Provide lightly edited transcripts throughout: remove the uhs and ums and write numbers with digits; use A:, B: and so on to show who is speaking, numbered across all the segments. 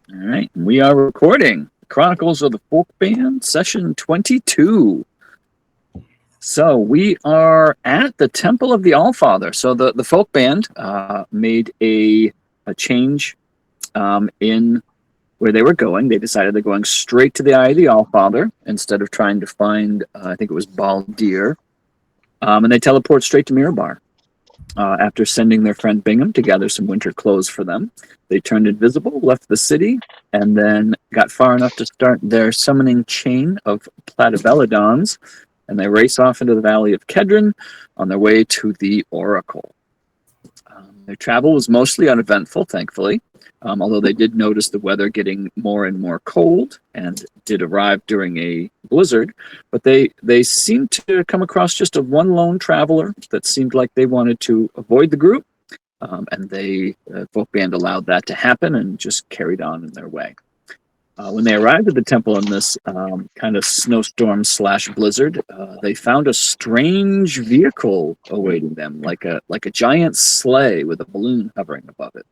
A: All right, we are recording Chronicles of the Folk Band, session 22. So we are at the Temple of the Allfather. So the folk band made a change in where they were going. They decided they're going straight to the Eye of the Allfather instead of trying to find, I think it was Baldir. And they teleport straight to Mirabar. After sending their friend Bingham to gather some winter clothes for them, they turned invisible, left the city, and then got far enough to start their summoning chain of platyvelodons, and they race off into the valley of Kedron on their way to the Oracle. Their travel was mostly uneventful, thankfully, although they did notice the weather getting more and more cold and did arrive during a blizzard. But they seemed to come across just one lone traveler that seemed like they wanted to avoid the group, and the folk band allowed that to happen and just carried on in their way. When they arrived at the temple in this kind of snowstorm / blizzard, they found a strange vehicle awaiting them, like a giant sleigh with a balloon hovering above it.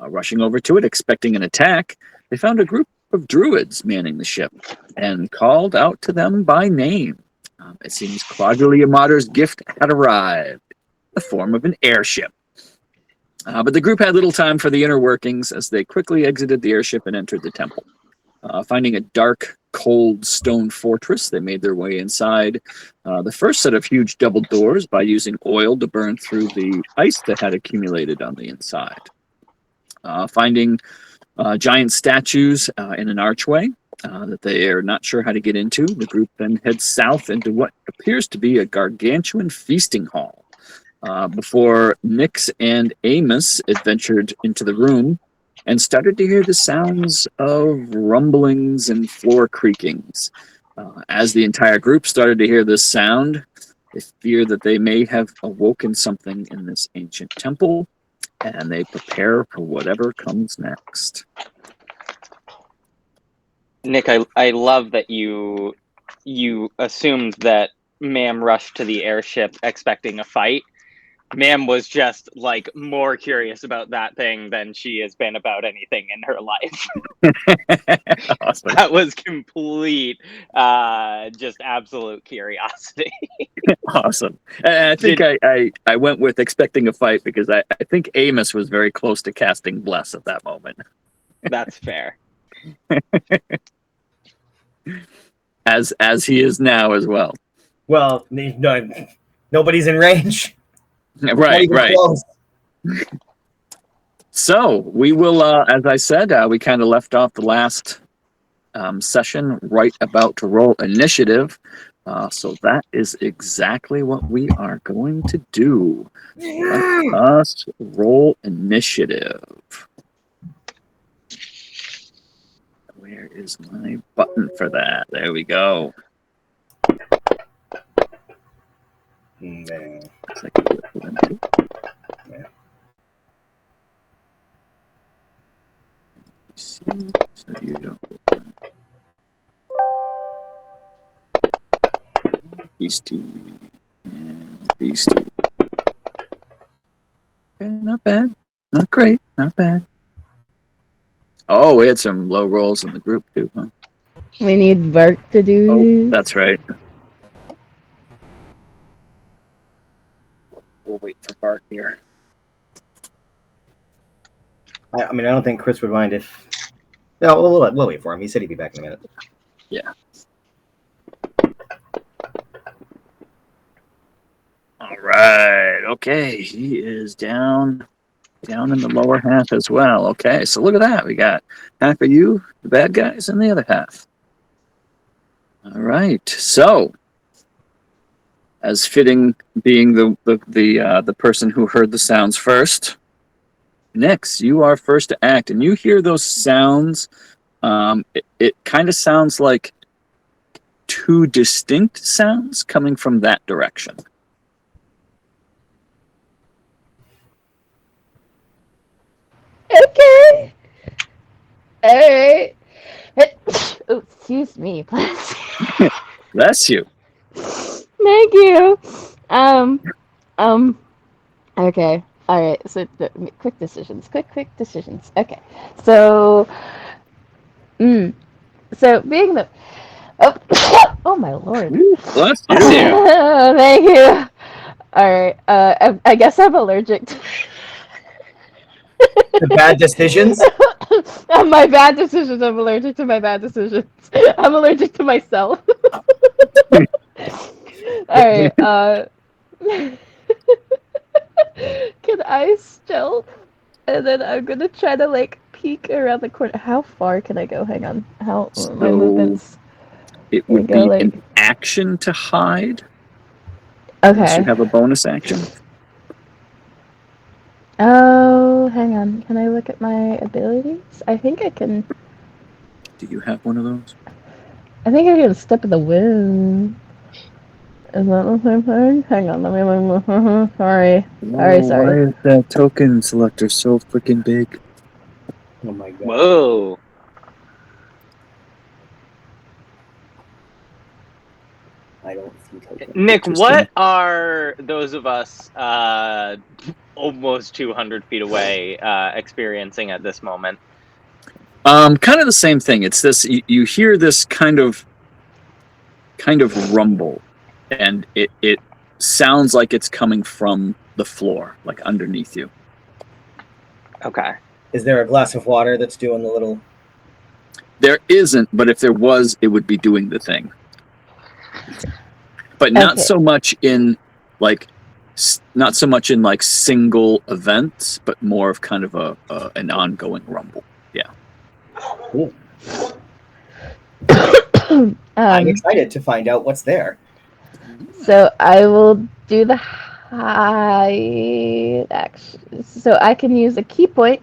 A: Rushing over to it, expecting an attack, they found a group of druids manning the ship and called out to them by name. It seems Claudelia Matter's gift had arrived, in the form of an airship. But the group had little time for the inner workings as they quickly exited the airship and entered the temple. Finding a dark, cold stone fortress, they made their way inside the first set of huge double doors by using oil to burn through the ice that had accumulated on the inside. Finding giant statues in an archway that they are not sure how to get into, the group then heads south into what appears to be a gargantuan feasting hall. Before Nyx and Amos adventured into the room and started to hear the sounds of rumblings and floor creakings. As the entire group started to hear this sound, they fear that they may have awoken something in this ancient temple, and they prepare for whatever comes next.
B: Nick, I love that you assumed that Ma'am rushed to the airship expecting a fight. Ma'am was just like more curious about that thing than she has been about anything in her life.
A: Awesome.
B: That was complete, just absolute curiosity.
A: Awesome. And I think I went with expecting a fight because I think Amos was very close to casting Bless at that moment.
B: That's fair.
A: As he is now as well.
C: Well, no, nobody's in range.
A: Right. So we will, as I said, we kind of left off the last session right about to roll initiative. So that is exactly what we are going to do. Let us roll initiative. Where is my button for that? There we go.
C: There.
A: Looks like a little empty.
C: Yeah.
A: See, so you don't. These two and these two. Okay, not bad. Not great. Not bad. Oh, we had some low rolls in the group too, huh?
D: We need Bart to do.
A: Oh, that's right. We'll wait for Bart here.
C: I mean, I don't think Chris would mind if. No, we'll wait for him. He said he'd be back in a minute.
A: Yeah. All right. Okay, he is down in the lower half as well. Okay, so look at that. We got half of you, the bad guys, and the other half. All right. So, as fitting, being the person who heard the sounds first, Nyx, you are first to act, and you hear those sounds. It kind of sounds like two distinct sounds coming from that direction.
D: Okay. All right. Oh, excuse me, bless.
A: Bless you.
D: Thank you. Okay. All right. So quick decisions. Quick decisions. Okay. So, so being the oh, oh my lord.
A: Ooh, bless you.
D: Thank you. All right. I guess I'm allergic to
C: The bad decisions.
D: my bad decisions. I'm allergic to my bad decisions. I'm allergic to myself. All right. Can I stealth? And then I'm gonna try to like peek around the corner. How far can I go? Hang on. How my
A: So
D: movements?
A: it
D: Can I
A: would
D: go
A: be
D: like?
A: an action to hide, unless you
D: Okay.
A: have a bonus action.
D: Oh, hang on. Can I look at my abilities? I think I can.
A: Do you have one of those?
D: I think I can step in the wind. Is that the same thing? Hang on. Let me. Sorry.
A: Whoa,
D: Sorry.
A: why is that token selector so freaking big?
C: Oh my god.
B: Whoa.
C: I don't see tokens.
B: Nick,
A: Interesting.
B: what are those of us almost 200 feet away experiencing at this moment?
A: Kind of the same thing. It's this. You hear this kind of rumble, and it sounds like it's coming from the floor, like underneath you.
B: Okay.
C: Is there a glass of water that's doing the little?
A: There isn't, but if there was, it would be doing the thing. But not
D: Okay.
A: so much in like single events, but more of kind of an ongoing rumble.
C: Ooh, I'm
D: um.
C: excited to find out what's there.
D: So I will do the hide action. So I can use a key point.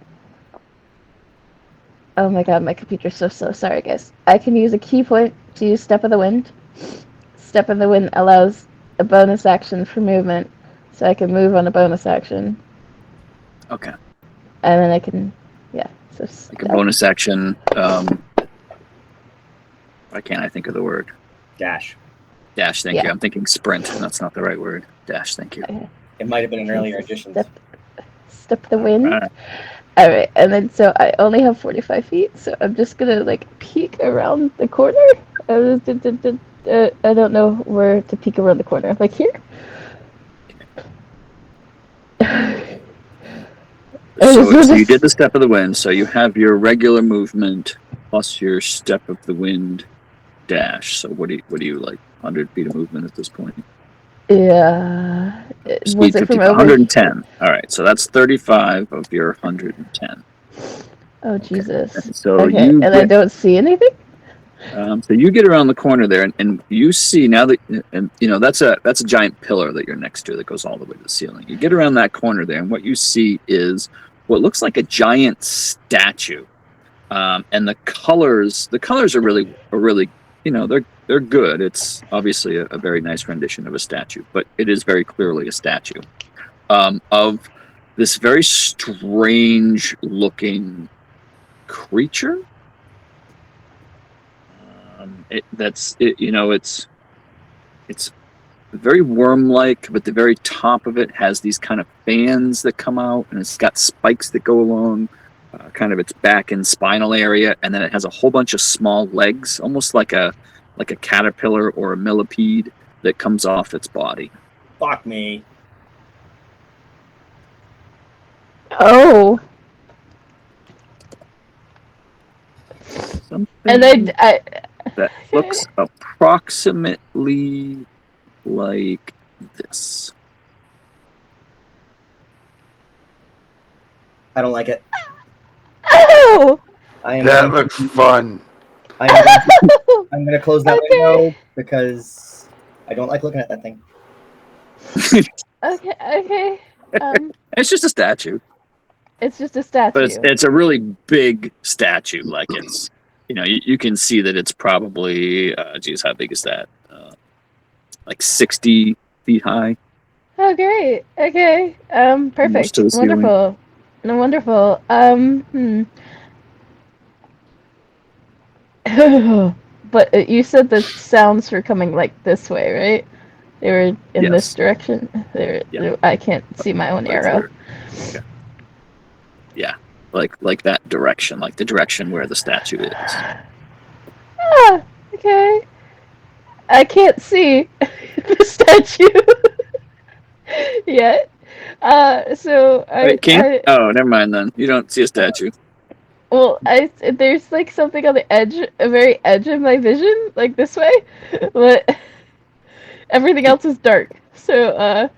D: Oh my god, my computer's so slow. Sorry, guys. I can use a key point to use Step of the Wind. Step of the Wind allows a bonus action for movement, so I can move on a bonus action,
A: Okay.
D: and then I can, yeah. So
A: Like a bonus action. Why can't I think of the word?
C: Dash.
A: Dash, thank you.
D: Yeah.
A: I'm thinking sprint, and that's not the right word. Dash, thank you.
D: Okay.
C: It might have been an earlier edition.
D: Step of the Wind.
A: Alright.
D: All right, and then so I only have 45 feet, so I'm just gonna like peek around the corner. I don't know where to peek around the corner. Like here.
A: So you did the Step of the Wind, so you have your regular movement plus your Step of the Wind dash. So what do you like? 100 feet of movement at this point.
D: Yeah.
A: Speed
D: Was it
A: 50,
D: from over?
A: 110. All right, so that's 35 of your 110.
D: Oh
A: Okay.
D: Jesus.
A: And so
D: Okay,
A: you
D: and I
A: get
D: don't see anything.
A: so you get around the corner there, and you see now that, and you know that's a giant pillar that you're next to that goes all the way to the ceiling. You get around that corner there, and what you see is what looks like a giant statue. And the colors are really they're good. It's obviously a very nice rendition of a statue, but it is very clearly a statue of this very strange looking creature. It's very worm-like, but the very top of it has these kind of fans that come out, and it's got spikes that go along kind of its back and spinal area, and then it has a whole bunch of small legs, almost like a caterpillar or a millipede that comes off its body.
C: Fuck me.
D: Oh.
A: Something
D: And I
A: that looks approximately like this.
C: I don't like it.
D: Oh.
E: That looks fun.
C: I'm going to close that window because I don't like looking at that thing.
D: Okay.
A: It's just a statue,
D: It's just a statue.
A: but it's a really big statue. Like it's, you can see that it's probably, geez, how big is that? Like 60 feet high.
D: Oh, great. Okay. Perfect.
A: Almost to the ceiling.
D: Wonderful. No, wonderful. But you said the sounds were coming like this way, right? They were in
A: Yes.
D: this direction.
A: Yeah.
D: I can't see my own
A: Like
D: arrow.
A: yeah, like that direction, like the direction where the statue is.
D: Ah, okay. I can't see the statue yet. So
A: Wait, can't? Oh, never mind then. You don't see a statue.
D: well, there's like something on the edge, a very edge of my vision, like this way, but everything else is dark. So,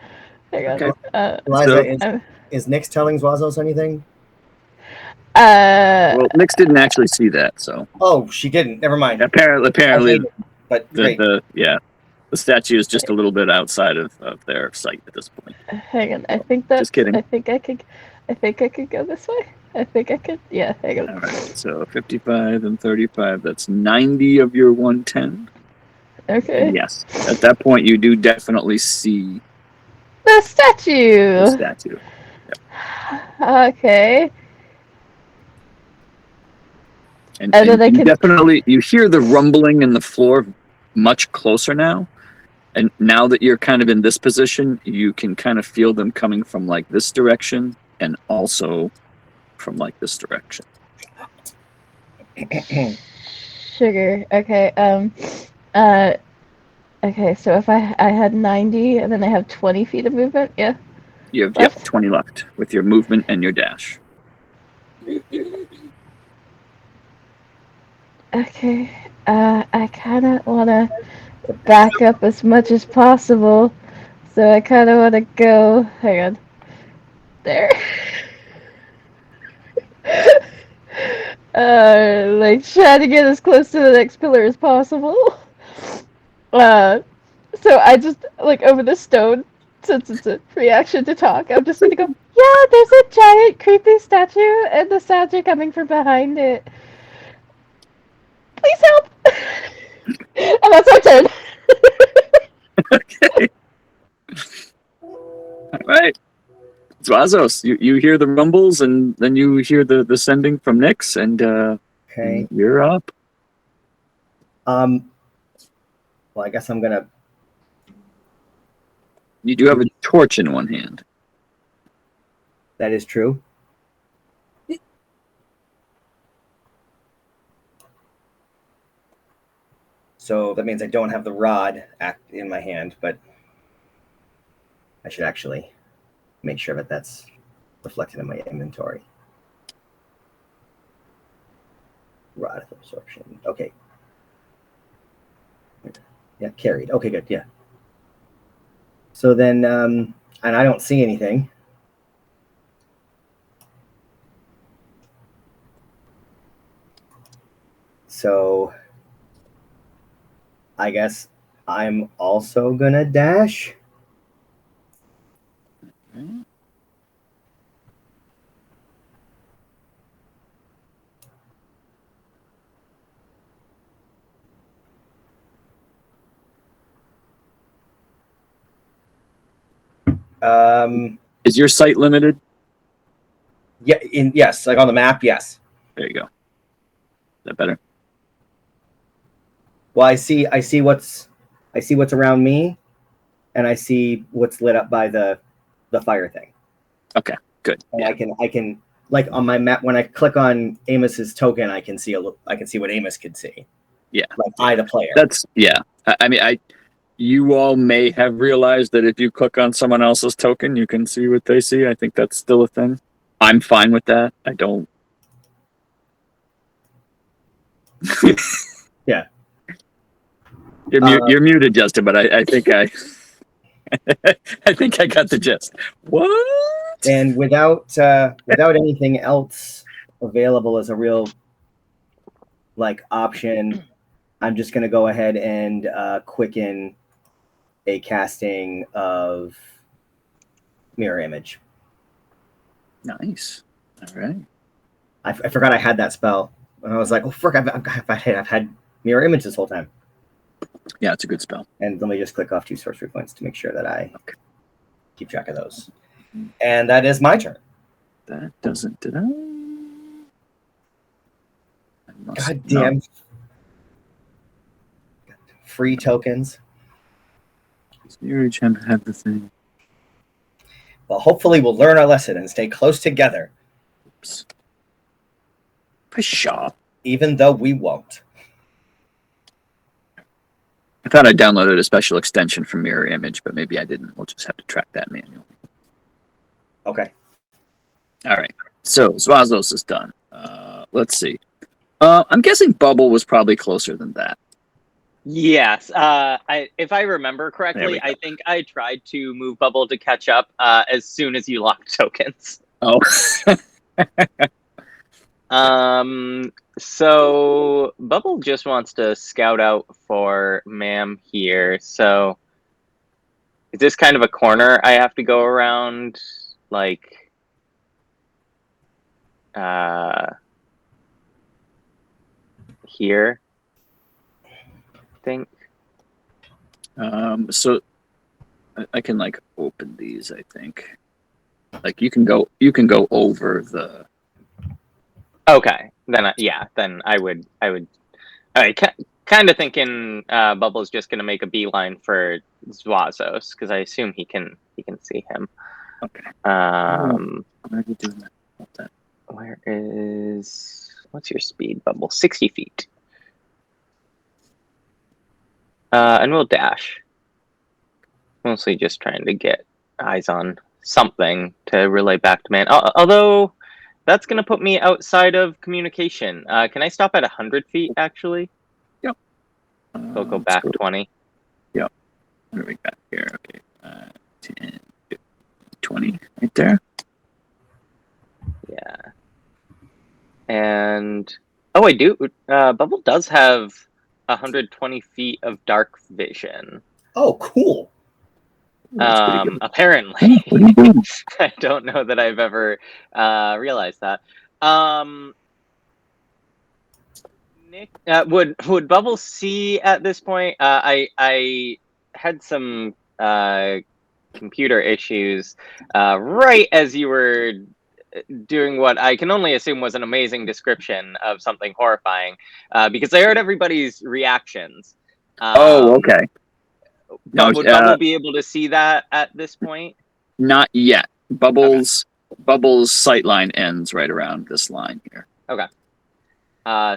D: hang on.
A: Okay.
C: Eliza,
A: So,
C: is Nyx telling Zwazos anything?
A: well, Nix didn't actually see that, so
C: Oh, she didn't. Never mind.
A: apparently,
C: I hate it, but great.
A: the statue is just a little bit outside of their sight at this point.
D: hang on. I think that.
A: Just kidding.
D: I think I could go this way. I think I could. Yeah, hang on.
A: All right. So 55 and 35. That's 90 of your 110.
D: Okay.
A: And yes, at that point, you do definitely see
D: The statue.
A: the statue.
D: Okay.
A: And
D: then I
A: you
D: can-
A: definitely you hear the rumbling in the floor much closer now. And now that you're kind of in this position, you can kind of feel them coming from like this direction and also from like this direction.
D: Sugar. Okay. Okay. So if I had 90 and then I have 20 feet of movement, yeah.
A: You have
D: Left.
A: 20 left with your movement and your dash.
D: Okay. I kind of want to back up as much as possible. So I kind of want to go. Hang on. There. Like try to get as close to the next pillar as possible. So I just like over the stone, since it's a free action to talk. I'm just gonna go. Yeah, there's a giant creepy statue, and the sounds are coming from behind it. Please help! And that's my turn.
A: Okay. All right. Zwazos, you hear the rumbles and then you hear the sending from Nyx and
C: Okay.
A: you're up.
C: Well, I guess I'm gonna.
A: You do have a torch in one hand.
C: That is true. So that means I don't have the rod in my hand, but I should actually make sure that that's reflected in my inventory. Rod of absorption. Okay. Yeah, carried. Okay, good. Yeah. So then, and I don't see anything. So I guess I'm also gonna dash.
A: Is your sight limited?
C: Yeah, yes, like on the map, yes.
A: There you go. Is that better?
C: Well, I see what's around me, and I see what's lit up by the fire thing.
A: Okay, good.
C: And
A: Yeah.
C: I can like on my map when I click on Amos's token, I can see what Amos could see.
A: Yeah.
C: Like the player.
A: That's I mean, you all may have realized that if you click on someone else's token, you can see what they see. I think that's still a thing. I'm fine with that. I don't.
C: Yeah.
A: You're muted, Justin, but I think I think I got the gist. What?
C: And without anything else available as a real like option, I'm just gonna go ahead and quicken a casting of mirror image.
A: Nice. All right.
C: I forgot I had that spell, and I was like, "Oh, frick! I've had mirror image this whole time."
A: Yeah, it's a good spell.
C: And let me just click off 2 sorcery points to make sure that I keep track of those. And that is my turn.
A: That doesn't. Did I?
C: God damn. Free tokens.
A: Each had the thing.
C: Well, hopefully we'll learn our lesson and stay close together,
A: Oops. Pshaw.
C: even though we won't.
A: I thought I downloaded a special extension for mirror image, but maybe I didn't. We'll just have to track that manually.
C: Okay.
A: All right. So Zwazos is done. Let's see. I'm guessing Bubble was probably closer than that.
B: Yes. If I remember correctly, I think I tried to move Bubble to catch up as soon as you locked tokens.
A: Oh.
B: So Bubble just wants to scout out for Ma'am here. So is this kind of a corner I have to go around, like, here? I think.
A: So I can like open these. I think like you can go over the.
B: Okay, then then I would. All right, kind of thinking Bubble's just gonna make a beeline for Zwazos because I assume he can see him.
A: Okay.
B: Where
A: are you doing that?
B: What's your speed, Bubble? 60 feet. And we'll dash. Mostly just trying to get eyes on something to relay back to Man. Although that's going to put me outside of communication. Can I stop at 100 feet, actually?
A: Yep.
B: We'll go back 20.
A: Yep. What do we got here? Okay. 10, 15, 20 right there.
B: Yeah. And, oh, I do. Bubble does have 120 feet of dark vision.
C: Oh, cool.
B: Apparently.
A: What are you doing?
B: I don't know that I've ever realized that. Nick, would Bubble see at this point? I had some computer issues right as you were doing what I can only assume was an amazing description of something horrifying, because I heard everybody's reactions.
A: Okay.
B: But would Bubble be able to see that at this point?
A: Not yet. Bubble's sightline ends right around this line here.
B: Okay.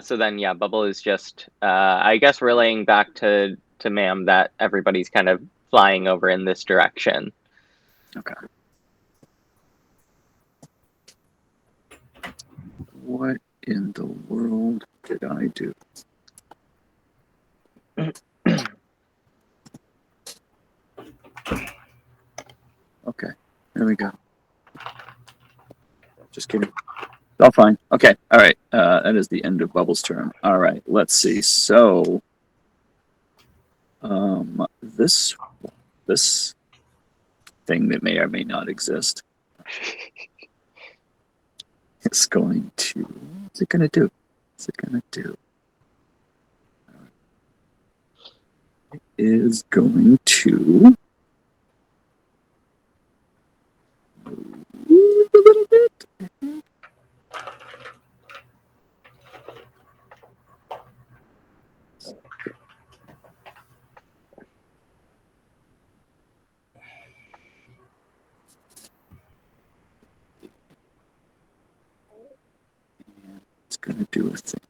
B: So then, yeah, Bubble is just, I guess, relaying back to Ma'am that everybody's kind of flying over in this direction.
A: Okay. What in the world did I do? Okay, there we go. Just kidding. All fine. Okay, all right. That is the end of Bubble's turn. All right, let's see. So, this thing that may or may not exist is going to. What's it going to do? What's it going to do? It is going to move a little bit. It's going to do a thing.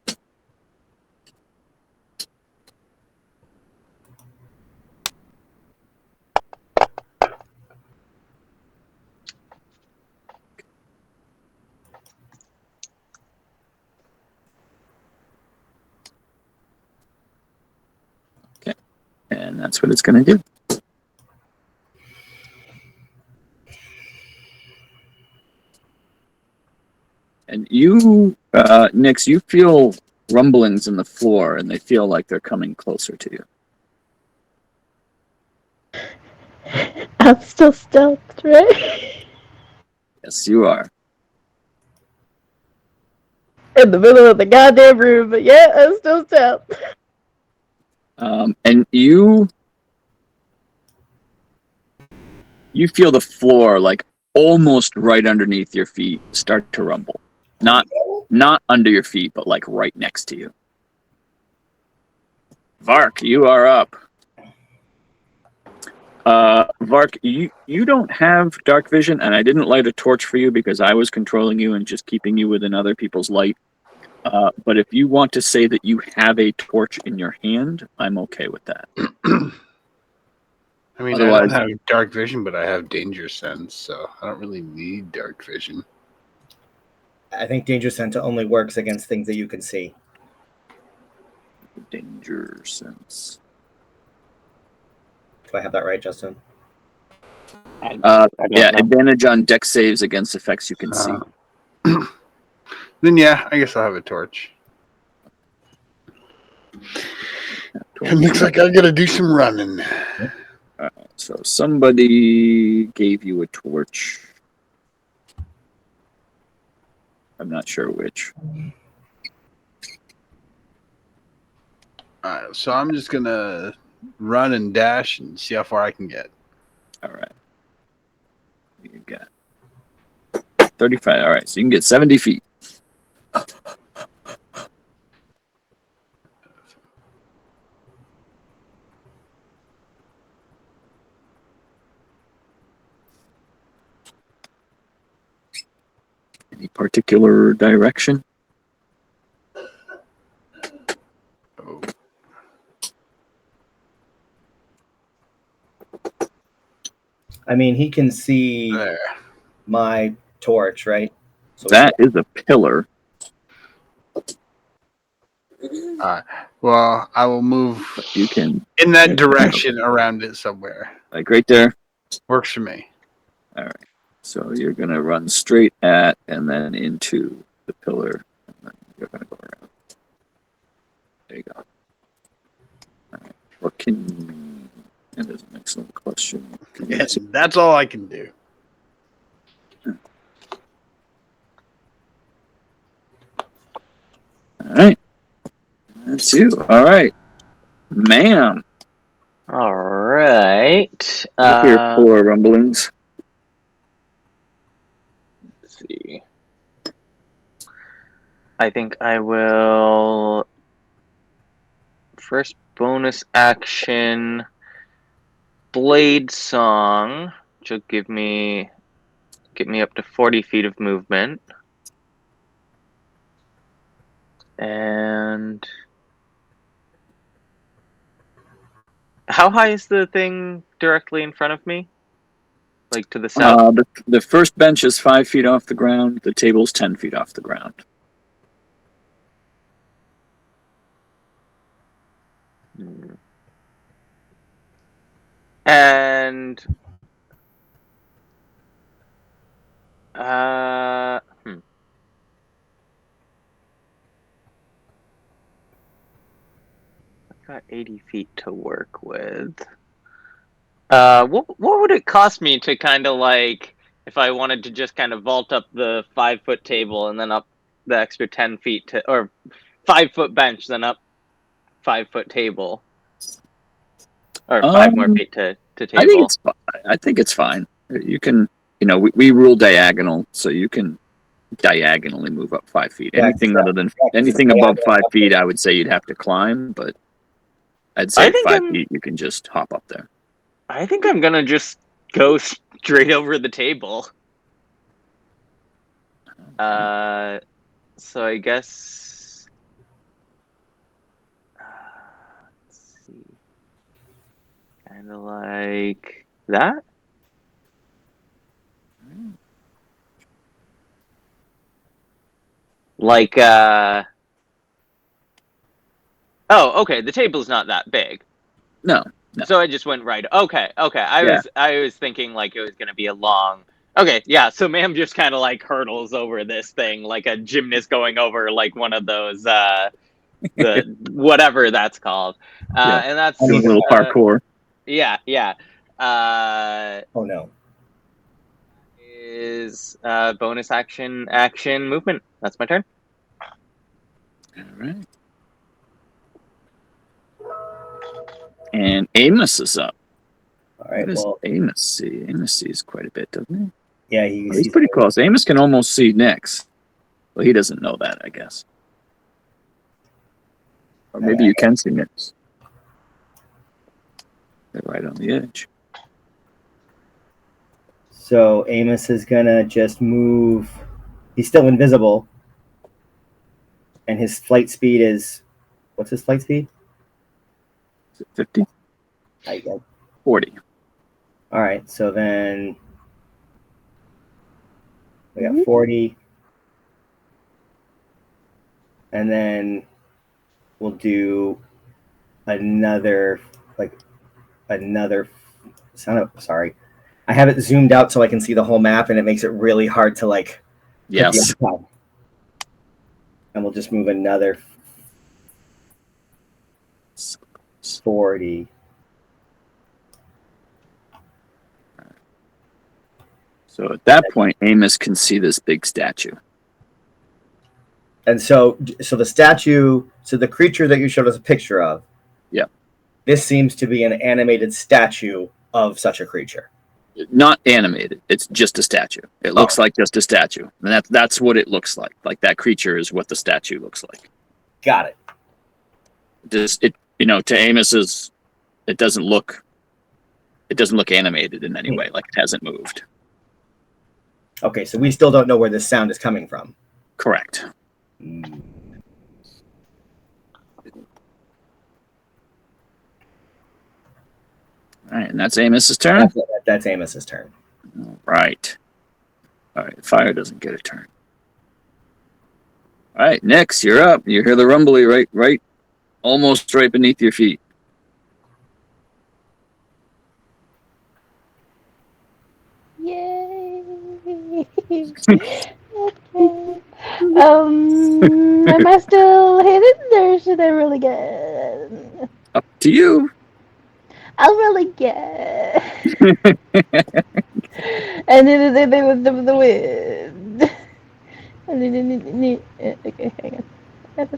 A: Okay, and that's what it's going to do. And you, Nix, you feel rumblings in the floor, and they feel like they're coming closer to you.
D: I'm still stealthed, right?
A: Yes, you are.
D: In the middle of the goddamn room, but yeah, I'm still stealthed.
A: And you feel the floor, like almost right underneath your feet, start to rumble. Not under your feet, but like right next to you. Vark, you are up. Vark, you don't have dark vision, and I didn't light a torch for you because I was controlling you and just keeping you within other people's light. But if you want to say that you have a torch in your hand, I'm okay with that.
E: I mean,
A: Otherwise-
E: I don't have dark vision, but I have danger sense, so I don't really need dark vision.
C: I think danger sense only works against things that you can see.
A: Danger sense.
C: Do I have that right, Justin?
B: I don't
A: Yeah,
B: know.
A: advantage on deck saves against effects you can see.
E: Then yeah, I guess I'll have a torch. It looks like I gotta do some running.
A: So somebody gave you a torch. I'm not sure which.
E: Alright, so I'm just gonna run and dash and see how far I can get.
A: All right. You got 35. All right, so you can get 70 feet. Any particular direction?
E: Oh.
C: I mean, he can see
E: There.
C: my torch, right? So
A: That is a pillar.
E: Well, I will move
A: You can,
E: in that direction around it somewhere.
A: like right there.
E: Works for me.
A: All right. So you're going to run straight at and then into the pillar. And then you're going to go around. There you go. All right. What can... That is an excellent question. Can you
E: Yes, that's all I can do.
A: All right. That's you. All right. Ma'am.
B: All right.
A: Here for rumblings.
B: Let's see. I think I will first bonus action Blade Song, which will get me up to 40 feet of movement. And how high is the thing directly in front of me? Like to the south?
A: The first bench is 5 feet off the ground. The table's 10 feet off the ground.
B: And I've got 80 feet to work with. What would it cost me to kind of like, if I wanted to just kind of vault up the 5-foot table and then up the extra 10 feet to, or 5-foot bench, then up 5-foot table, or 5 more feet to table?
A: I think it's fine. You can, we rule diagonal, so you can diagonally move up 5 feet.
C: Yeah,
A: Anything above 5 feet, I would say you'd have to climb, but I'd say 5 feet you can just hop up there.
B: I think I'm gonna just go straight over the table. So I guess let's see, kind of like that. Like oh, okay. The table's not that big.
A: No.
B: So I just went right. Okay. I was thinking like it was gonna be a long. Okay, yeah. So ma'am just kind of like hurdles over this thing like a gymnast going over like one of those the whatever that's called. And that's
A: doing a little parkour.
B: Yeah.
C: Oh no.
B: Is bonus action movement. That's my turn.
A: All right. And Amos is up.
C: All right.
A: What does
C: Well,
A: Amos see? Amos sees quite a bit, doesn't he?
C: yeah,
A: He's pretty close. Amos can almost see Nyx. Well, he doesn't know that, I guess. Or maybe you can see Nyx. They're right on the edge.
C: So Amos is gonna just move. He's still invisible, and his flight speed is. What's his flight speed?
A: 50?
C: I guess.
A: 40.
C: All right. So then we got 40, and then we'll do another sorry. I have it zoomed out so I can see the whole map, and it makes it really hard to like.
A: Yes.
C: And we'll just move another 40.
A: So at that point, Amos can see this big statue.
C: And so the statue, so the creature that you showed us a picture of.
A: Yeah.
C: This seems to be an animated statue of such a creature.
A: Not animated. It's just a statue. It looks like just a statue. And that's what it looks like. Like that creature is what the statue looks like.
C: Got it.
A: To Amos's, it doesn't look animated in any way, like it hasn't moved.
C: Okay, so we still don't know where this sound is coming from.
A: Correct. All right, and that's Amos's turn?
C: That's Amos's turn.
A: All right. Fire doesn't get a turn. All right, Nyx, you're up. You hear the rumbly right, almost right beneath your feet.
D: Yay! Okay. Am I still hidden, or should I roll again?
A: Up to you.
D: I'll roll again. And then they was the wind. And then okay, hang on.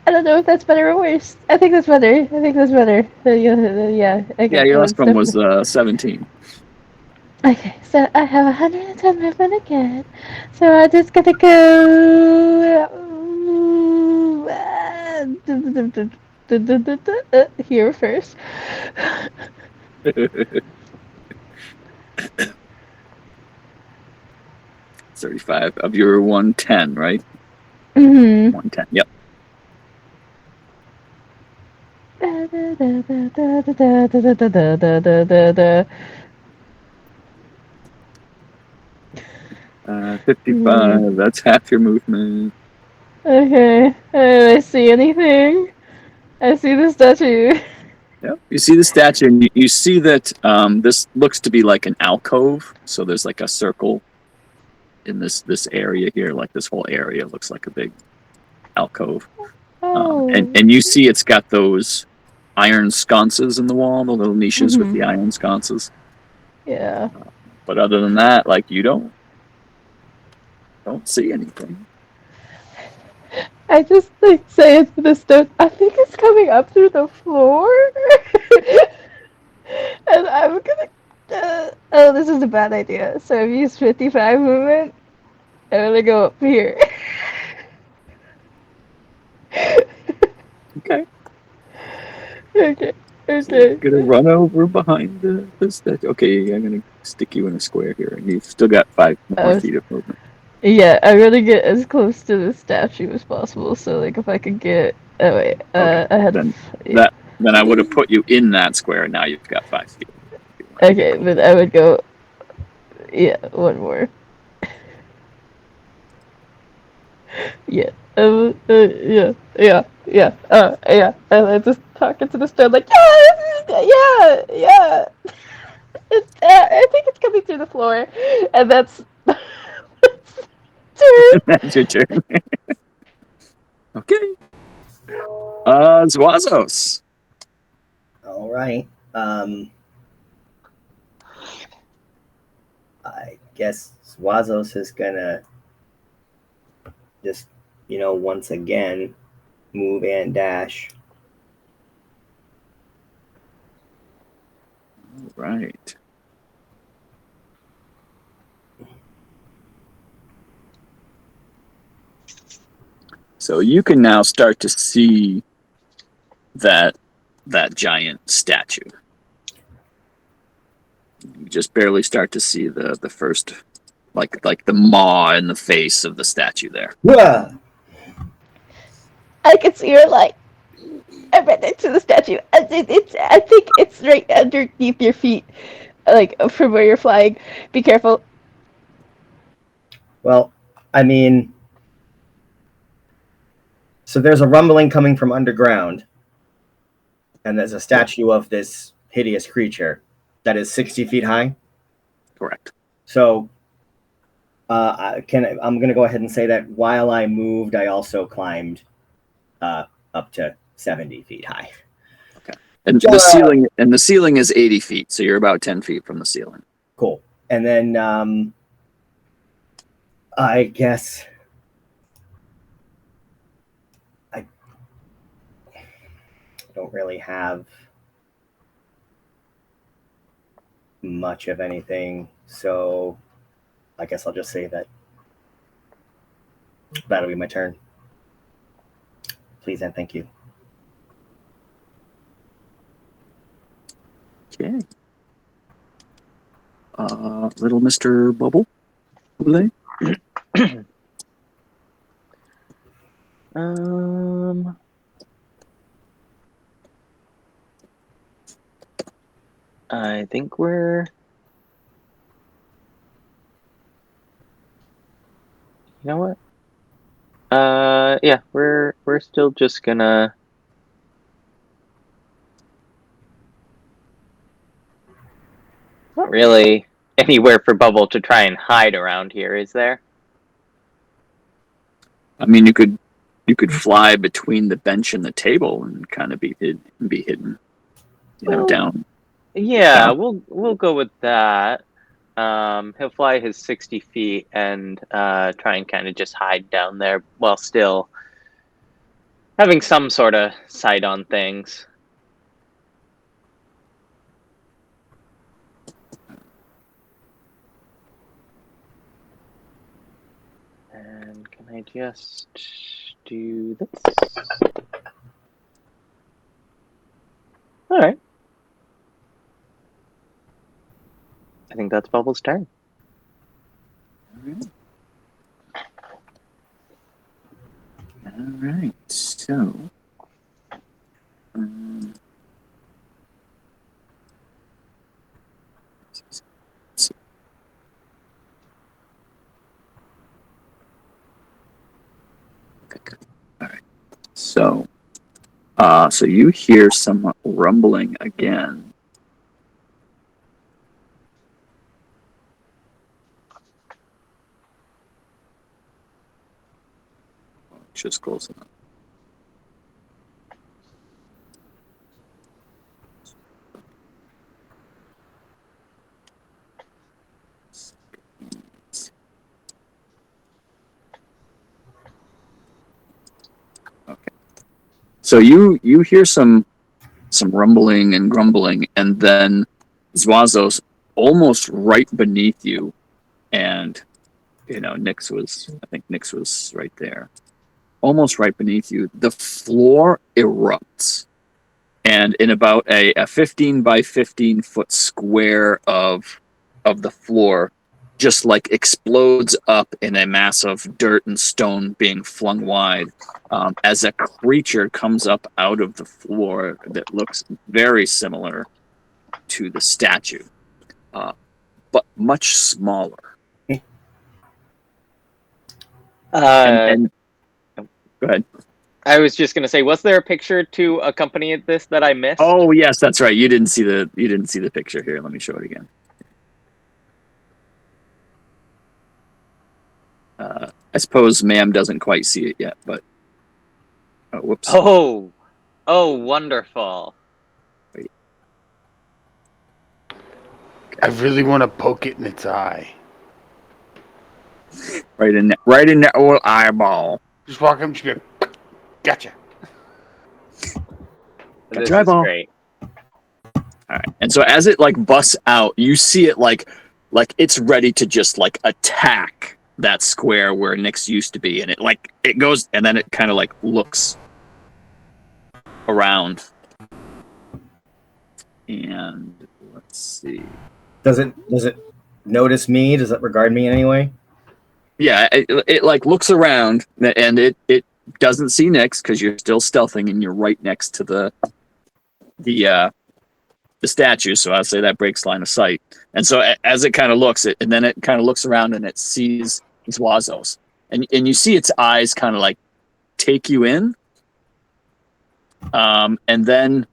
D: I don't know if that's better or worse. I think that's better. Yeah. Okay,
A: Yeah, your last one was 17.
D: Okay, so I have 110 movement again. So I'm just gonna go here first.
A: 35 of your 110, right?
D: Mm-hmm.
A: 110, yep. 55, that's half your movement.
D: Okay, I see anything? I see the statue.
A: Yep. You see the statue, and you see that this looks to be like an alcove. So there's like a circle in this area here, like this whole area looks like a big alcove. And you see it's got those iron sconces in the wall, the little niches with the iron sconces.
D: Yeah.
A: But other than that, like you don't see anything.
D: I just say it to the stone. I think it's coming up through the floor. And I'm gonna. Oh, this is a bad idea. So I've used 55 movement. I'm gonna go up here.
A: Okay.
D: Okay.
A: So you're gonna run over behind the statue. Okay, I'm gonna stick you in a square here, and you've still got 5 more feet of movement.
D: Yeah, I'm gonna get as close to the statue as possible. So if I could get. Oh wait.
A: Okay.
D: I had.
A: Then I would have put you in that square. Now you've got 5 feet.
D: Okay, but I would go. Yeah, one more. Yeah. Yeah. And I just talking to the stone yeah. I think it's coming through the floor, and that's turn.
A: That's your turn. Okay. Zwazos.
C: All right. I guess Zwazos is gonna just, once again, move and dash.
A: All right. So you can now start to see that giant statue. You just barely start to see the first, like the maw in the face of the statue there.
C: Wah!
D: I can see her like. I'm right next to the statue. I think it's right underneath your feet, like from where you're flying. Be careful.
C: Well, I mean, so there's a rumbling coming from underground, and there's a statue of this hideous creature that is 60 feet high.
A: Correct.
C: So I'm going to go ahead and say that while I moved, I also climbed up to 70 feet high.
A: And the ceiling is 80 feet, so you're about 10 feet from the ceiling.
C: Cool. And then I guess I don't really have much of anything, so I guess I'll just say that that'll be my turn. Please and thank you.
A: Okay. Little Mr. Bubble?
B: I think we're. You know what? Yeah, we're still just gonna. Not really anywhere for Bubble to try and hide around here, is there?
A: I mean, you could fly between the bench and the table and kind of be hidden, down.
B: Yeah,
A: down.
B: we'll go with that. He'll fly his 60 feet and try and kind of just hide down there while still having some sort of sight on things. And can I just do this? All right. I think that's Bubble's turn.
A: All right. So, all right. So you hear some rumbling again. Just close enough. Okay. So you hear some rumbling and grumbling, and then Zuazo's almost right beneath you, and I think Nyx was right there. Almost right beneath you, the floor erupts, and in about a 15 by 15 foot square of the floor, just like explodes up in a mass of dirt and stone being flung wide, as a creature comes up out of the floor that looks very similar to the statue, but much smaller. And go ahead.
B: I was just gonna say, was there a picture to accompany this that I missed?
A: Oh yes, that's right. You didn't see the picture here. Let me show it again. I suppose Ma'am doesn't quite see it yet, but whoops.
B: Oh, wonderful.
A: Wait.
E: I really want to poke it in its eye.
A: Right in that old eyeball.
E: Just walk up and just go, gotcha.
B: This
A: your
B: is
A: eyeball.
B: great.
A: All right. And so as it like busts out, you see it like it's ready to just like attack that square where Nyx used to be, and it goes, and then it kind of like looks around. And let's see.
C: Does it notice me? Does it regard me in any way?
A: Yeah, it like looks around and it doesn't see Nyx because you're still stealthing and you're right next to the statue. So I'll say that breaks line of sight. And so as it kind of looks, and then it kind of looks around and it sees Zwazos, and you see its eyes kind of like take you in, and then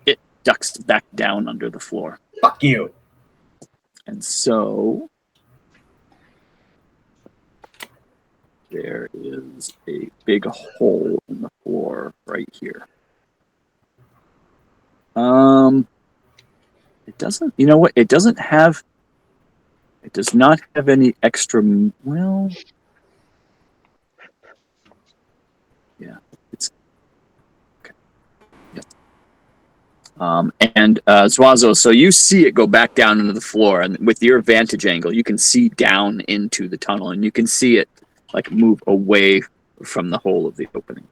A: it ducks back down under the floor.
C: Fuck you.
A: And so there is a big hole in the floor right here. It doesn't, you know what? It does not have any extra, well, yeah, it's, okay. Yep. And Zwazo, so you see it go back down into the floor, and with your vantage angle, you can see down into the tunnel, and you can see it like move away from the hole of the opening.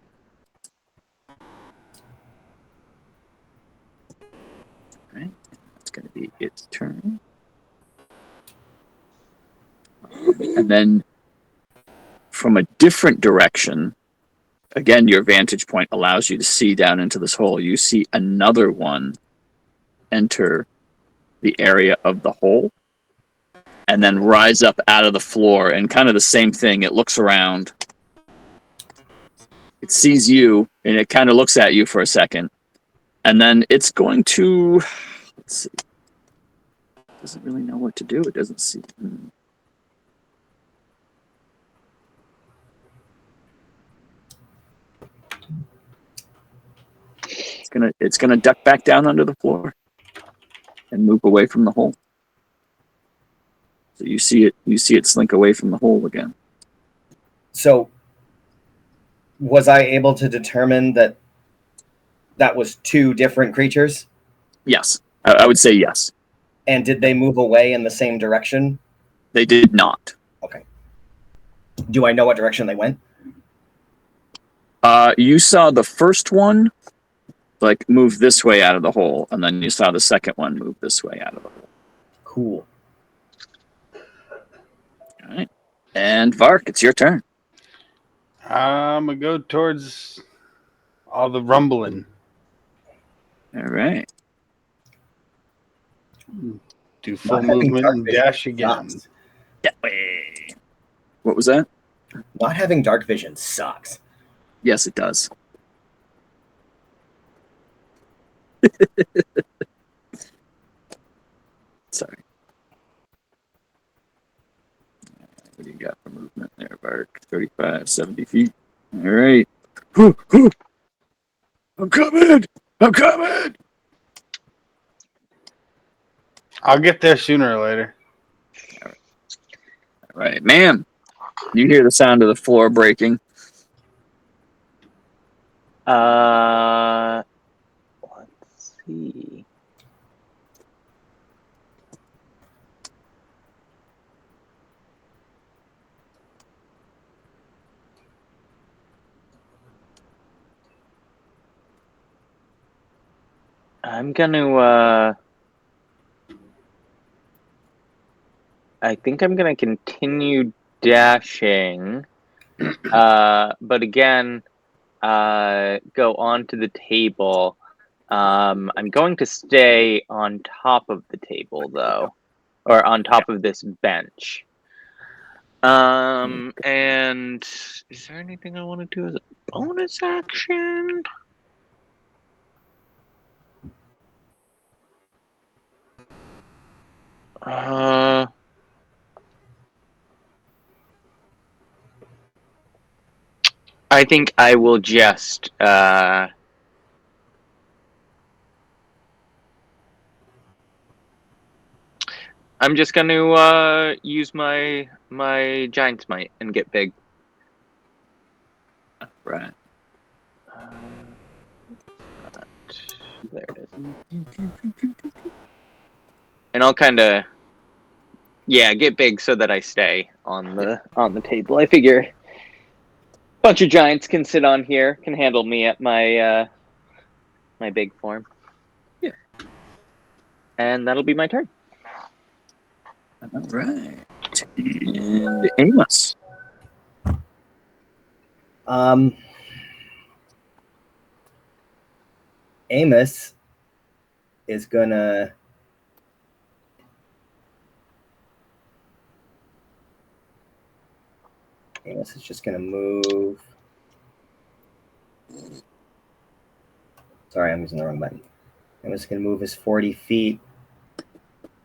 A: All right, that's going to be its turn. And then from a different direction, again, your vantage point allows you to see down into this hole. You see another one enter the area of the hole and then rise up out of the floor, and kind of the same thing. It looks around. It sees you, and it kind of looks at you for a second. And then it's going to... Let's see. It doesn't really know what to do. It doesn't see... It's gonna duck back down under the floor and move away from the hole. So you see it slink away from the hole again.
C: So was I able to determine that was two different creatures?
A: Yes, I would say yes.
C: And did they move away in the same direction?
A: They did not.
C: Okay. Do I know what direction they went?
A: You saw the first one like move this way out of the hole, and then you saw the second one move this way out of the hole.
C: Cool.
A: All right. And Vark, it's your turn.
E: I'm going to go towards all the rumbling.
A: All right.
E: Do full movement and dash again.
C: Sucks.
A: That way. What was that?
C: Not having dark vision sucks.
A: Yes, it does. Sorry. What do you got for movement there, Vark? 35, 70 feet. All right. I'm coming! I'm coming!
E: I'll get there sooner or later.
A: All right, ma'am. You hear the sound of the floor breaking.
B: Let's see. I'm gonna I think I'm gonna continue dashing. But again, go onto the table. I'm going to stay on top of the table though, or on top of this bench. And is there anything I want to do as a bonus action? I think I will just I'm just going to use my giant's might and get big.
A: Right.
B: There it is. And I'll kind of get big so that I stay on the table. I figure a bunch of giants can sit on here, can handle me at my my big form.
A: Yeah.
B: And that'll be my turn.
A: All right. And Amos.
C: Amos is gonna Amos is just gonna move. Sorry, I'm using the wrong button. Amos is gonna move his 40 feet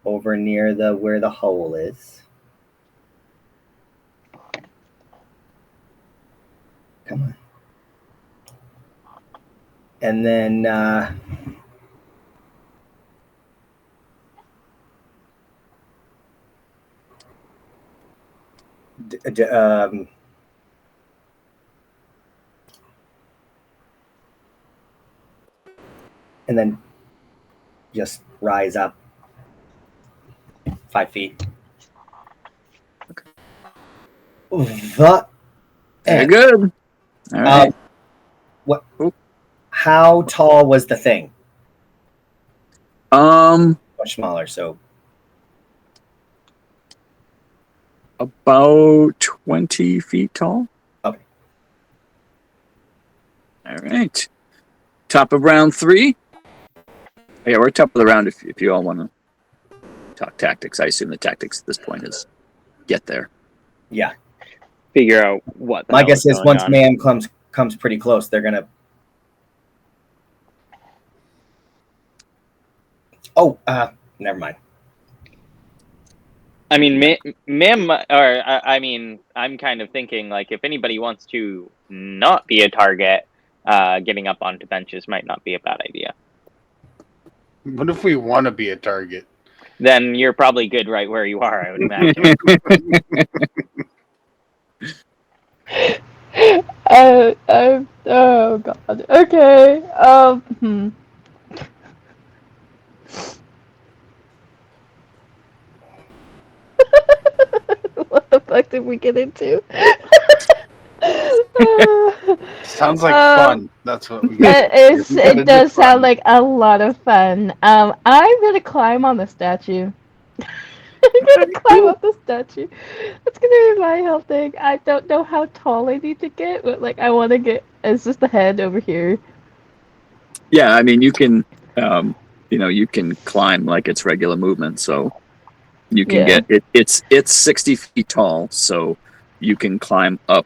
C: over near where the hole is. Come on. And then and then just rise up 5 feet. The
A: Very
C: end.
A: good. All right.
C: What?
A: Oop.
C: How tall was the thing? Much smaller. So
A: about 20 feet tall.
C: Okay.
A: All right. Top of round 3. Yeah, we're top of the round if you all want to talk tactics. I assume the tactics at this point is get there.
C: yeah.
B: Figure out what the
C: My
B: hell
C: guess is
B: going
C: once
B: on.
C: man comes pretty close, they're gonna. Oh, never mind.
B: I mean, ma'am, or I mean, I'm kind of thinking like if anybody wants to not be a target, getting up onto benches might not be a bad idea.
E: What if we want to be a target?
B: Then you're probably good right where you are, I would imagine.
D: Oh god. Okay. What the fuck did we get into?
E: Sounds like fun. That's what we got.
D: It does sound like a lot of fun. I'm gonna climb on the statue. I'm gonna climb up the statue. That's gonna be my whole thing. I don't know how tall I need to get, but like I want to get. It's just the head over here.
A: Yeah, I mean you can, you can climb like it's regular movement, so you can
D: Yeah.
A: get it. It's 60 feet tall, so you can climb up.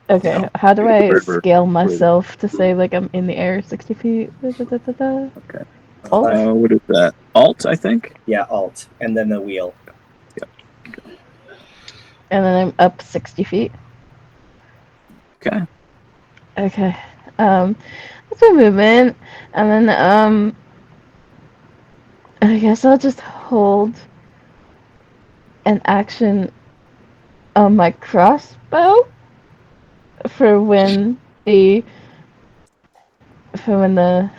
D: Okay,
A: No,
D: how do I
A: wherever-
D: scale myself to say like I'm in the air 60 feet?
A: Okay.
D: Alt?
A: What is that? Alt, I think.
C: Yeah, alt, and then the wheel.
D: And then I'm up 60 feet.
A: Okay.
D: Okay. That's my movement. And then I guess I'll just hold an action on my crossbow for when the hang on.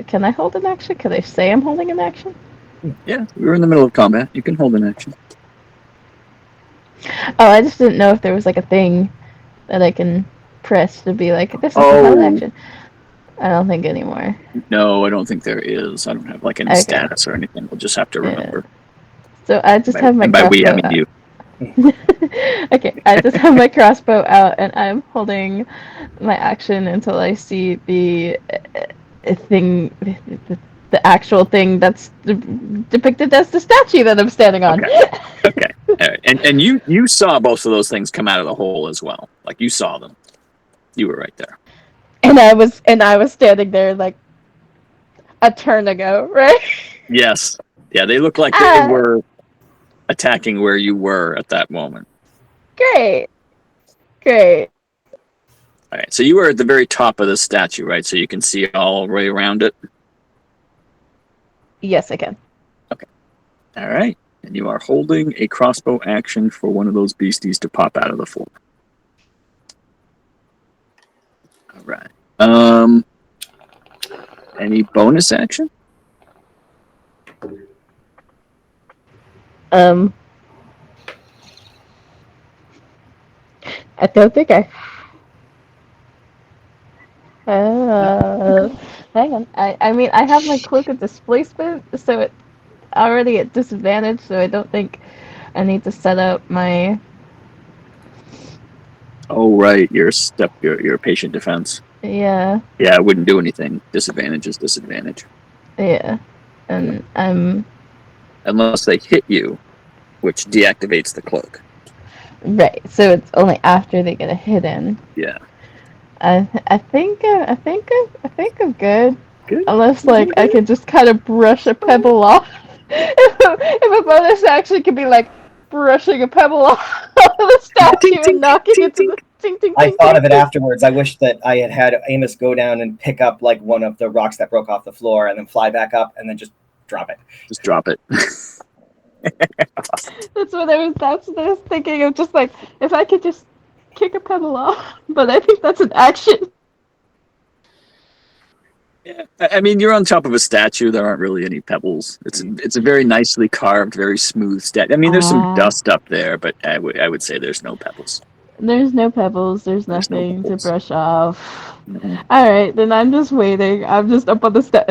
D: Can I hold an action? Can I say I'm holding an action?
A: Yeah, we were in the middle of combat. You can hold an action.
D: Oh, I just didn't know if there was like a thing that I can press to be like, this is a held
A: Oh.
D: action. I don't think anymore.
A: No, I don't think there is. I don't have like any
D: Okay.
A: status or anything. We'll just have to
D: Yeah.
A: remember.
D: So I just have my
A: And by we, I
D: crossbow
A: mean you.
D: Okay, I just have my crossbow out and I'm holding my action until I see the thing, the actual thing that's depicted as the statue that I'm standing on.
A: Okay. All right. And you saw both of those things come out of the hole as well. Like you saw them. You were right there.
D: And I was standing there like a turn ago, right?
A: Yes. Yeah, they look like they were attacking where you were at that moment.
D: Great.
A: All right. So you were at the very top of the statue, right? So you can see all the way around it.
D: Yes, I can.
A: All right. And you are holding a crossbow action for one of those beasties to pop out of the floor. All right. Any bonus action?
D: I don't think I Hang on. I mean, I have my cloak of displacement, so it already at disadvantage, so I don't think I need to set up my...
A: Oh, right. Your patient defense.
D: Yeah,
A: Yeah, I wouldn't do anything. Disadvantage is disadvantage.
D: yeah. And
A: Unless they hit you, which deactivates the cloak.
D: right, so it's only after they get a hit in.
A: Yeah.
D: I think I'm good.
A: Good.
D: Unless like I could just kind of brush a pebble off. If a bonus action could be like brushing a pebble off the statue and knocking it to the ting ting ting.
C: I thought of it
D: ting.
C: afterwards. I wish that I had Amos go down and pick up like one of the rocks that broke off the floor and then fly back up and then just drop it.
A: Just drop it.
D: That's what I was thinking of, just like if I could just kick a pebble off. But I think that's an action.
A: Yeah. I mean, you're on top of a statue. There aren't really any pebbles. It's a very nicely carved, very smooth statue. I mean, there's some dust up there, but I would say there's no pebbles.
D: There's no pebbles. There's
A: There's no
D: nothing to
A: pebbles.
D: brush off.
A: Mhm.
D: All right, then I'm just waiting. I'm just up on the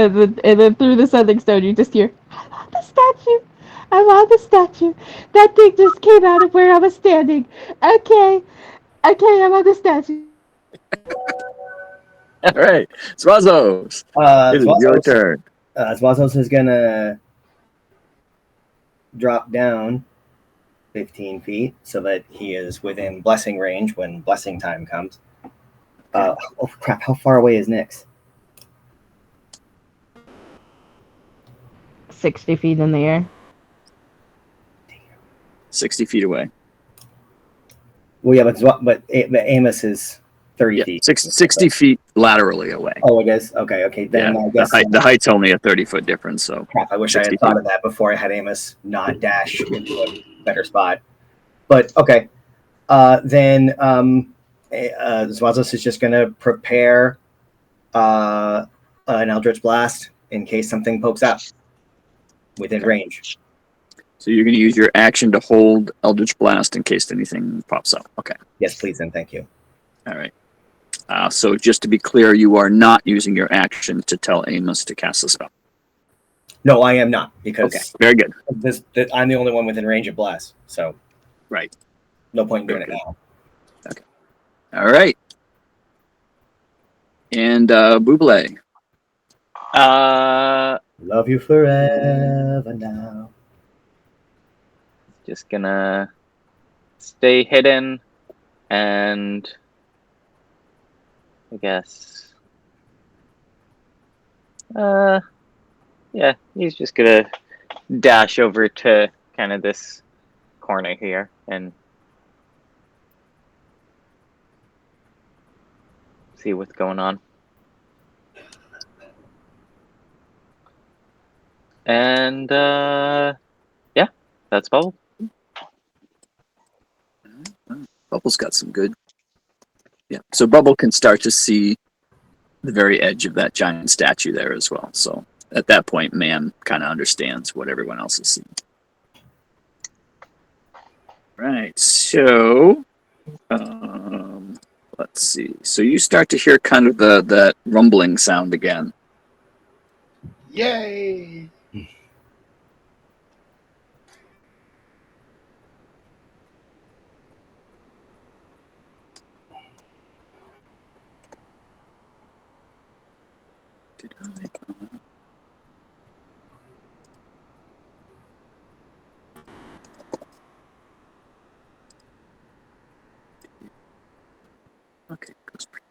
D: and then through the sending stone, you just hear, "I'm on the statue. I'm on the statue. That thing just came out of where I was standing. Okay, I'm on the statue."
A: All right, Swazos. It is your turn.
C: Zwazos is gonna drop down 15 feet so that he is within blessing range when blessing time comes. Oh crap! How far away is Nyx?
D: 60 feet in the air.
A: 60 feet away.
C: Well, yeah, but Amos is 30
A: Yeah,
C: feet.
A: 60 feet laterally away.
C: Oh, it is? Okay. Then
A: Yeah,
C: I guess
A: the height's only a 30-foot difference, so
C: crap. I wish I
A: 60
C: had thought
A: feet.
C: of that before I had Amos not dash into a better spot. But okay, then Zwazos is just going to prepare an Eldritch Blast in case something pokes up within range.
A: So you're going to use your action to hold Eldritch Blast in case anything pops up. Okay.
C: Yes, please, and thank you.
A: All right. So just to be clear, you are not using your action to tell Amos to cast the spell.
C: No, I am not, because
A: Okay. Very good.
C: I'm the only one within range of Blast, so
A: Right.
C: no point in doing it
A: Okay.
C: now.
A: All right. And Buble.
C: Love you forever now.
B: Just gonna stay hidden, and I guess, yeah, he's just gonna dash over to kind of this corner here and see what's going on. And yeah, that's Bubble.
A: Bubble's got some good. Yeah. So Bubble can start to see the very edge of that giant statue there as well. So at that point, man kind of understands what everyone else is seeing. Right. So let's see. So you start to hear kind of that rumbling sound again.
E: Yay!
A: Okay, goes pretty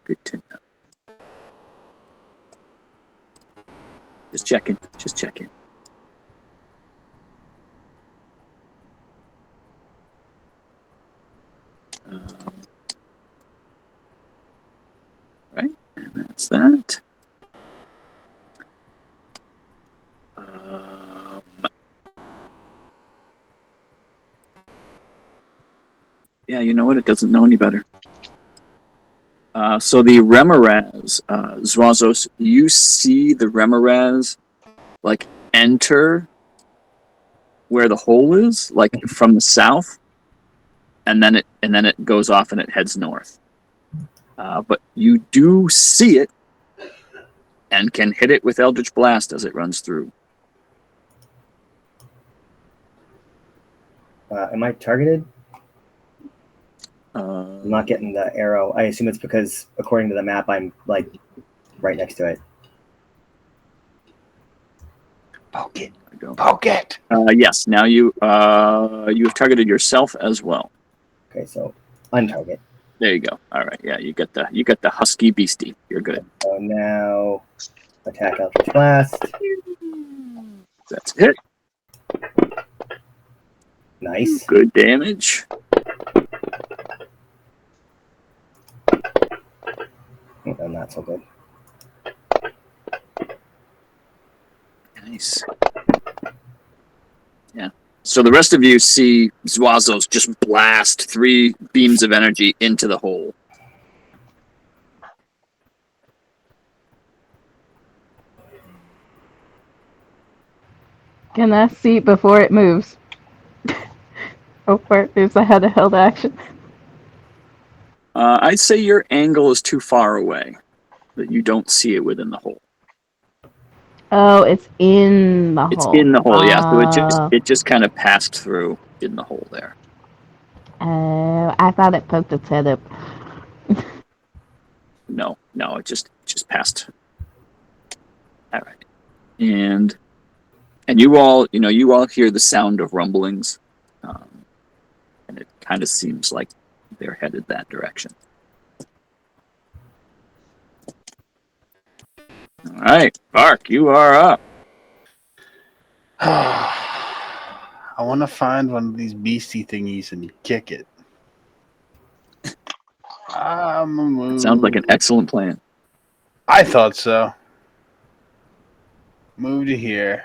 A: good to know. Just checking. Right, and that's that. Yeah, you know what? It doesn't know any better. So the remorhaz, Zwazos, you see the remorhaz like enter where the hole is, like from the south, and then it goes off and it heads north. But you do see it and can hit it with Eldritch Blast as it runs through.
C: Am I targeted?
A: Uh,
C: I'm not getting the arrow. I assume it's because, according to the map, I'm like right next to it.
E: Poke it. Poke it.
A: yes. Now you have targeted yourself as well.
C: Okay, so untarget.
A: There you go. All right. Yeah, you get the husky beastie. You're good.
C: So now attack Eldritch Blast.
A: That's it.
C: Nice.
A: Good damage.
C: Oh, not so good.
A: Nice. Yeah. So the rest of you see Zuazos just blast 3 beams of energy into the hole.
D: Can I see before it moves? Before it moves, I had a held action.
A: I'd say your angle is too far away that you don't see it within the hole.
D: Oh, it's in the
A: It's
D: hole.
A: in the hole, yeah. So it just kind of passed through in the hole there.
D: I thought it poked its head up.
A: No, it just passed. All right, and you all hear the sound of rumblings, and it kind of seems like they're headed that direction. All right, Bark, you are up.
E: I want to find one of these beastie thingies and kick it.
A: Sounds like an excellent plan.
E: I thought so. Move to here.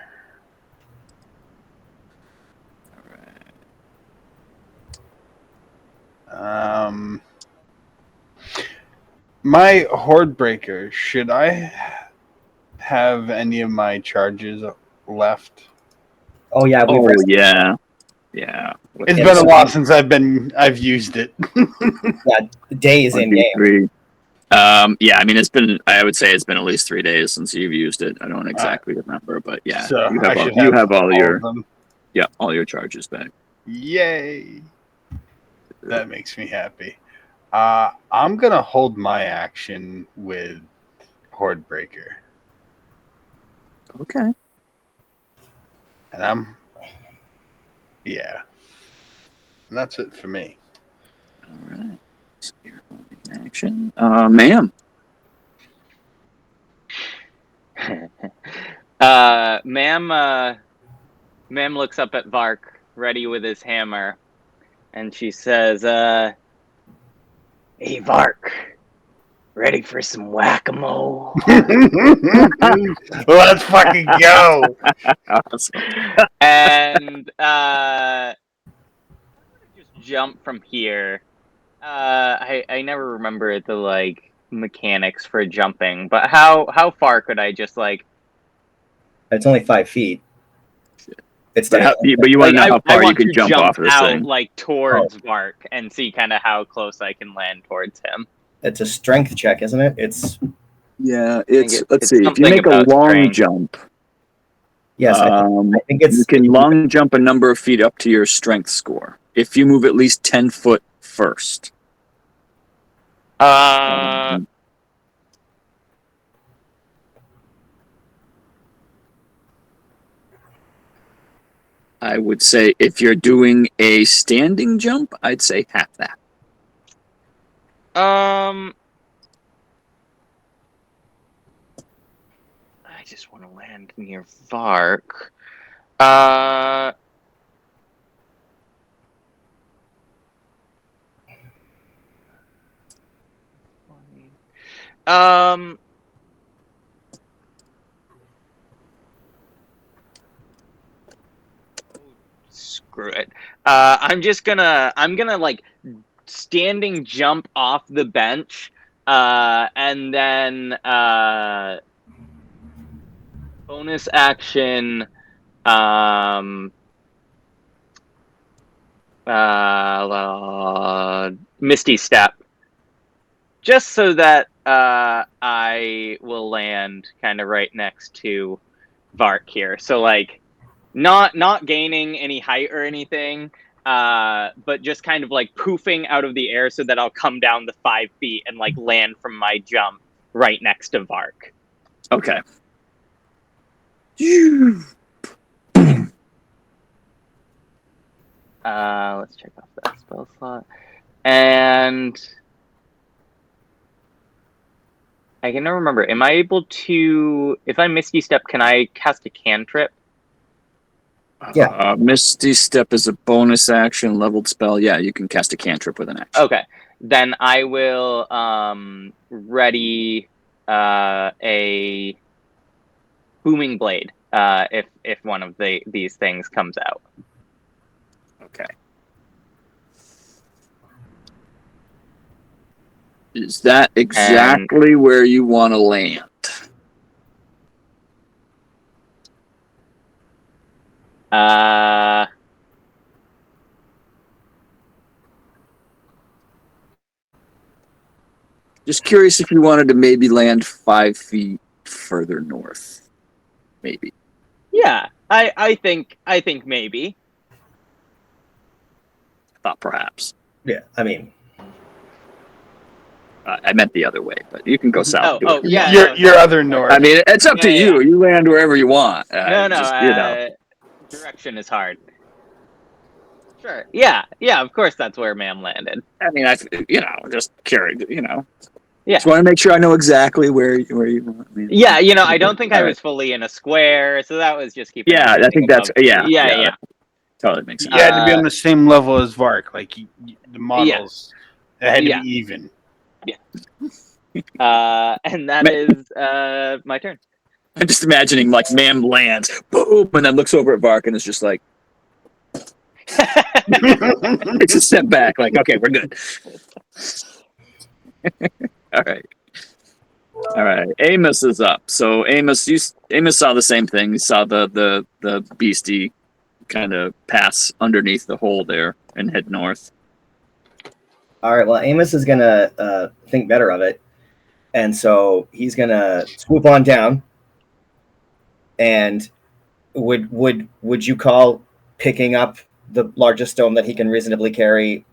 E: My Horde Breaker, should I have any of my charges left?
C: Oh yeah,
A: Yeah.
E: It's been a while since I've used it.
C: Yeah, days in game.
A: 3. Yeah, I mean I would say it's been at least 3 days since you've used it. I don't exactly remember, but yeah,
E: so
A: you have all your
E: them.
A: Yeah, all your charges back.
E: Yay! That makes me happy. I'm gonna hold my action with Horde Breaker.
A: Okay.
E: And and that's it for me.
A: All right. So you're holding action. Ma'am.
B: Ma'am looks up at Vark, ready with his hammer, and she says, "Hey, Vark, ready for some whack-a-mole?"
E: Let's fucking go!
A: Awesome.
B: And just jump from here. I never remember the mechanics for jumping, but how far could I just
C: It's only 5 feet. It's
A: But you want to know how far you can jump off this
B: out,
A: thing?
B: Towards Vark and see kind of how close I can land towards him.
C: It's a strength check, isn't it? It's
A: let's see. If you make a long jump,
C: yes. I think it's
A: you can long jump a number of feet up to your strength score if you move at least 10 foot first. I would say if you're doing a standing jump, I'd say half that.
B: I just want to land near Vark. Screw it. I'm gonna standing jump off the bench, and then bonus action, Misty Step, just so that I will land kind of right next to Vark here. So like, not gaining any height or anything, but just kind of like poofing out of the air so that I'll come down the 5 feet and like land from my jump right next to Vark.
A: Okay.
B: Let's check off that spell slot. And I can never remember. Am I able to, if I Misty Step, can I cast a cantrip?
C: Yeah.
A: Misty Step is a bonus action, leveled spell. Yeah, you can cast a cantrip with an action.
B: Okay. Then I will ready a booming blade if one of these things comes out.
A: Okay. Is that exactly where you want to land? Just curious if you wanted to maybe land 5 feet further north. Maybe.
B: Yeah, I think maybe.
A: Thought perhaps.
C: Yeah, I mean,
A: I meant the other way, but you can go south.
B: Oh, yeah.
E: Your other north.
A: I mean, it's up to
B: Yeah,
A: you. You land wherever you want.
B: No. Direction is hard. Sure. Yeah. Of course, that's where Ma'am landed.
A: I mean, just curious.
B: Yeah.
A: Just want to make sure I know exactly where you want. I mean,
B: Yeah, I don't think I was fully in a square, so that was just keeping.
A: Yeah, I think that's
B: Yeah.
A: Totally makes sense.
E: You had to be on the same level as Vark. Like the models, it had to be even.
B: And that is my turn.
A: I'm just imagining like Ma'am lands, boom, and then looks over at Vark and is just like, takes a step back, like, okay, we're good. All right. Amos is up. So Amos saw the same thing. You saw the beastie kind of pass underneath the hole there and head north.
C: all right. Well, Amos is gonna think better of it, and so he's gonna swoop on down. And would you call picking up the largest stone that he can reasonably carry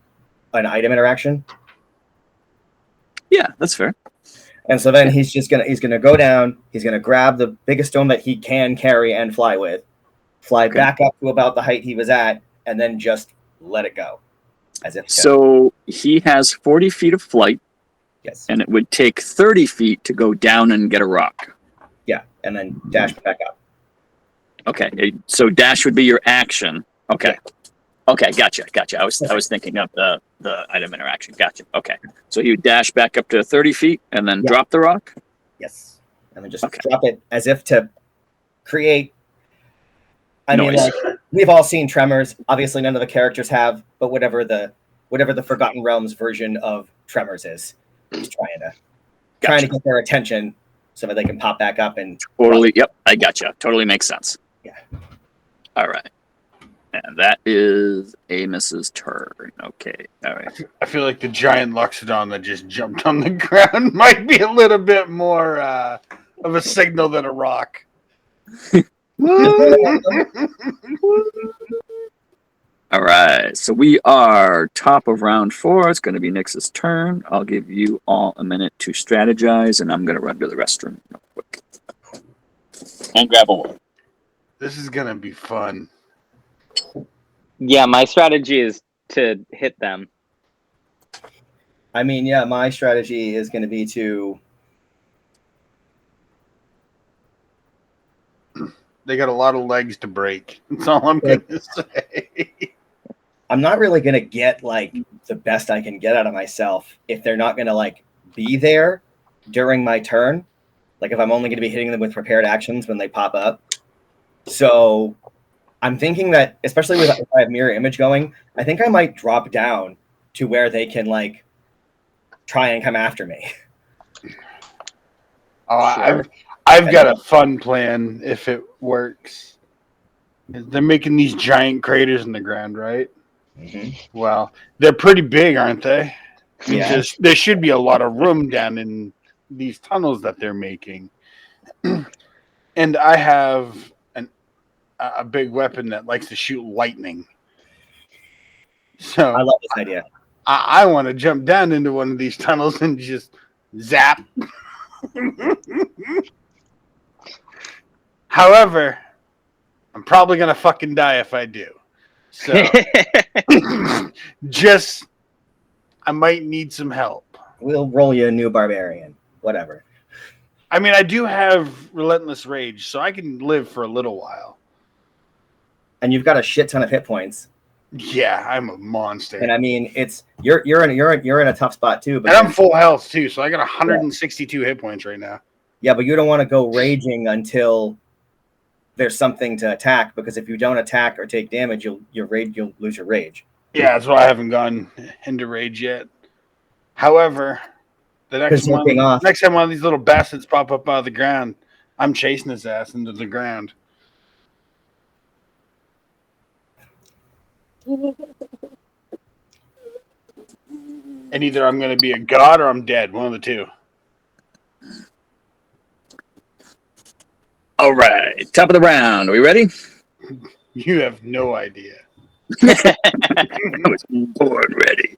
C: an item interaction?
A: Yeah, that's fair.
C: And so then he's gonna go down. He's gonna grab the biggest stone that he can carry and fly with, back up to about the height he was at, and then just let it go, as if.
A: So he has 40 feet of flight.
C: Yes.
A: And it would take 30 feet to go down and get a rock.
C: Yeah, and then dash back up.
A: Okay, so dash would be your action. Okay. Yeah. Okay, gotcha. I was thinking of the item interaction. Gotcha. Okay, so you dash back up to 30 feet and then drop the rock.
C: Yes, and then just drop it as if to create. I
A: Noise.
C: mean, like we've all seen Tremors. Obviously, none of the characters have, but whatever the Forgotten Realms version of Tremors is, he's trying to get their attention so that they can pop back up and.
A: Totally. Yep, I gotcha. Totally makes sense.
C: Yeah.
A: All right. And that is Amos's turn. Okay. All right.
E: I feel like the giant Loxodon that just jumped on the ground might be a little bit more of a signal than a rock.
A: All right. So we are top of round 4. It's going to be Nyx's turn. I'll give you all a minute to strategize, and I'm going to run to the restroom real quick. And grab a water.
E: This is going to be fun.
B: Yeah, my strategy is to hit them.
C: I mean, yeah, my strategy is going to be to.
E: They got a lot of legs to break. That's all I'm going to say.
C: I'm not really going to get like the best I can get out of myself if they're not going to like be there during my turn. Like if I'm only going to be hitting them with prepared actions when they pop up. So I'm thinking that, especially if I have mirror image going, I think I might drop down to where they can like try and come after me.
E: Oh,
B: Sure.
E: I've got a fun plan if it works. They're making these giant craters in the ground, right?
C: Mm-hmm.
E: Well, they're pretty big, aren't they?
C: Yeah.
E: There should be a lot of room down in these tunnels that they're making, and I have a big weapon that likes to shoot lightning. So
C: I love this idea.
E: I want to jump down into one of these tunnels and just zap. However, I'm probably gonna fucking die if I do. So I might need some help.
C: We'll roll you a new barbarian. Whatever.
E: I mean, I do have relentless rage, so I can live for a little while.
C: And you've got a shit ton of hit points.
E: Yeah, I'm a monster.
C: And I mean, it's you're in a tough spot too. But
E: and I'm full health too, so I got 162 hit points right now.
C: Yeah, but you don't want to go raging until there's something to attack, because if you don't attack or take damage, you'll lose your rage.
E: Yeah, that's why I haven't gone into rage yet. However, the next time one of these little bastards pop up out of the ground, I'm chasing his ass into the ground. And either I'm going to be a god or I'm dead. One of the two.
A: All right, top of the round. Are we ready?
E: You have no idea.
A: I was born ready.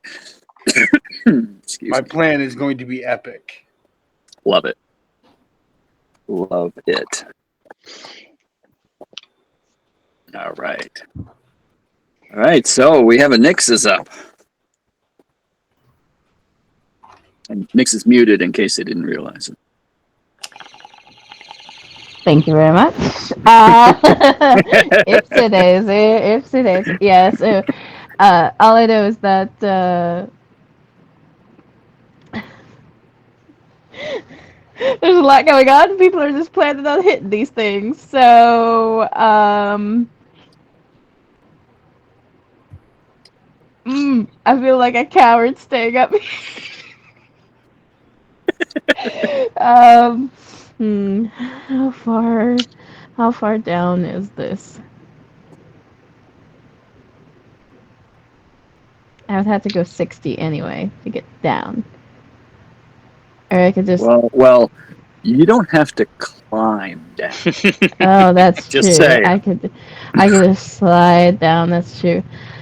E: My plan is going to be epic.
A: Love it. Love it. All right. All right, so we have a Nyx is up. And Nyx is muted in case they didn't realize it.
D: Thank you very much. If it is. Yeah, so all I know is that there's a lot going on. People are just planning on hitting these things. So, I feel like a coward staying up here. How far down is this? I would have to go 60 anyway to get down. Or I could just...
A: Well, you don't have to climb down.
D: Oh, that's
A: Just
D: true.
A: saying.
D: I could just slide down. That's true.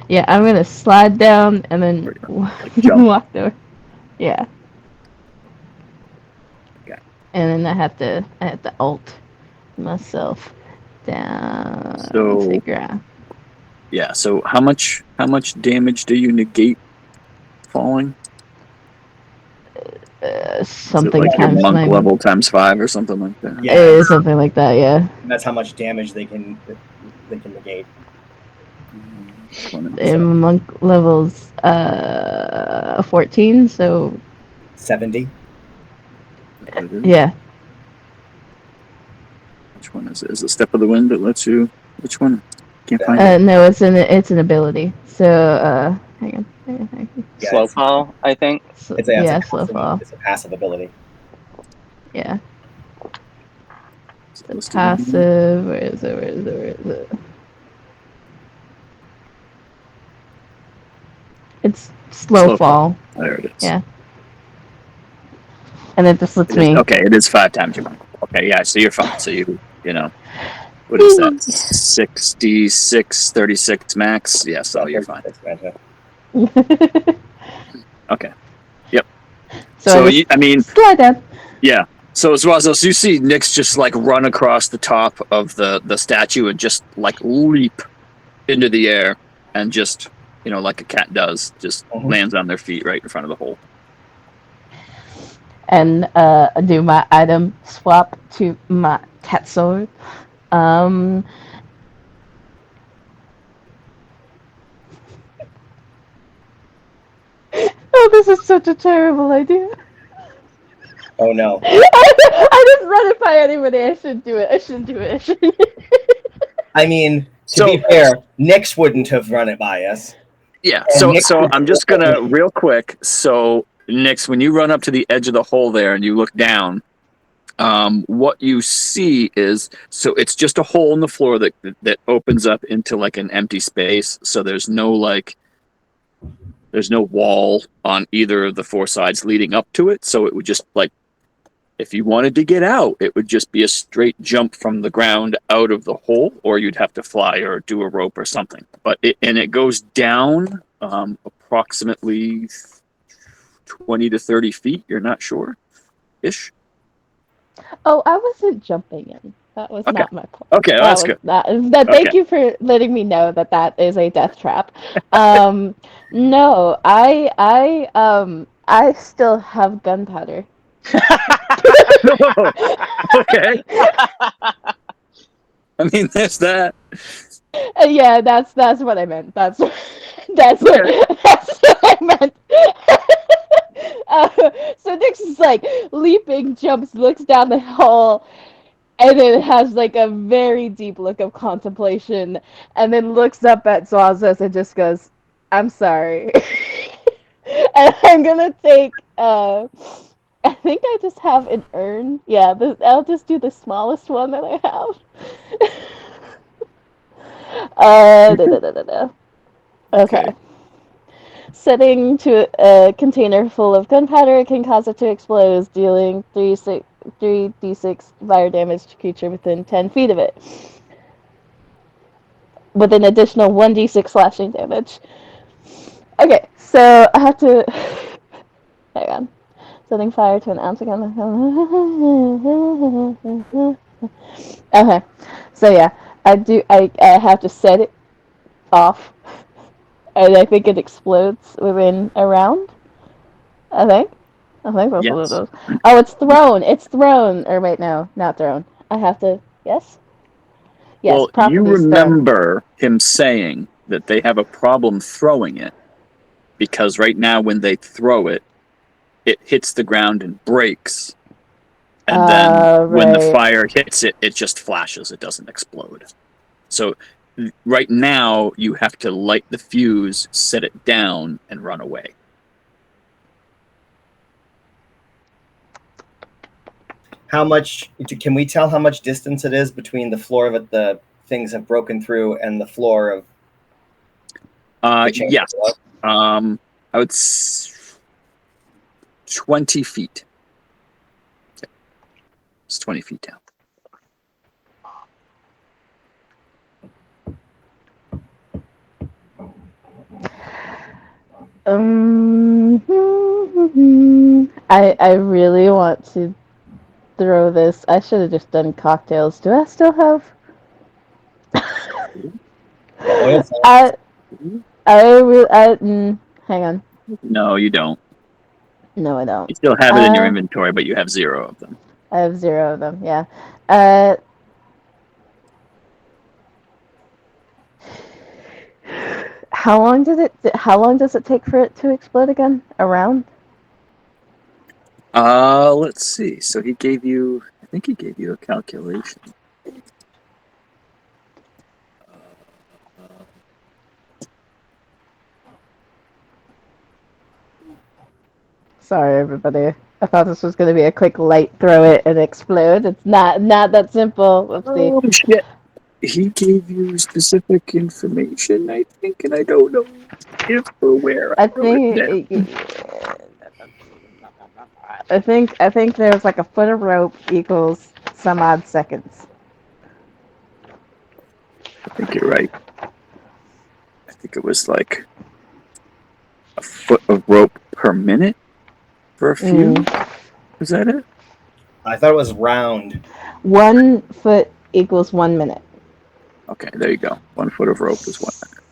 D: Yeah, I'm gonna slide down and then walk over. Yeah.
A: Okay.
D: And then I have to ult myself down
A: So,
D: to the ground.
A: Yeah. So how much damage do you negate falling?
D: Something
A: Is it like
D: times
A: your monk
D: my
A: level times 5 or something like that.
C: Yeah,
D: something like that. Yeah.
C: and that's how much damage they can negate.
D: And monk levels 14, so
C: 70.
D: yeah.
A: Which one is it? Is it Step of the Wind that lets you? Which one? Can't find it.
D: No, it's an ability. So hang on.
C: Yeah,
B: Slow fall, I think.
C: It's a
D: slow fall.
C: It's a passive ability.
D: Yeah.
A: Is it
D: The
A: listed in here?
D: passive. Where is it? It's slow fall.
A: There it is.
D: Yeah. And it just lets
A: It is,
D: me.
A: okay, it is 5 times your monk. Okay, yeah, so you're fine. So you know, what is that? 66, 36 max? Yeah, so you're fine. Okay. Yep. So I mean,
D: slide down.
A: yeah. So as well as you see Nyx just like run across the top of the statue and just like leap into the air and just, like a cat does, just lands on their feet right in front of the hole.
D: And do my item swap to my cat sword. Oh, this is such a terrible idea.
C: Oh no.
D: I didn't run it by anybody. I shouldn't do it.
C: I mean, to be fair, Nyx wouldn't have run it by us.
A: Yeah, so I'm just gonna real quick. So Nyx, when you run up to the edge of the hole there and you look down, what you see is, so it's just a hole in the floor that opens up into like an empty space. So there's no wall on either of the 4 sides leading up to it. So it would just like If you wanted to get out, it would just be a straight jump from the ground out of the hole, or you'd have to fly or do a rope or something. But it goes down approximately 20 to 30 feet. You're not sure, ish.
D: Oh, I wasn't jumping in. That was
A: Okay.
D: not my point.
A: Okay, well, that's good.
D: Thank you for letting me know that is a death trap. No, I still have gunpowder.
A: Okay. I mean, there's that.
D: Yeah, that's what I meant. That's what I meant. So Nix is like leaping, jumps, looks down the hole, and then has like a very deep look of contemplation, and then looks up at Zwazas and just goes, "I'm sorry," and I'm gonna take. I think I just have an urn. Yeah, I'll just do the smallest one that I have. Okay. Setting to a container full of gunpowder can cause it to explode, dealing 3d6 fire damage to creature within 10 feet of it, with an additional 1d6 slashing damage. Okay, so I have to. Hang on. Setting fire to an ounce again. Okay, so yeah, I have to set it off, and I think it explodes within a round. I think that's what it is. Oh, it's thrown. It's thrown. Or wait, no, not thrown. I have to. Yes. Yes.
A: Well, you remember him saying that they have a problem throwing it because right now when they throw it, it hits the ground and breaks. And then when the fire hits it, it just flashes. It doesn't explode. So right now you have to light the fuse, set it down, and run away.
C: How much can we tell how much distance it is between the floor that the things have broken through and the floor of
A: yes. I would 20 feet. It's 20 feet down.
D: I really want to throw this. I should have just done cocktails. Do I still have? Hang on.
A: No, you don't.
D: No, I don't.
A: You still have it in your inventory, but you have 0 of them.
D: I have 0 of them. Yeah. How long does it take for it to explode again? A round?
A: Let's see. So I think he gave you a calculation.
D: Sorry, everybody. I thought this was going to be a quick light throw it and explode. It's not that simple. Whoopsie.
A: Oh, shit. He gave you specific information, I think, and I don't know if or where. I
D: think there's like a foot of rope equals some odd seconds.
A: I think you're right. I think it was like a foot of rope per minute for a few. Was that it?
C: I thought it was round.
D: 1 foot equals 1 minute.
A: Okay, there you go. 1 foot of rope is 1 minute.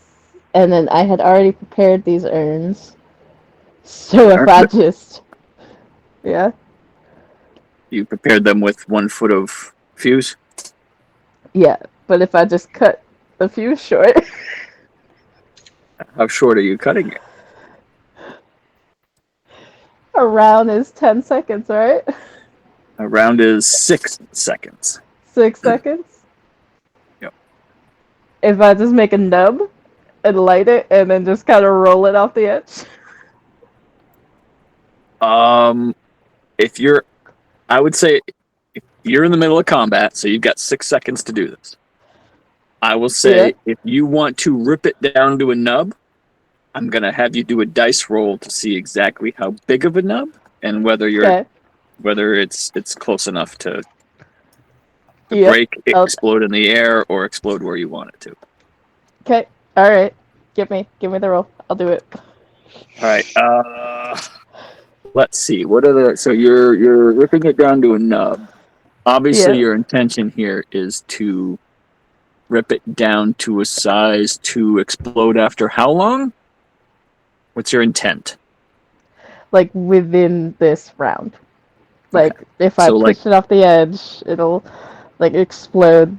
D: And then I had already prepared these urns. So if I just... Yeah?
A: You prepared them with 1 foot of fuse?
D: Yeah, but if I just cut the fuse short...
A: How short are you cutting it?
D: A round is 10 seconds, right?
A: A round is 6 seconds.
D: 6 seconds?
A: Yep.
D: If I just make a nub and light it and then just kind of roll it off the edge?
A: I would say if you're in the middle of combat, so you've got 6 seconds to do this. I will say if you want to rip it down to a nub, I'm going to have you do a dice roll to see exactly how big of a nub and whether you're whether it's close enough to
D: Yep.
A: break, explode in the air, or explode where you want it to.
D: Okay. All right. Give me the roll. I'll do it.
A: All right. Let's see. What are the? So you're ripping it down to a nub. Obviously,
D: Yeah.
A: your intention here is to rip it down to a size to explode after how long? What's your intent?
D: Like within this round. Like if I
A: So, like-
D: push it off the edge, it'll like explode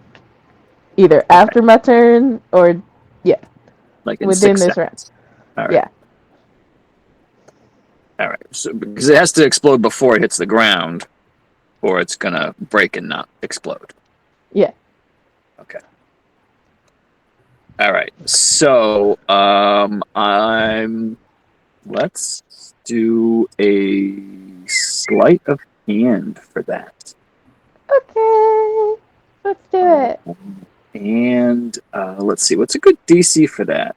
D: either after my turn or
A: Like in
D: within
A: 6
D: this
A: seconds. All right.
D: Yeah.
A: All right. So because it has to explode before it hits the ground, or it's gonna break and not explode.
D: Yeah.
A: Okay. All right. So let's do a sleight of hand for that.
D: Okay. Let's do it.
A: And let's see, what's a good DC for that?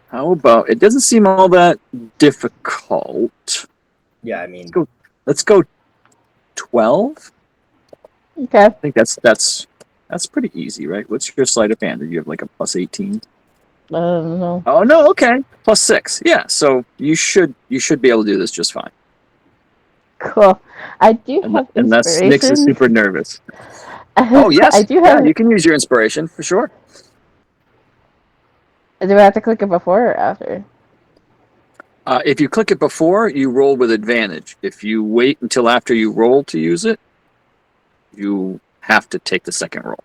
A: How about, it doesn't seem all that difficult.
C: Yeah, I mean,
A: Let's go 12.
D: Okay.
A: I think that's pretty easy, right? What's your sleight of hand? Do you have like a plus 18?
D: No.
A: Oh no, okay, plus 6. Yeah, so you should be able to do this just fine.
D: Cool. I do have
A: Unless Nix is
D: inspiration.
A: super nervous. Oh yes,
D: I do have.
A: Yeah, you can use your inspiration for sure.
D: Do I have to click it before or after?
A: If you click it before, you roll with advantage. If you wait until after you roll to use it, you have to take the second roll.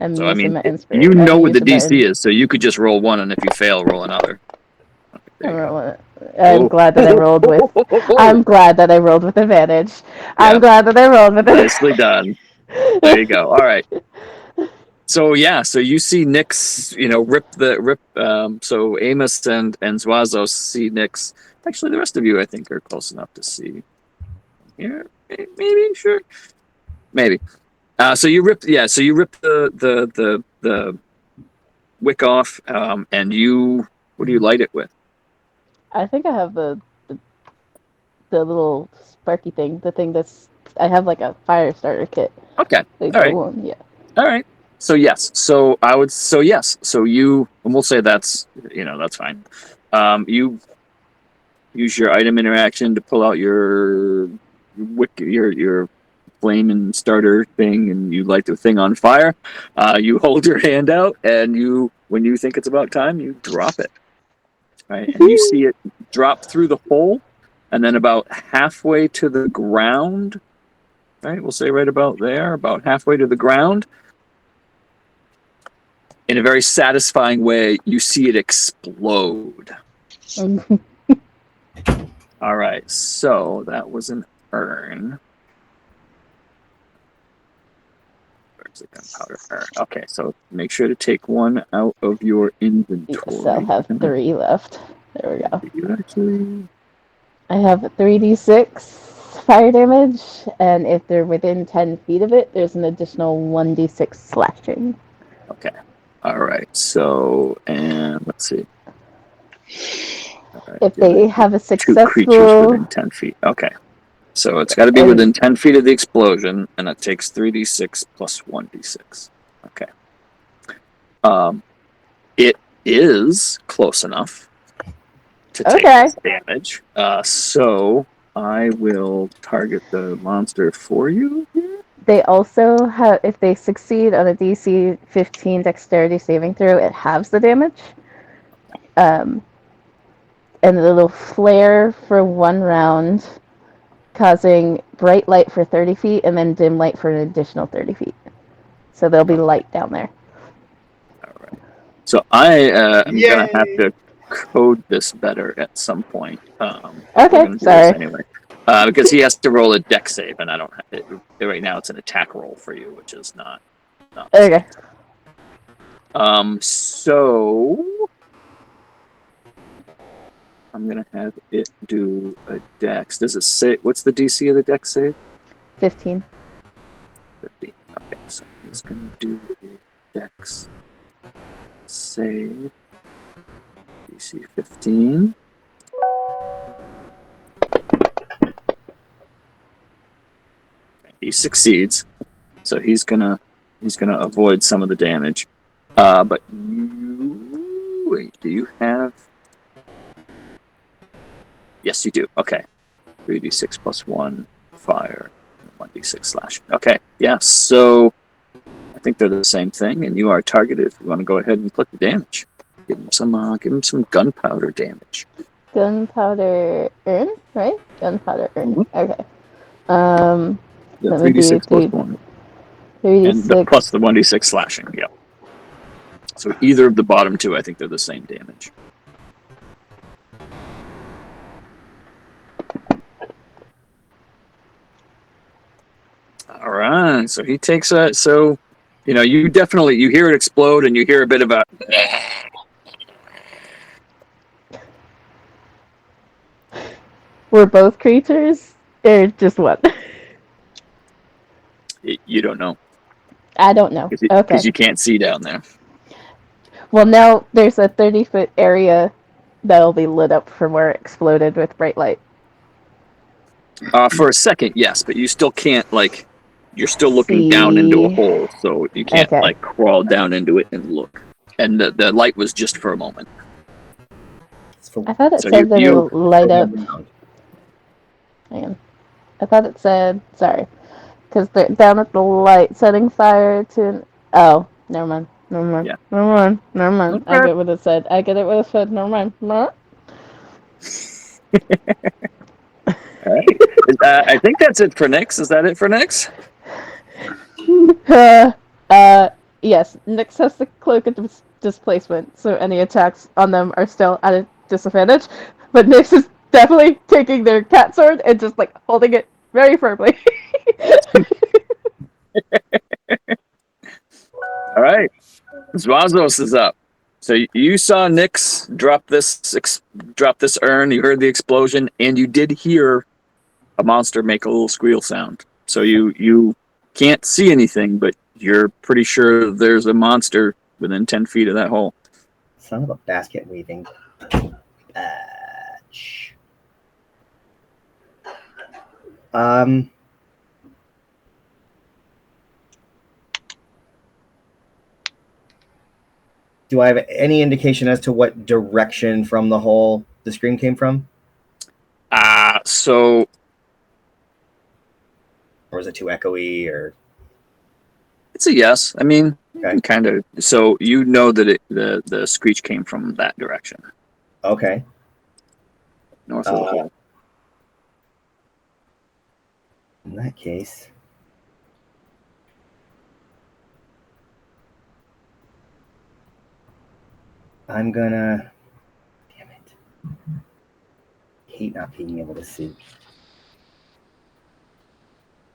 D: I'm
A: So I
D: using
A: mean,
D: my
A: you
D: inspiration.
A: know what the DC is, so you could just roll one, and if you fail, roll another.
D: I'm glad that I rolled with. I'm glad that I rolled with advantage. I'm glad that I rolled with advantage.
A: Nicely done. There you go. All right. So yeah, so you see Nyx, rip. So Amos and Zuazo see Nyx. Actually, the rest of you, I think, are close enough to see. Here, maybe, sure, maybe. So you rip. Yeah. So you rip the wick off, and you. What do you light it with?
D: I think I have the little sparky thing. The thing that's. I have like a fire starter kit.
A: Okay.
D: Like
A: All right.
D: one, yeah.
A: All right. So yes. So I would. So yes. So you. And we'll say that's. That's fine. You use your item interaction to pull out your wick, your flame and starter thing, and you light the thing on fire. You hold your hand out, and when you think it's about time, you drop it. Right, and you see it drop through the hole, and then about halfway to the ground. Right, we'll say right about there, about halfway to the ground. In a very satisfying way, you see it explode. All right, so that was an urn. Where's the gunpowder urn? Okay, so make sure to take one out of your inventory.
D: Yes, I'll have 3 left. There we go.
A: You actually...
D: I have 3d6 fire damage, and if they're within 10 feet of it, there's an additional 1d6 slashing.
A: Okay. All right. So, and let's see. Right,
D: if they have a successful...
A: 2 creatures within 10 feet. Okay. So it's got to be within 10 feet of the explosion, and it takes 3d6 plus 1d6. Okay. It is close enough to take this damage. So I will target the monster for you.
D: They also have, if they succeed on a DC 15 dexterity saving throw, it halves the damage. And it'll flare for 1 round, causing bright light for 30 feet and then dim light for an additional 30 feet. So there'll be light down there.
A: All right. So I am going to have to code this better at some point.
D: Okay, sorry.
A: Anyway. Because he has to roll a dex save, and I don't have it. Right now it's an attack roll for you, which is not
D: okay.
A: So I'm gonna have it do a dex. Does it say what's the DC of the dex save?
D: 15.
A: 15. Okay, so it's gonna do a dex save. DC 15. He succeeds, so he's gonna avoid some of the damage. But wait, do you have? Yes, you do. Okay, 3d6 plus 1 fire, 1d6 slashing. Okay, yeah. So I think they're the same thing, and you are targeted. If you want to go ahead and put the damage, give him some gunpowder damage.
D: Gunpowder urn, right? Gunpowder urn.
A: Mhm.
D: Okay.
A: The
D: Let me do
A: 3d6 plus 1.
D: 3d6.
A: And plus the 1d6 slashing, yep. So either of the bottom two, I think they're the same damage. All right, so he takes a, so, you hear it explode and you hear a bit of a,
D: Were both creatures or just one?
A: you don't know.
D: I don't know. Okay.
A: Because you can't see down there.
D: Well, now there's a 30-foot area that'll be lit up from where it exploded with bright light.
A: For a second, yes, but you still can't, you're still looking down into a hole, so you can't, crawl down into it and look. And the light was just for a moment.
D: I thought it said that it'll light up. Hang on. I thought it said, sorry, because they're down at the light, setting fire to, oh, never mind.
A: Yeah.
D: Never mind.
A: Okay.
D: I get what it said. Never mind.
A: All right. I think that's it for Nyx. Is that it for Nyx?
D: Yes. Nyx has the cloak of displacement, so any attacks on them are still at a disadvantage. But Nyx is definitely taking their cat sword and just holding it very firmly.
A: All right. Zwazos is up. So you saw Nyx drop this urn. You heard the explosion, and you did hear a monster make a little squeal sound. So you can't see anything, but you're pretty sure there's a monster within 10 feet of that hole.
C: Son of a basket weaving batch. Do I have any indication as to what direction from the hole the scream came from?
A: So...
C: Or is it too echoey, or...
A: It's a yes. I mean,
C: okay.
A: Kind of. So you know that the screech came from that direction.
C: Okay.
A: North of the hole.
C: In that case... I'm gonna... Damn it. Hate not being able to see.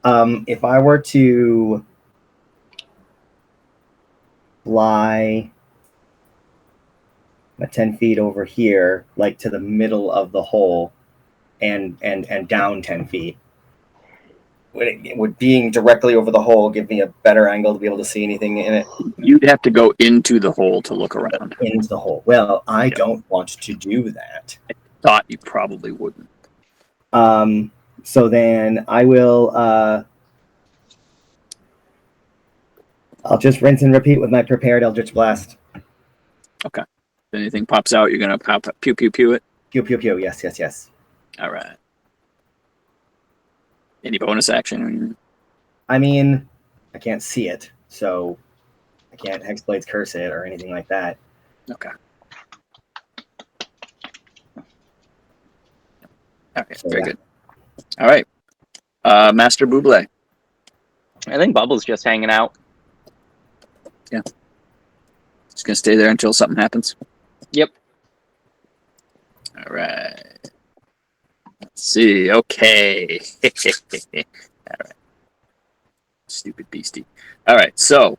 C: If I were to fly 10 feet over here, to the middle of the hole, and down 10 feet, would being directly over the hole give me a better angle to be able to see anything in it?
A: You'd have to go into the hole to look around.
C: Into the hole. Well, I don't want to do that.
A: I thought you probably wouldn't.
C: So then I will... I'll just rinse and repeat with my prepared Eldritch Blast.
A: Okay. If anything pops out, you're going to pop pew, pew, pew it?
C: Pew, pew, pew. Yes.
A: All right. Any bonus action?
C: I mean, I can't see it, so I can't Hexblade's curse it or anything like that.
A: Okay. Okay,
C: So,
A: very good. All right. Master Buble.
B: I think Bubble's just hanging out.
A: Yeah. Just going to stay there until something happens?
B: Yep.
A: All right. Let's see. Okay. All right. Stupid beastie. All right. So,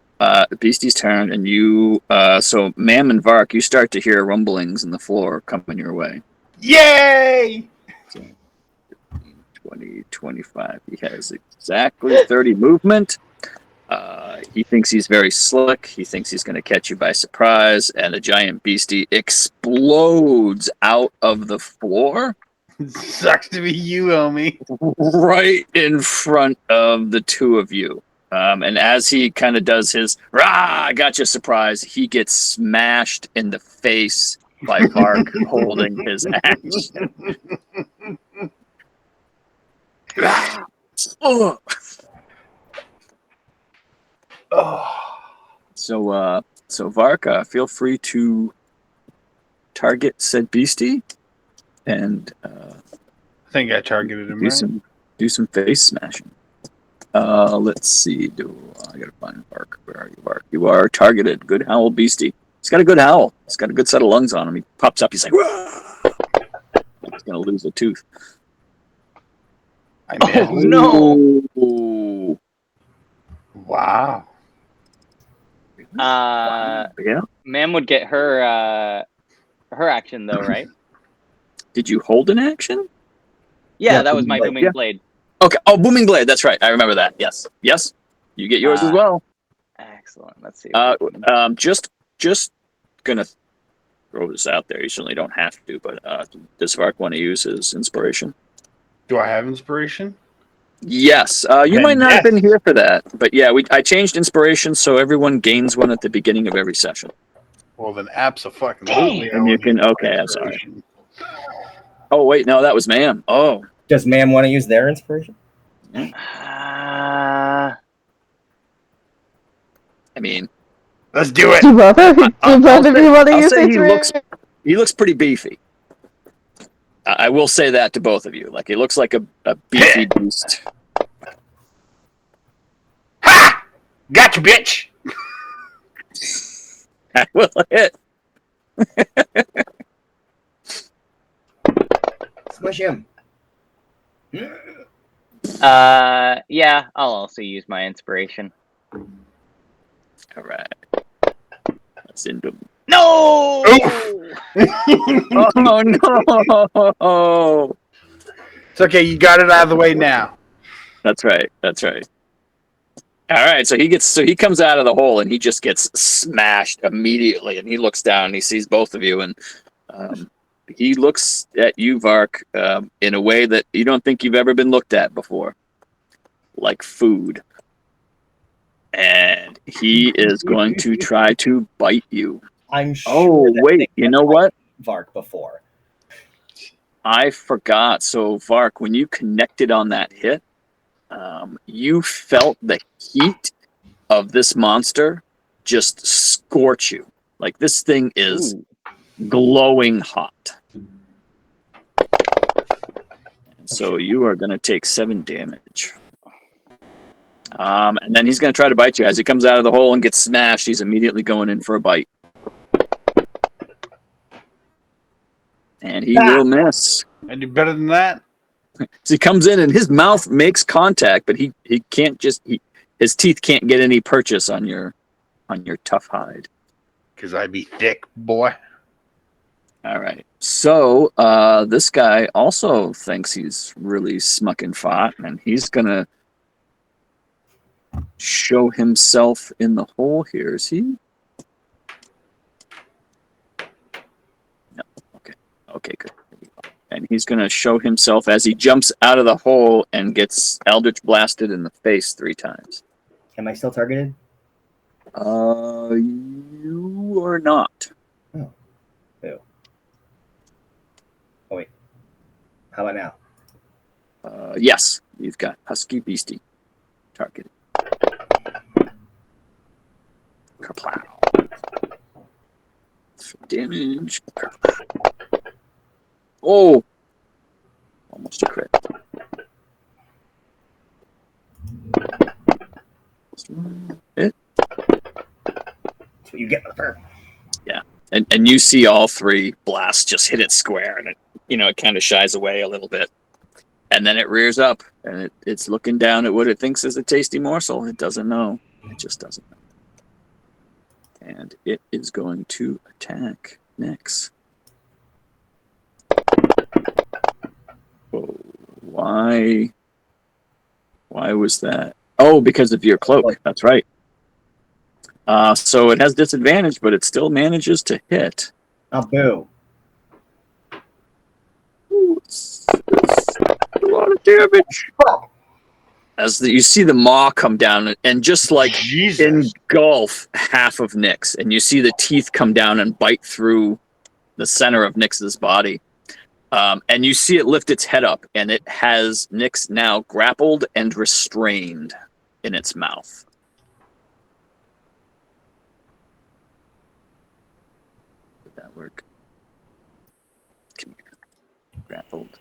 A: Beastie's turn, and you, so Mam and Vark, you start to hear rumblings in the floor coming your way.
E: Yay!
A: So, 20, 25. He has exactly 30 movement. He thinks he's very slick. He thinks he's going to catch you by surprise, and a giant beastie explodes out of the floor
E: Sucks to be you, homie.
A: right in front of the two of you. And as he kind of does his "rah, I got you" surprise, he gets smashed in the face by Vark holding his axe. Oh. So Vark, feel free to target said beastie and
E: I think I targeted him,
A: do
E: right?
A: do some face smashing. Let's see. I gotta find Vark. Where are you, Vark? You are targeted. Good howl, beastie. He's got a good howl. He's got a good set of lungs on him. He pops up. He's like, "Whoa!" He's gonna lose a tooth.
E: I missed.
B: No.
A: Ooh.
E: Wow.
A: Yeah.
B: Ma'am would get her action though, right?
A: Did you hold an action?
B: Yeah, that was my
C: like,
B: booming blade.
A: Okay. Oh, booming blade. That's right. I remember that. Yes. Yes. You get yours as well.
B: Excellent. Let's see.
A: Just gonna throw this out there. You certainly don't have to, but does Vark want to use his inspiration?
E: Do I have inspiration?
A: Yes. You
E: Then
A: might not have
E: yes.
A: been here for that, but yeah, I changed inspiration so everyone gains one at the beginning of every session.
E: Well, then absolutely.
A: And you can. Okay, I'm sorry. Oh wait, no, that was Ma'am. Oh,
C: Does Ma'am want to use their inspiration?
A: I mean,
E: let's do it.
D: Do both of you want to
A: I'll
D: use
A: say
D: inspiration?
A: he looks pretty beefy. I will say that to both of you. Like, he looks like a beefy beast.
E: Ha! Gotcha, bitch.
A: I will hit.
C: Squish him.
B: Yeah, I'll also use my inspiration.
A: All right. That's into.
B: No!
A: Oh no!
E: It's okay. You got it out of the way now.
A: That's right. That's right. All right. So he comes out of the hole and he just gets smashed immediately. And he looks down and he sees both of you, and he looks at you, Vark, in a way that you don't think you've ever been looked at before, like food. And he is going to try to bite you.
C: I'm sure.
A: Oh, wait. You know what?
C: Vark before.
A: I forgot. So, Vark, when you connected on that hit, you felt the heat of this monster just scorch you. Like, this thing is glowing hot. So you are going to take 7 damage. And then he's going to try to bite you. As he comes out of the hole and gets smashed, he's immediately going in for a bite. And he will miss.
E: I do better than that.
A: So he comes in and his mouth makes contact, but he can't just his teeth can't get any purchase on your tough hide.
E: Because I be thick, boy.
A: All right. So this guy also thinks he's really smucking fought, and he's gonna show himself in the hole here. Is he? No. Okay, good. And he's going to show himself as he jumps out of the hole and gets Eldritch blasted in the face 3 times.
C: Am I still targeted?
A: You are not.
C: Oh. Ew. Oh, wait. How about now?
A: Yes, you've got Husky Beastie targeted. Kerplow. Damage. Kerplow. Oh! Almost a crit. Hit.
C: That's what you get for the fur.
A: Yeah. And you see all 3 blasts just hit it square, and it kind of shies away a little bit. And then it rears up, and it's looking down at what it thinks is a tasty morsel. It doesn't know. It just doesn't know. And it is going to attack next. Oh, why was that? Oh, because of your cloak. That's right. So it has disadvantage, but it still manages to hit.
C: Oh, boo.
A: Ooh, lot of damage. You see the maw come down and just like engulf half of Nyx, and you see the teeth come down and bite through the center of Nyx's body. And you see it lift its head up, and it has Nyx now grappled and restrained in its mouth. Did that work? Come here. Grappled.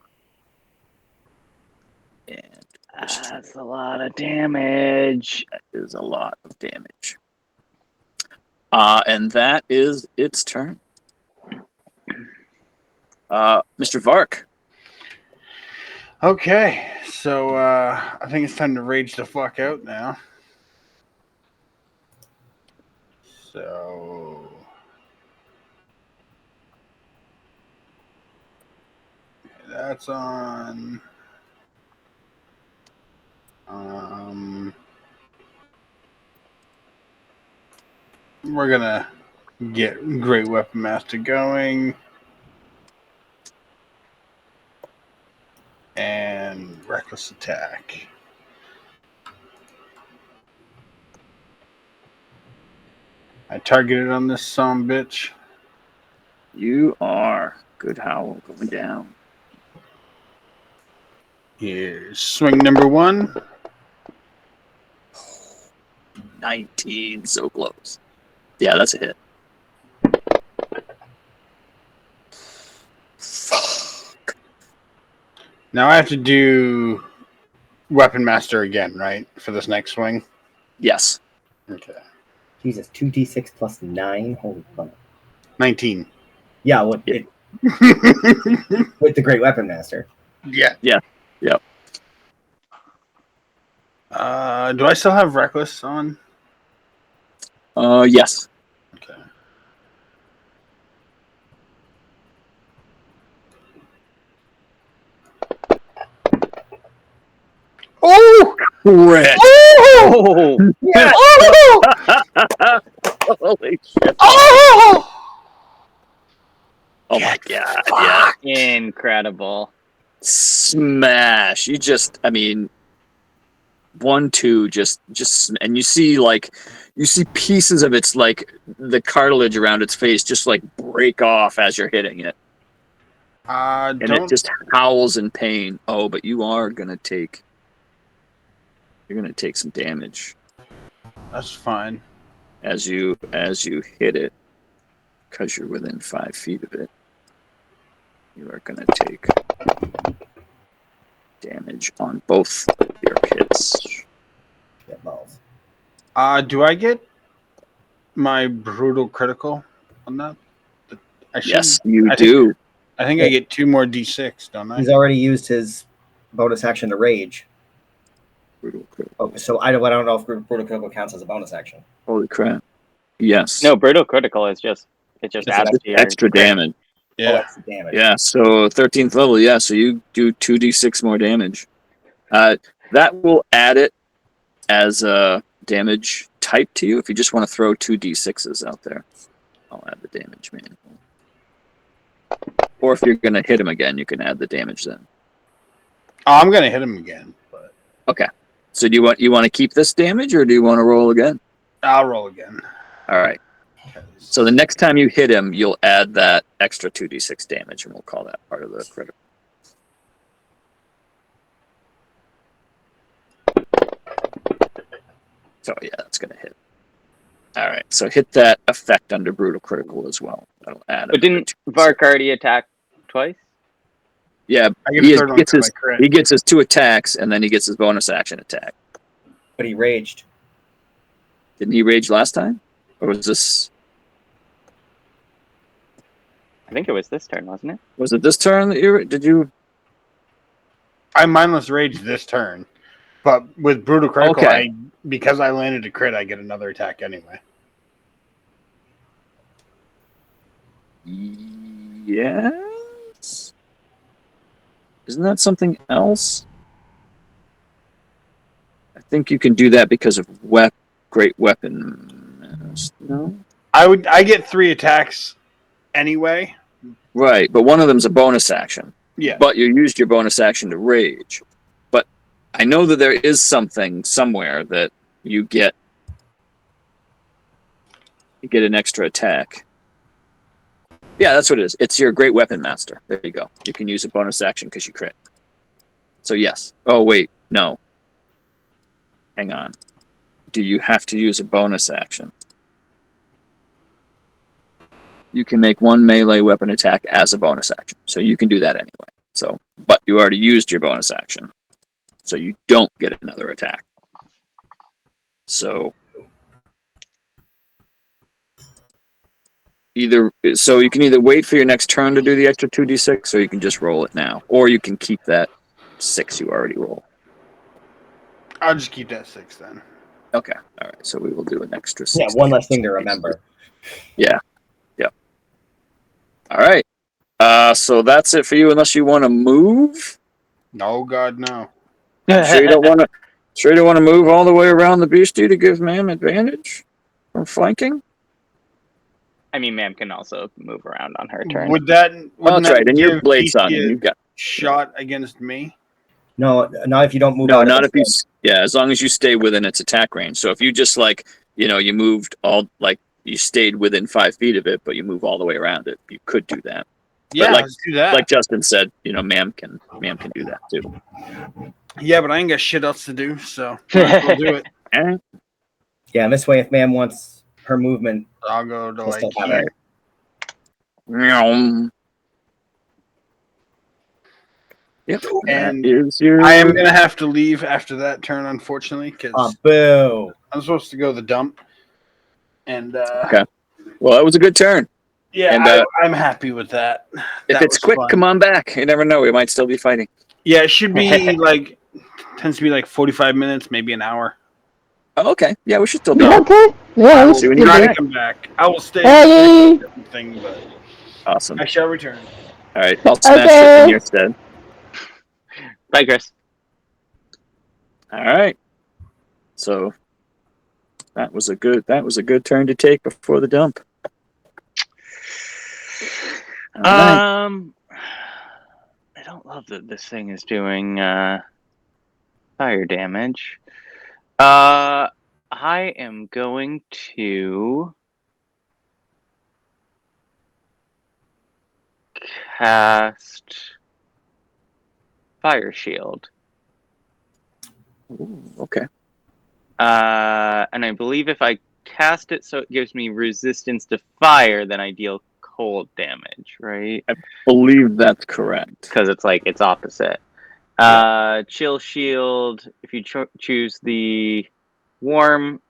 A: And
B: that's a lot of damage.
A: That is a lot of damage. And that is its turn. Mr. Vark.
E: Okay, so I think it's time to rage the fuck out now. So that's on. We're gonna get Great Weapon Master going. And reckless attack. I targeted on this son bitch.
A: You are. Good howl going down.
E: Here's swing number 1.
A: 19, so close. Yeah, that's a hit. Fuck.
E: Now I have to do Weapon Master again, right? For this next swing?
A: Yes.
E: Okay.
C: Jesus, 2d6 plus 9? Holy fuck.
E: 19.
C: Yeah, with the Great Weapon Master.
E: Yeah.
A: Yeah. Yep.
E: Do I still have Reckless on?
A: Yes.
E: Okay. Oh!
A: Crit.
B: Oh!
E: Yeah.
A: Oh! Holy shit.
E: Oh!
A: Oh my god. Yeah.
B: Incredible.
A: Smash. You just, I mean, 1, 2, just, and you see pieces of its, like, the cartilage around its face just, like, break off as you're hitting it. And it just howls in pain. Oh, but you are going to take, some damage.
E: That's fine.
A: As you hit it, because you're within 5 feet of it, you are going to take damage on both your hits.
C: Get balls.
E: Do I get my brutal critical on that?
A: Yes, you do.
E: I think I get 2 more d6, don't I?
C: He's already used his bonus action to rage.
A: Brutal critical.
C: Oh, so I don't know if brutal critical counts as a bonus action.
A: Holy crap! Yes.
B: No, brutal critical is just adds to your
A: extra damage.
C: Oh, extra damage.
A: Yeah. So 13th level. Yeah. So you do 2d6 more damage. That will add it as a damage type to you. If you just want to throw 2d6s out there, I'll add the damage manual. Or if you're going to hit him again, you can add the damage then.
E: Oh, I'm going to hit him again. But
A: Okay. So do you want to keep this damage, or do you want to roll again?
E: I'll roll again.
A: All right. So the next time you hit him, you'll add that extra 2d6 damage, and we'll call that part of the critical. So yeah, that's going to hit. All right. So hit that effect under brutal critical as well. That'll add.
B: But didn't Vark already attack twice?
A: Yeah, he gets his 2 attacks, and then he gets his bonus action attack.
C: But he raged.
A: Didn't he rage last time? Or was this...
B: I think it was this turn, wasn't it?
A: Was it this turn that you...
E: I mindless rage this turn. But with brutal critical,
A: Okay.
E: Because I landed a crit, I get another attack anyway.
A: Yes? Isn't that something else? I think you can do that because of great weapon. No?
E: I get 3 attacks anyway.
A: Right, but one of them's a bonus action.
E: Yeah.
A: But you used your bonus action to rage. I know that there is something somewhere that you get an extra attack. Yeah, that's what it is. It's your Great Weapon Master. There you go. You can use a bonus action because you crit. So yes. Oh wait, no. Hang on. Do you have to use a bonus action? You can make one melee weapon attack as a bonus action. So you can do that anyway. So, but you already used your bonus action. So you don't get another attack. So you can either wait for your next turn to do the extra 2d6, or you can just roll it now. Or you can keep that 6 you already rolled.
E: I'll just keep that 6 then.
A: Okay. All right. So we will do an extra 6.
C: Yeah, one less thing to remember.
A: Yeah. Yep. All right. So that's it for you, unless you want to move.
E: No, God, no.
A: Sure you don't want to. Sure you don't want to move all the way around the beastie to give Ma'am advantage from flanking.
B: I mean, Ma'am can also move around on her turn.
E: Wouldn't
A: That's
E: that
A: right. And your
E: give
A: blade's on,
E: Beastie
A: and
E: a
A: you've got
E: shot against me?
C: No, not if you don't move
A: no,
C: out
A: not
C: of
A: if you. Yeah, as long as you stay within its attack range. So if you just you moved you stayed within 5 feet of it, but you move all the way around it, you could do that.
E: Yeah,
A: But
E: let's do that.
A: like Justin said, Ma'am can do that too.
E: Yeah, but I ain't got shit else to do, so might as well do it.
C: Yeah, this way, if Ma'am wants her movement,
E: I'll go to
C: we'll still have
E: here.
C: it.
A: Yep.
E: And
A: is your...
E: I am gonna have to leave after that turn, unfortunately, because
C: boo.
E: I'm supposed to go to the dump. And
A: Okay. Well, that was a good turn.
E: yeah,
A: And,
E: I'm happy with that.
A: If
E: That
A: it's
E: was
A: quick,
E: fun.
A: come on back. You never know. We might still be fighting.
E: Yeah, it should be tends to be 45 minutes, maybe an hour.
A: Oh, okay. Yeah, we should still be.
D: Okay.
E: I
D: Yeah,
E: will
A: See when
D: we
A: you
E: try
A: get
E: to
A: back.
E: come back. I will stay.
D: Hey.
E: Thing, but
A: Awesome.
E: I shall return.
A: All right. I'll smash
D: Okay.
A: it in your stead.
B: Bye, Chris.
A: All right. So that was a good turn to take before the dump. All right.
B: I don't love that this thing is doing fire damage. I am going to cast Fire Shield.
A: Ooh, okay.
B: And I believe if I cast it so it gives me resistance to fire, then I deal cold damage, right?
A: I believe that's correct.
B: Because it's opposite. Chill Shield, if you choose the warm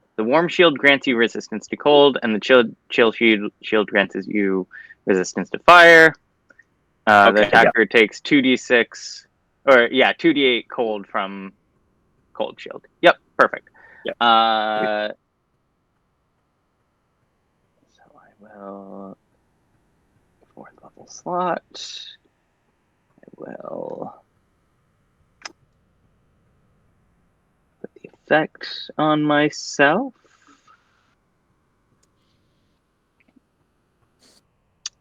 B: shield grants you resistance to cold, and the chill shield grants you resistance to fire. The attacker takes 2d6, 2d8 cold from cold shield. Yep, perfect.
A: Yep.
B: So I will 4th level slot. I will put the effect on myself.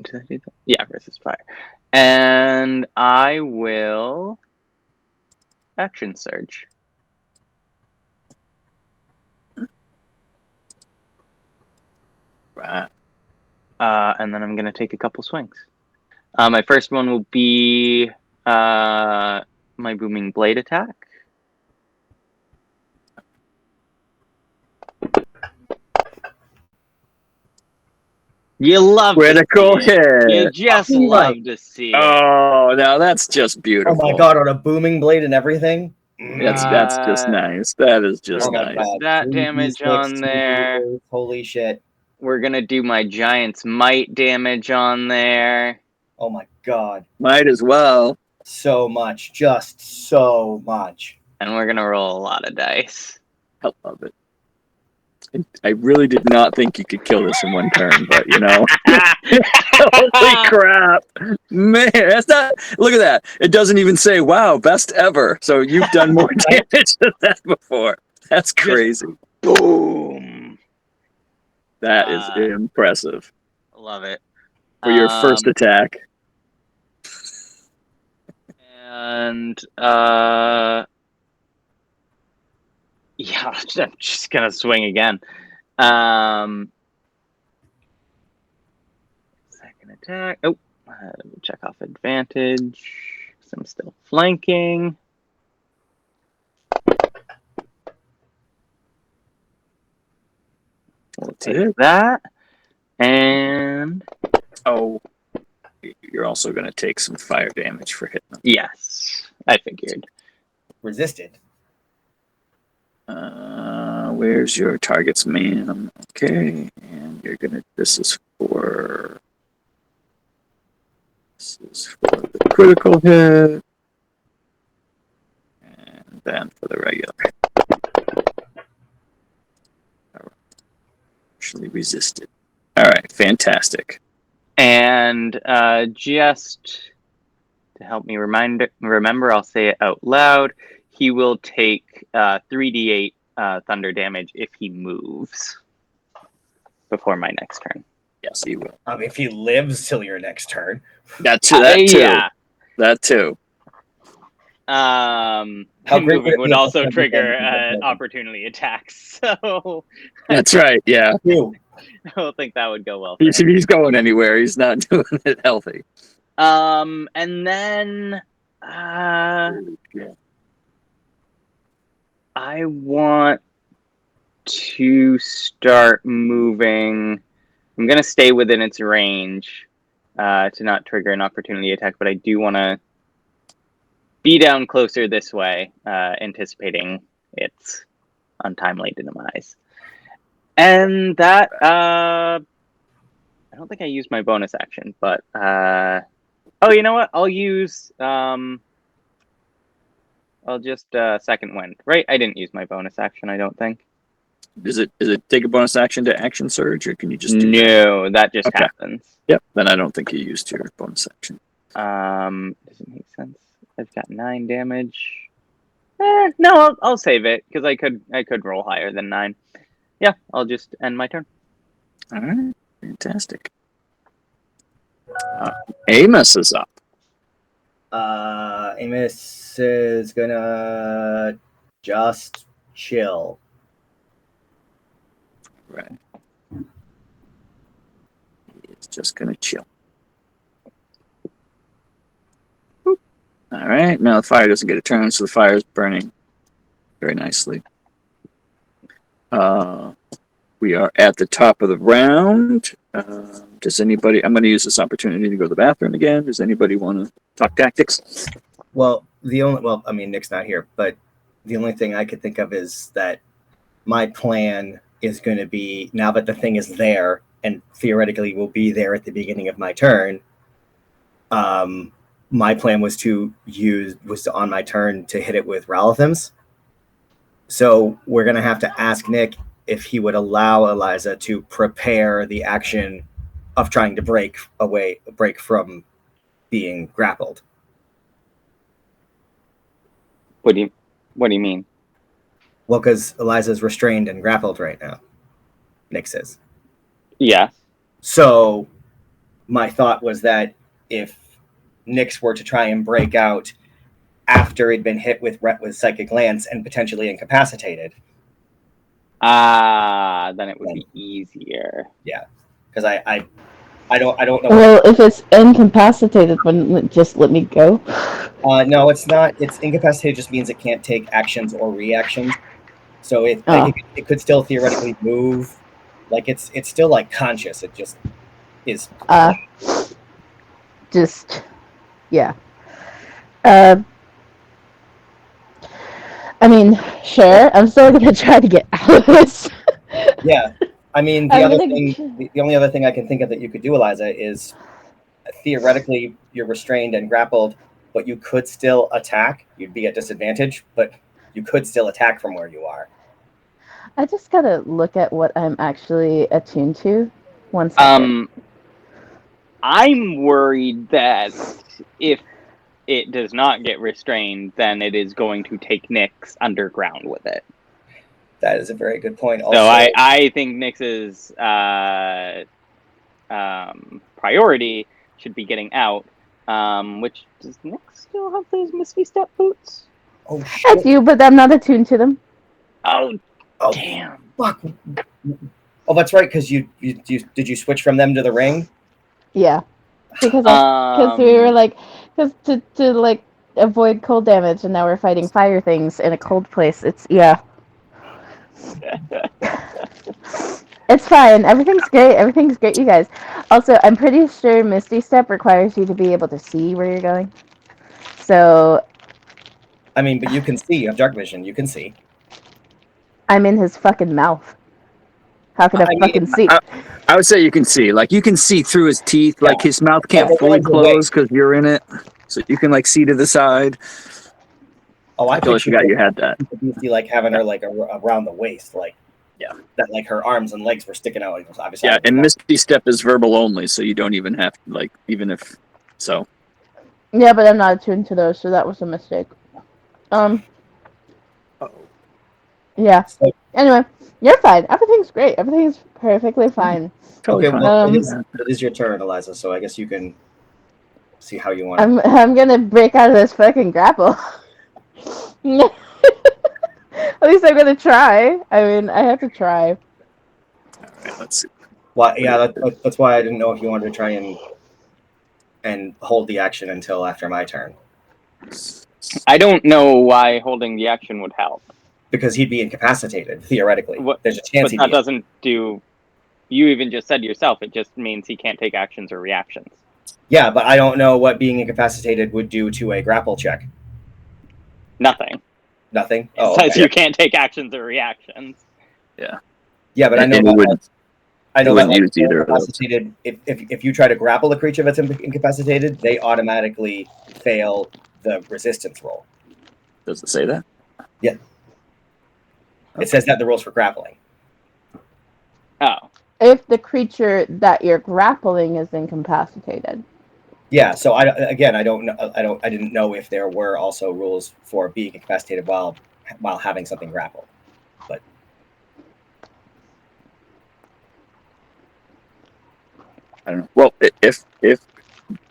B: Did I do that? Yeah, resist fire. And I will action surge.
A: Right.
B: And then I'm going to take a couple swings. My first one will be my booming blade attack. You love
A: critical
B: to see it.
A: hit.
B: You just love to see it.
A: Oh, now that's just beautiful.
C: Oh my god, on a booming blade and everything?
A: That's just nice. That is just
B: We're gonna
A: nice.
B: put that damage on there.
C: Holy shit.
B: We're gonna do my Giant's Might damage on there.
C: Oh my god.
A: Might as well.
C: So much. Just so much.
B: And we're gonna roll a lot of dice.
A: I love it. I really did not think you could kill this in one turn, but holy crap, man! That's not. Look at that. It doesn't even say "Wow, best ever." So you've done more damage than that before. That's crazy.
B: Boom.
A: That is impressive.
B: Love it.
A: For your first attack.
B: And Yeah, I'm just gonna swing again. Second attack. Oh, let me check off advantage. 'Cause I'm still flanking. We'll take that. And
A: Oh, you're also going to take some fire damage for hitting them.
B: yes, I figured.
C: Resisted.
A: Where's your target's man? Okay, and you're gonna. This is for the critical hit, and then for the regular hit. Actually resisted. All right, fantastic.
B: And just to help me remember, I'll say it out loud. He will take 3d8 thunder damage if he moves before my next turn.
A: Yes, he will.
C: If he lives till your next turn.
A: That too.
B: Yeah.
A: That too.
B: Moving would also trigger opportunity attacks. So
A: that's right. Yeah.
B: I don't think that would go well.
A: He's going anywhere. He's not doing it healthy.
B: And then I want to start moving. I'm going to stay within its range to not trigger an opportunity attack, but I do want to be down closer this way, anticipating its untimely demise. And that, I don't think I used my bonus action, but, oh, you know what? I'll use, I'll just, second wind, right? I didn't use my bonus action, I don't think.
A: Is it take a bonus action to action surge, or can you just do
B: that just happens.
A: Yep, then I don't think you used your bonus action.
B: Does it make sense? I've got 9 damage. No, I'll save it, because I could roll higher than 9. Yeah, I'll just end my turn.
A: All right, fantastic. Amos is up.
C: Amos is gonna just chill.
A: Right. He's just gonna chill. All right. Now the fire doesn't get a turn, so the fire is burning very nicely. We are at the top of the round. Does anybody? I'm going to use this opportunity to go to the bathroom again. Does anybody want to talk tactics?
C: Well, I mean, Nick's not here, but the only thing I could think of is that my plan is going to be, now that the thing is there and theoretically will be there at the beginning of my turn. My plan was on my turn to hit it with Ralathams. So we're going to have to ask Nick if he would allow Eliza to prepare the action of trying to break from being grappled.
B: What do you mean?
C: Well, because Eliza's restrained and grappled right now, Nick says.
B: Yeah.
C: So my thought was that if Nyx were to try and break out after he'd been hit with Psychic Lance and potentially incapacitated.
B: Then it would be easier.
C: Yeah, because I don't know.
D: Well, if it's incapacitated, wouldn't it just let me go?
C: No, it's not. It's incapacitated just means it can't take actions or reactions. So it could still theoretically move. Like it's still like conscious. It just is.
D: Yeah. I mean, sure. I'm still gonna try to get out of this.
C: Yeah. I mean, the only other thing I can think of that you could do, Eliza, is theoretically you're restrained and grappled, but you could still attack. You'd be at disadvantage, but you could still attack from where you are.
D: I just gotta look at what I'm actually attuned to. 1 second.
B: I'm worried that if it does not get restrained, then it is going to take Nyx underground with it.
C: That is a very good point. Also,
B: so I think Nyx's priority should be getting out. Which, does Nyx still have those Misty Step boots?
C: Oh, shit.
D: I do, but I'm not attuned to them.
B: Oh,
C: Oh,
B: damn.
C: fuck. Oh, that's right. Because did you switch from them to the ring?
D: Yeah, because we were like, because to like avoid cold damage, and now we're fighting fire things in a cold place. It's It's fine. Everything's great. Everything's great, you guys. Also, I'm pretty sure Misty Step requires you to be able to see where you're going. So,
C: I mean, but you can see. You have dark vision. You can see.
D: I'm in his fucking mouth. How can I fucking see?
A: I would say you can see. Like, you can see through his teeth. Like, his mouth can't fully close because you're in it. So you can, like, see to the side.
C: Oh, I
A: totally forgot you had that.
C: Misty, like, having her, like, around the waist. Like, that, like, her arms and legs were sticking out. Like, obviously.
A: Yeah, and Misty Step is verbal only, so you don't even have, like, even if... So...
D: Yeah, but I'm not attuned to those, so that was a mistake. Yeah. Anyway, you're fine. Everything's great. Everything's perfectly fine.
C: Okay, well, it is your turn, Eliza, so I guess you can see how you want to...
D: I'm gonna break out of this fucking grapple. At least I'm gonna try. I mean, I have to try.
A: Alright, let's see.
C: Well, yeah, that's why I didn't know if you wanted to try and hold the action until after my turn.
B: I don't know why holding the action would help.
C: Because he'd be incapacitated, theoretically. There's a chance
B: but that doesn't do... You even just said yourself, it just means he can't take actions or reactions.
C: Yeah, but I don't know what being incapacitated would do to a grapple check.
B: Nothing.
C: Nothing?
B: Oh, it says you can't take actions or reactions.
A: Yeah.
C: Yeah, but I know that... I know that, like,
A: use either
C: incapacitated, if you try to grapple a creature that's incapacitated, they automatically fail the resistance roll.
A: Does it say that?
C: Yeah. Okay. It says that in the rules for grappling.
B: Oh.
D: If the creature that you're grappling is incapacitated.
C: Yeah, so I don't know. I didn't know if there were also rules for being incapacitated while having something grapple. But
A: I don't know. Well, if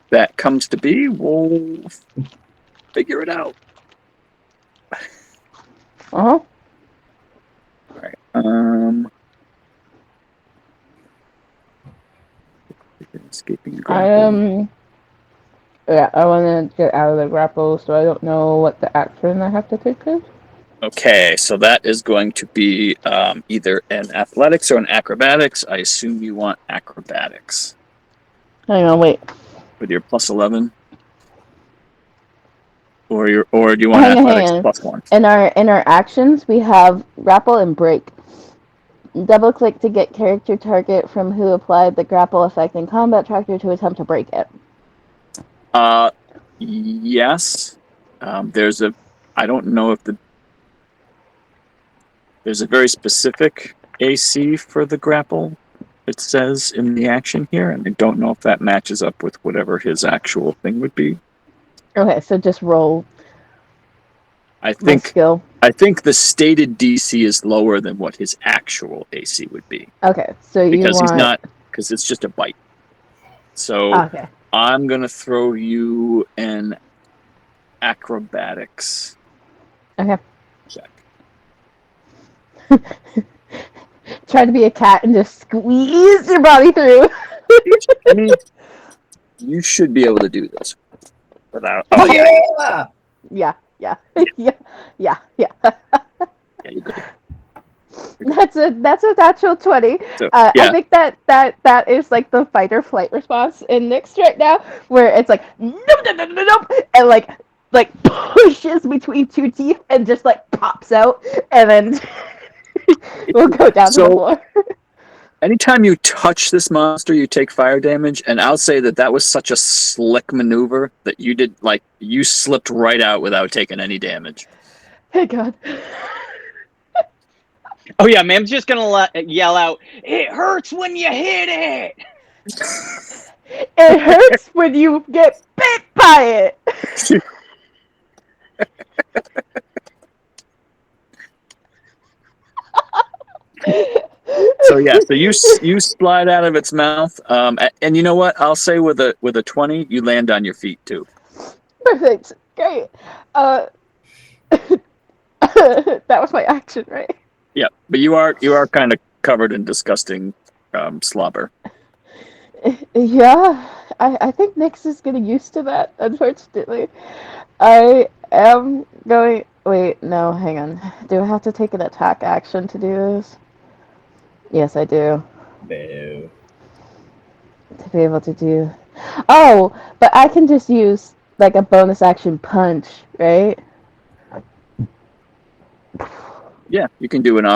A: that comes to be, we'll figure it out.
D: Uh-huh.
A: All right. Escaping grapple.
D: Yeah, I want to get out of the grapple, so I don't know what the action I have to take is.
A: Okay, so that is going to be either an athletics or an acrobatics. I assume you want acrobatics.
D: Hang on, wait.
A: With your plus 11, or do you want athletics plus 1?
D: In our actions, we have grapple and break. Double click to get character target from who applied the grapple effect in combat tracker to attempt to break it.
A: Yes. I don't know if there's a very specific AC for the grapple. It says in the action here, and I don't know if that matches up with whatever his actual thing would be.
D: Okay, so just roll.
A: I think
D: skill.
A: I think the stated DC is lower than what his actual AC would be.
D: Okay, so
A: because it's just a bite. So
D: okay.
A: I'm gonna throw you an acrobatics.
D: Okay.
A: Check.
D: Try to be a cat and just squeeze your body through.
A: I mean, you should be able to do this without.
C: Oh yeah!
D: Yeah. Yeah, you're
A: good.
D: That's a natural 20.
A: So,
D: I think that is like the fight or flight response in Nyx right now, where it's like nope, and like pushes between two teeth and just like pops out, and then we'll go down to the floor.
A: Anytime you touch this monster, you take fire damage, and I'll say that was such a slick maneuver that you slipped right out without taking any damage.
D: Thank God.
B: Oh yeah, Mam's just gonna yell out, "It hurts when you hit it!"
D: It hurts when you get bit by it!
A: So you slide out of its mouth, and you know what? I'll say with a 20, you land on your feet too.
D: Perfect, great. That was my action, right?
A: Yeah, but you are kind of covered in disgusting slobber.
D: Yeah, I think Nyx is getting used to that, unfortunately. I am going. Wait, no, hang on. Do I have to take an attack action to do this? Yes, I do.
C: Boo.
D: To be able to do. Oh, but I can just use like a bonus action punch, right?
A: Yeah, you can do an
D: An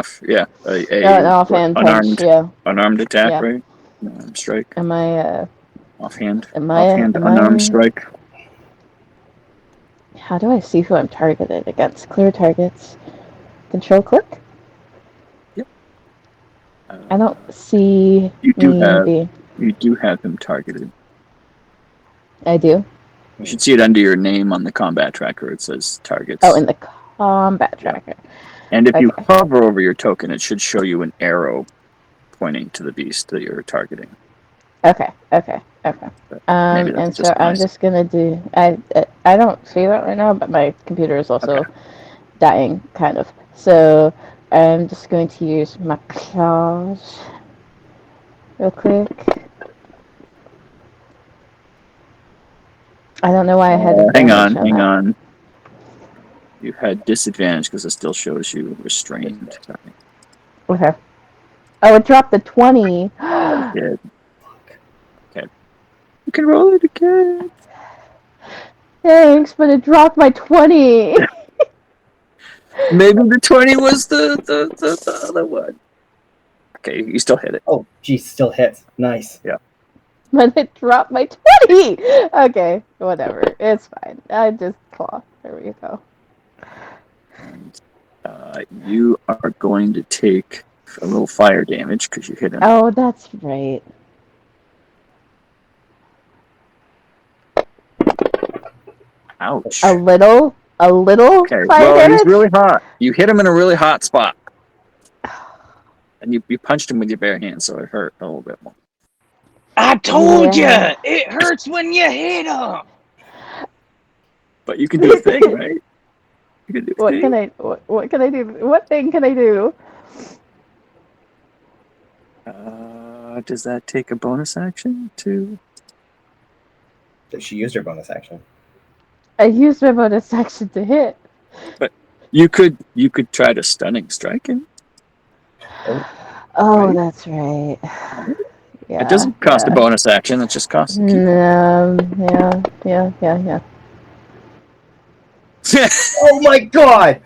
D: offhand punch, yeah.
A: unarmed attack,
D: Yeah.
A: right? Unarmed strike.
D: Am I,
A: Offhand
D: am
A: unarmed
D: I,
A: strike.
D: how do I see who I'm targeted against? Clear targets. Control click?
A: Yep.
D: I don't see
A: You
D: me
A: do have him targeted.
D: I do?
A: You should see it under your name on the combat tracker. It says targets.
D: Oh, in the combat tracker.
A: And if you
D: Okay.
A: hover over your token, it should show you an arrow pointing to the beast that you're targeting.
D: Okay.
A: Maybe that's
D: And so
A: just
D: I'm just gonna do. I don't see that right now, but my computer is also dying, kind of. So I'm just going to use my claws real quick. I don't know why I had advantage
A: Hang
D: that.
A: on. You had disadvantage because it still shows you restrained.
D: Okay. Oh, it dropped the 20.
A: It did. Okay. You can roll it again.
D: Thanks, but it dropped my 20.
A: Maybe the 20 was the other one. Okay, you still hit it.
C: Oh, geez, still hits. Nice.
A: Yeah.
D: But it dropped my 20. Okay, whatever. It's fine. I just claw. There we go.
A: And you are going to take a little fire damage because you hit him.
D: Oh, that's right.
A: Ouch.
D: A little
A: Okay,
D: fire
A: well,
D: damage?
A: he's really hot. You hit him in a really hot spot. And you punched him with your bare hand, so it hurt a little bit more.
B: I told you, it hurts when you hit him.
A: But you can do a thing, right? You can do a
D: What
A: thing.
D: can I do? What thing can I do?
A: Does that take a bonus action to?
C: She used her bonus action.
D: I used my bonus action to hit.
A: But you could try to stunning strike him.
D: Oh,
A: right?
D: that's right. Yeah.
A: It doesn't cost a bonus action. It just costs a key.
D: Yeah.
C: Oh my god!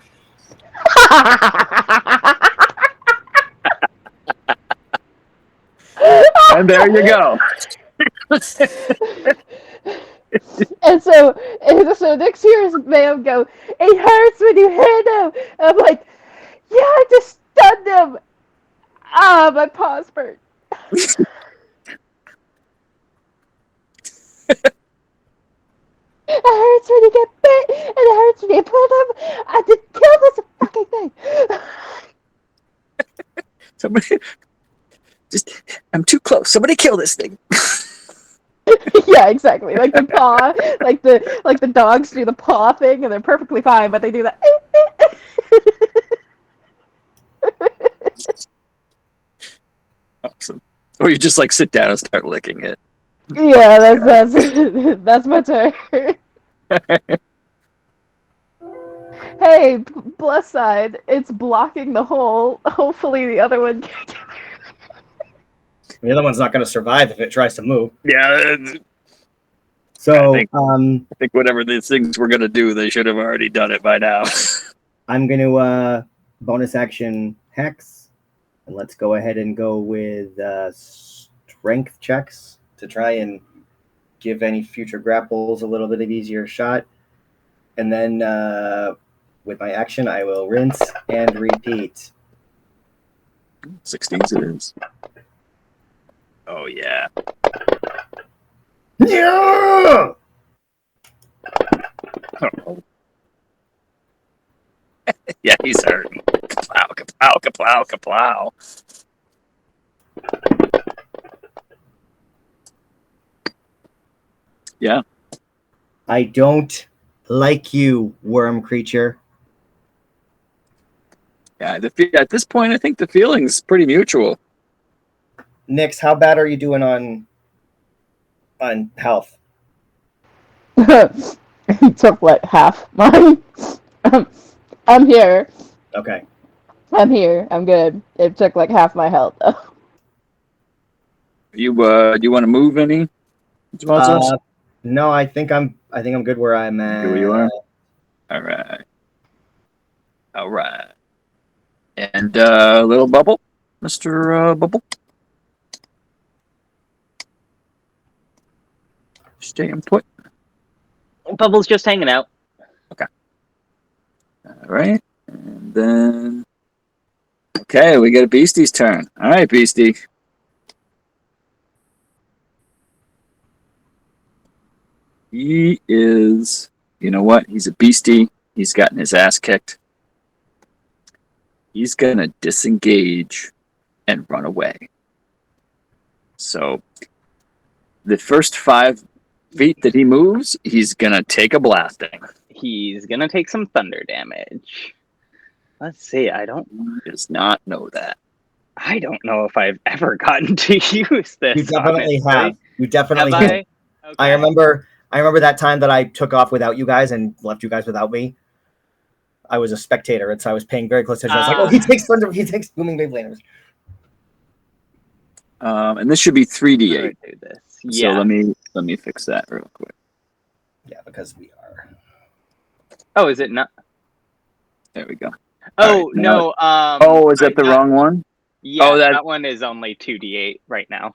A: And there you go.
D: And so next year's ma'am go, it hurts when you hit him. I'm like, yeah, I just stunned him. Ah, my paws burn. It hurts when you get bit, and it hurts when you pull them. I had to kill this fucking thing.
A: Somebody, I'm too close. Somebody kill this thing.
D: Yeah, exactly. Like the paw, like the dogs do the paw thing, and they're perfectly fine, but they do that.
A: Awesome. Or you just like sit down and start licking it.
D: Yeah, that's my turn. Hey, plus side, it's blocking the hole. Hopefully the other one can get
C: The other one's not going to survive if it tries to move.
A: Yeah.
C: So,
A: I think whatever these things were going to do, they should have already done it by now.
C: I'm going to bonus action Hex. And let's go ahead and go with strength checks to try and give any future grapples a little bit of easier shot. And then with my action, I will rinse and repeat.
A: 16s it is. Oh, yeah.
C: Yeah!
A: Oh. Yeah, he's hurt. Kaplow, kaplow, kaplow, kaplow. Yeah.
C: I don't like you, worm creature.
A: Yeah, at this point, I think the feeling's pretty mutual.
C: Nix, how bad are you doing on health?
D: He took like half mine. I'm here.
C: Okay.
D: I'm here. I'm good. It took like half my health though.
A: Do you want to move any?
C: No, I think I'm good where I'm at.
A: Where you are? All right. And little Bubble, Mr. Bubble. Staying put.
B: Bubble's just hanging out.
A: Okay. All right. And then... Okay, we get a Beastie's turn. All right, Beastie. He is... You know what? He's a beastie. He's gotten his ass kicked. He's going to disengage and run away. So, the first 5 feet that he moves, he's going to take a blasting.
B: He's going to take some thunder damage. Let's see,
A: Does not know that.
B: I don't know if I've ever gotten to use this.
C: You definitely
B: honestly.
C: have. You definitely
B: Have
C: have.
B: I? Okay.
C: I remember that time that I took off without you guys and left you guys without me. I was a spectator, and so I was paying very close attention. I was like, "Oh, he takes booming Beybladers."
A: And this should be 3d8.
B: Do this.
A: So
B: Yeah.
A: let me fix that real quick.
C: Yeah, because we are.
B: Oh, is it not?
A: There we go.
B: Oh,
A: All right,
B: no.
A: is that the wrong one?
B: Yeah,
A: Oh,
B: that one is only 2d8 right now.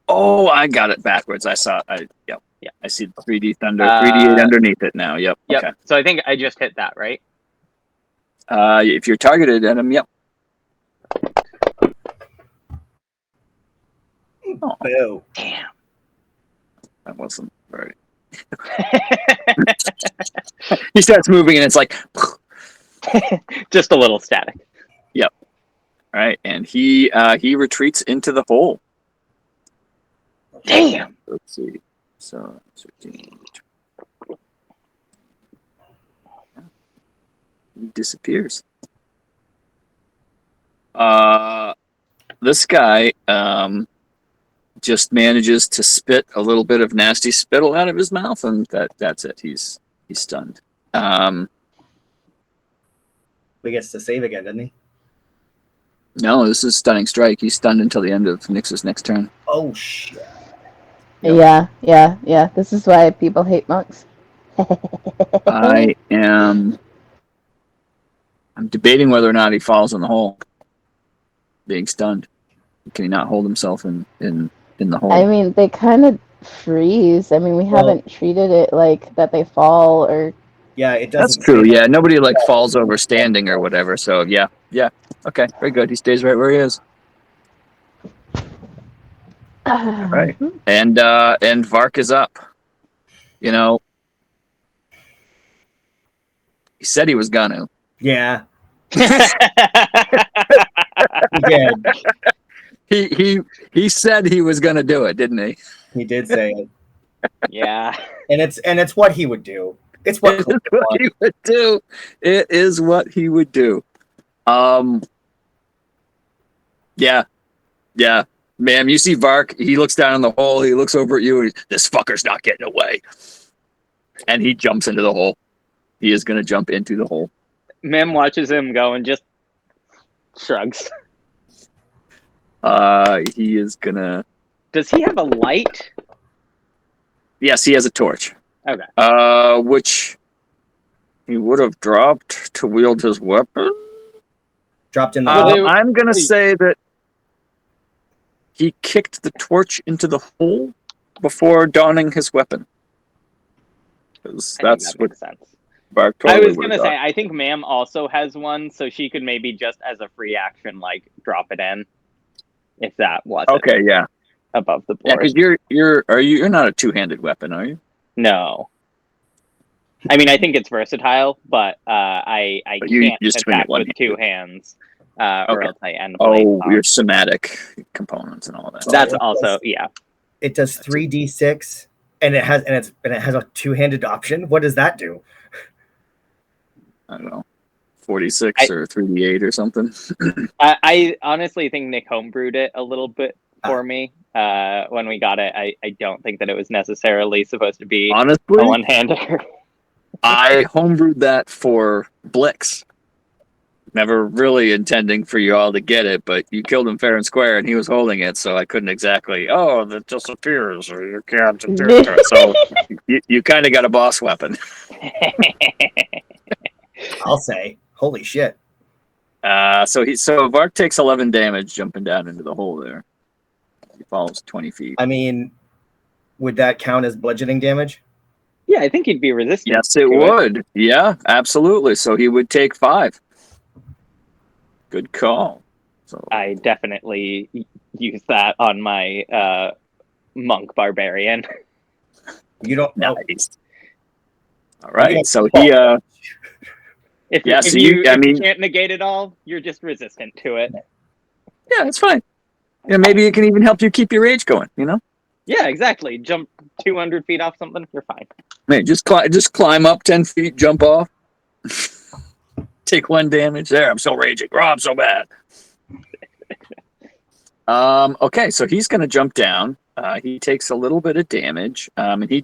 A: Oh, I got it backwards. I saw. Yep.
B: Yeah.
A: I see the 3D thunder, 3d8 underneath it now. Yep.
B: Yep.
A: Okay.
B: So I think I just hit that, right?
A: If you're targeted at him, yep. Oh,
C: Boo.
B: Damn.
A: that wasn't very. He starts moving, and it's like.
B: Just a little static.
A: Yep. All right, and he retreats into the hole.
B: Damn.
A: Let's see. So 13. He disappears. This guy just manages to spit a little bit of nasty spittle out of his mouth, and that's it. He's stunned.
C: He gets to save again, doesn't he?
A: No, this is stunning strike. He's stunned until the end of Nyx's next turn.
C: Oh shit.
A: Yep.
D: Yeah. This is why people hate monks.
A: I'm debating whether or not he falls in the hole. Being stunned. Can he not hold himself in the hole?
D: I mean, they kind of freeze. I mean, we haven't treated it like that they fall or...
C: Yeah, it doesn't.
A: That's true. Yeah, nobody falls over standing or whatever. So yeah. Okay, very good. He stays right where he is. All right, and Vark is up. You know, he said he was gonna.
C: Yeah.
A: He said he was gonna do it, didn't he?
C: He did say it.
B: Yeah.
C: And it's what he would do. It's what
A: he would do. It is what he would do. Yeah. Ma'am, you see Vark, he looks down in the hole, he looks over at you, and this fucker's not getting away. And he jumps into the hole. He is gonna jump into the hole.
B: Mem watches him go and just shrugs.
A: He is gonna...
B: Does he have a light?
A: Yes, he has a torch.
B: Okay.
A: Which he would have dropped to wield his weapon.
C: Dropped in the
A: I'm gonna say that he kicked the torch into the hole before donning his weapon. Because that's what
B: sense.
A: Vark totally
B: I was gonna
A: would've
B: say, I think Ma'am also has one, so she could maybe just as a free action, like drop it in, if that wasn't
A: okay, yeah,
B: above the
A: yeah.
B: board.
A: Because you're not a two-handed weapon, are you?
B: No. I mean, I think it's versatile, but I can't
A: just swing
B: attack
A: it one
B: with two hands, or
A: Okay.
B: else I end blade
A: your
B: off.
A: somatic components and all that.
B: That's also
C: It does 3d6, and it has a two-handed option. What does that do?
A: I don't know. 46 or 3d8 or something.
B: I honestly think Nick homebrewed it a little bit for me when we got it. I don't think that it was necessarily supposed to be
A: Honestly,
B: a one-hander.
A: I homebrewed that for Blix. Never really intending for you all to get it, but you killed him fair and square, and he was holding it, so I couldn't exactly. Oh, that disappears, or you can't. So you kind of got a boss weapon.
C: I'll say, holy shit.
A: So Vark takes 11 damage jumping down into the hole there. He falls 20 feet.
C: I mean, would that count as bludgeoning damage?
B: Yeah, I think he'd be resistant.
A: Yes, it would. Yeah, absolutely. So he would take 5. Good call. So
B: I definitely use that on my monk barbarian.
C: You don't know.
A: nice. All right.
C: Yeah.
A: So he
B: If
A: Yeah,
B: if
A: so
B: you
A: I mean-
B: can't negate it all, you're just resistant to it.
A: yeah, it's fine. Yeah, maybe it can even help you keep your rage going, you know?
B: Yeah, exactly. Jump 200 feet off something, you're fine.
A: Man, just climb up 10 feet, jump off. Take 1 damage. There, I'm so raging. Oh, I'm so bad. Okay, so he's going to jump down. He takes a little bit of damage. And he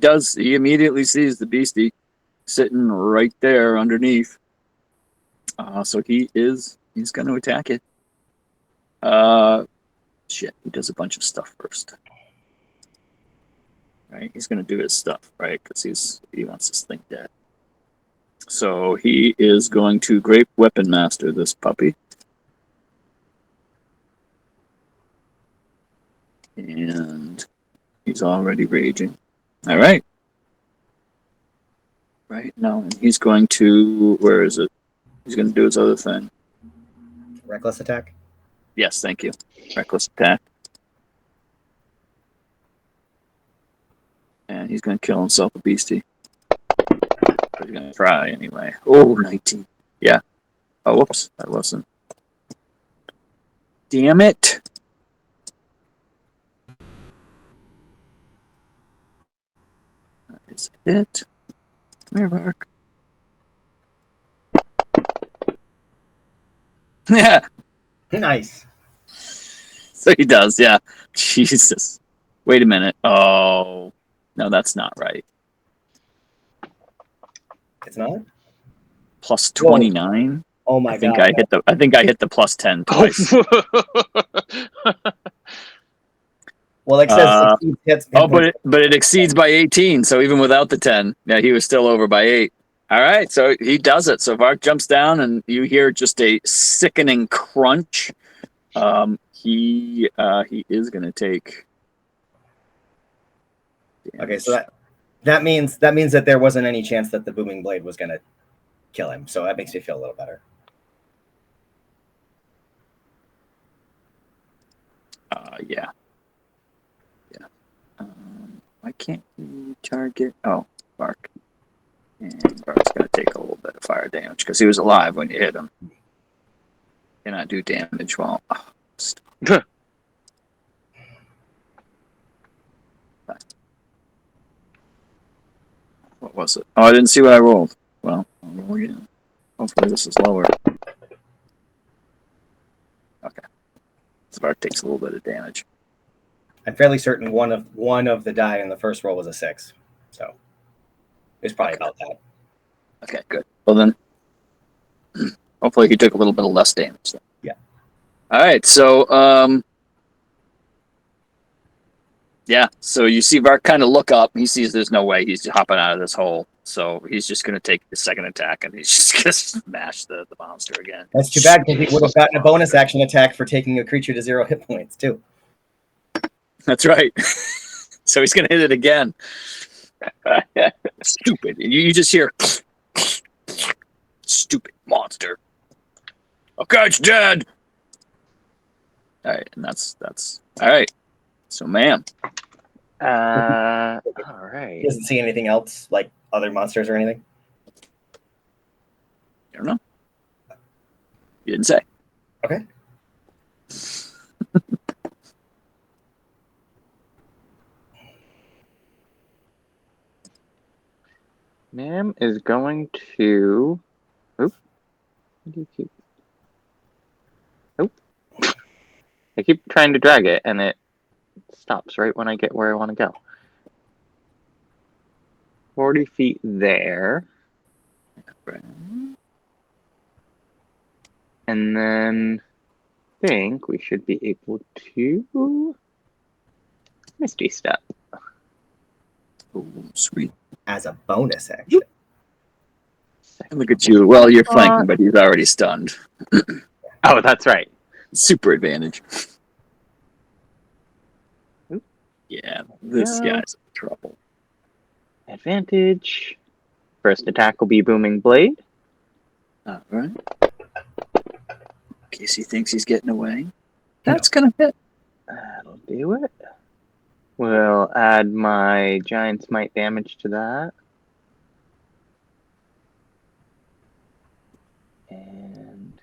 A: immediately sees the beastie sitting right there underneath. So he's going to attack it. Shit, he does a bunch of stuff first. Right, he's going to do his stuff, right? Because he wants this thing dead. So he is going to Great Weapon Master this puppy. And he's already raging. All right. Right now, and he's going to, where is it? He's going to do his other thing.
C: Reckless attack?
A: Yes, thank you. Reckless attack. And he's going to kill himself a beastie. But he's going to try anyway. Oh, 19. Yeah. Oh, whoops. That wasn't. Damn it. That is it. Come here, Mark. Yeah.
C: Nice.
A: So he does, yeah. Jesus. Wait a minute. Oh. No, that's not right.
C: It's not?
A: Plus 29?
C: Oh my
A: I think
C: god.
A: I think I hit the plus 10 twice.
C: Well, it says 16 hits.
A: But it exceeds by 18, so even without the 10, yeah, he was still over by 8. All right, so he does it. So Vark jumps down, and you hear just a sickening crunch. He is going to take damage.
C: Okay, so that means that there wasn't any chance that the booming blade was going to kill him. So that makes me feel a little better.
A: Yeah. Why can't you target? Oh, Vark. And Vark's going to take a little bit of fire damage because he was alive when you hit him. Cannot do damage while. What was it? Oh, I didn't see what I rolled. Well, I'll roll again. Hopefully this is lower. Okay. So Vark takes a little bit of damage.
C: I'm fairly certain one of the die in the first roll was a 6. So it's probably about that.
A: Okay, good. Well then, hopefully he took a little bit of less damage. Then.
C: Yeah.
A: All right. So, yeah. So you see Vark kind of look up. He sees there's no way he's hopping out of this hole. So he's just going to take the second attack, and he's just going to smash the monster again.
C: That's too bad because he would have gotten a bonus action attack for taking a creature to 0 hit points too.
A: That's right. So he's going to hit it again. Stupid. And you just hear, stupid monster. Okay, it's dead. All right, and that's all right. So, ma'am.
B: All right.
C: He doesn't see anything else, like other monsters or anything.
A: I don't know. You didn't say.
C: Okay.
B: Ma'am is going to. Oop. Nope. I keep trying to drag it, and it stops right when I get where I want to go. 40 feet there. And then I think we should be able to Misty Step.
A: Oh, sweet.
C: As a bonus action.
A: Look at you. Well, you're flanking, but he's already stunned.
B: Oh, that's right.
A: Super advantage. Yeah, this guy's in trouble.
B: Advantage. First attack will be Booming Blade.
A: All right. In case he thinks he's getting away. That's going to hit.
B: That'll do it. We'll add my Giant Smite damage to that. And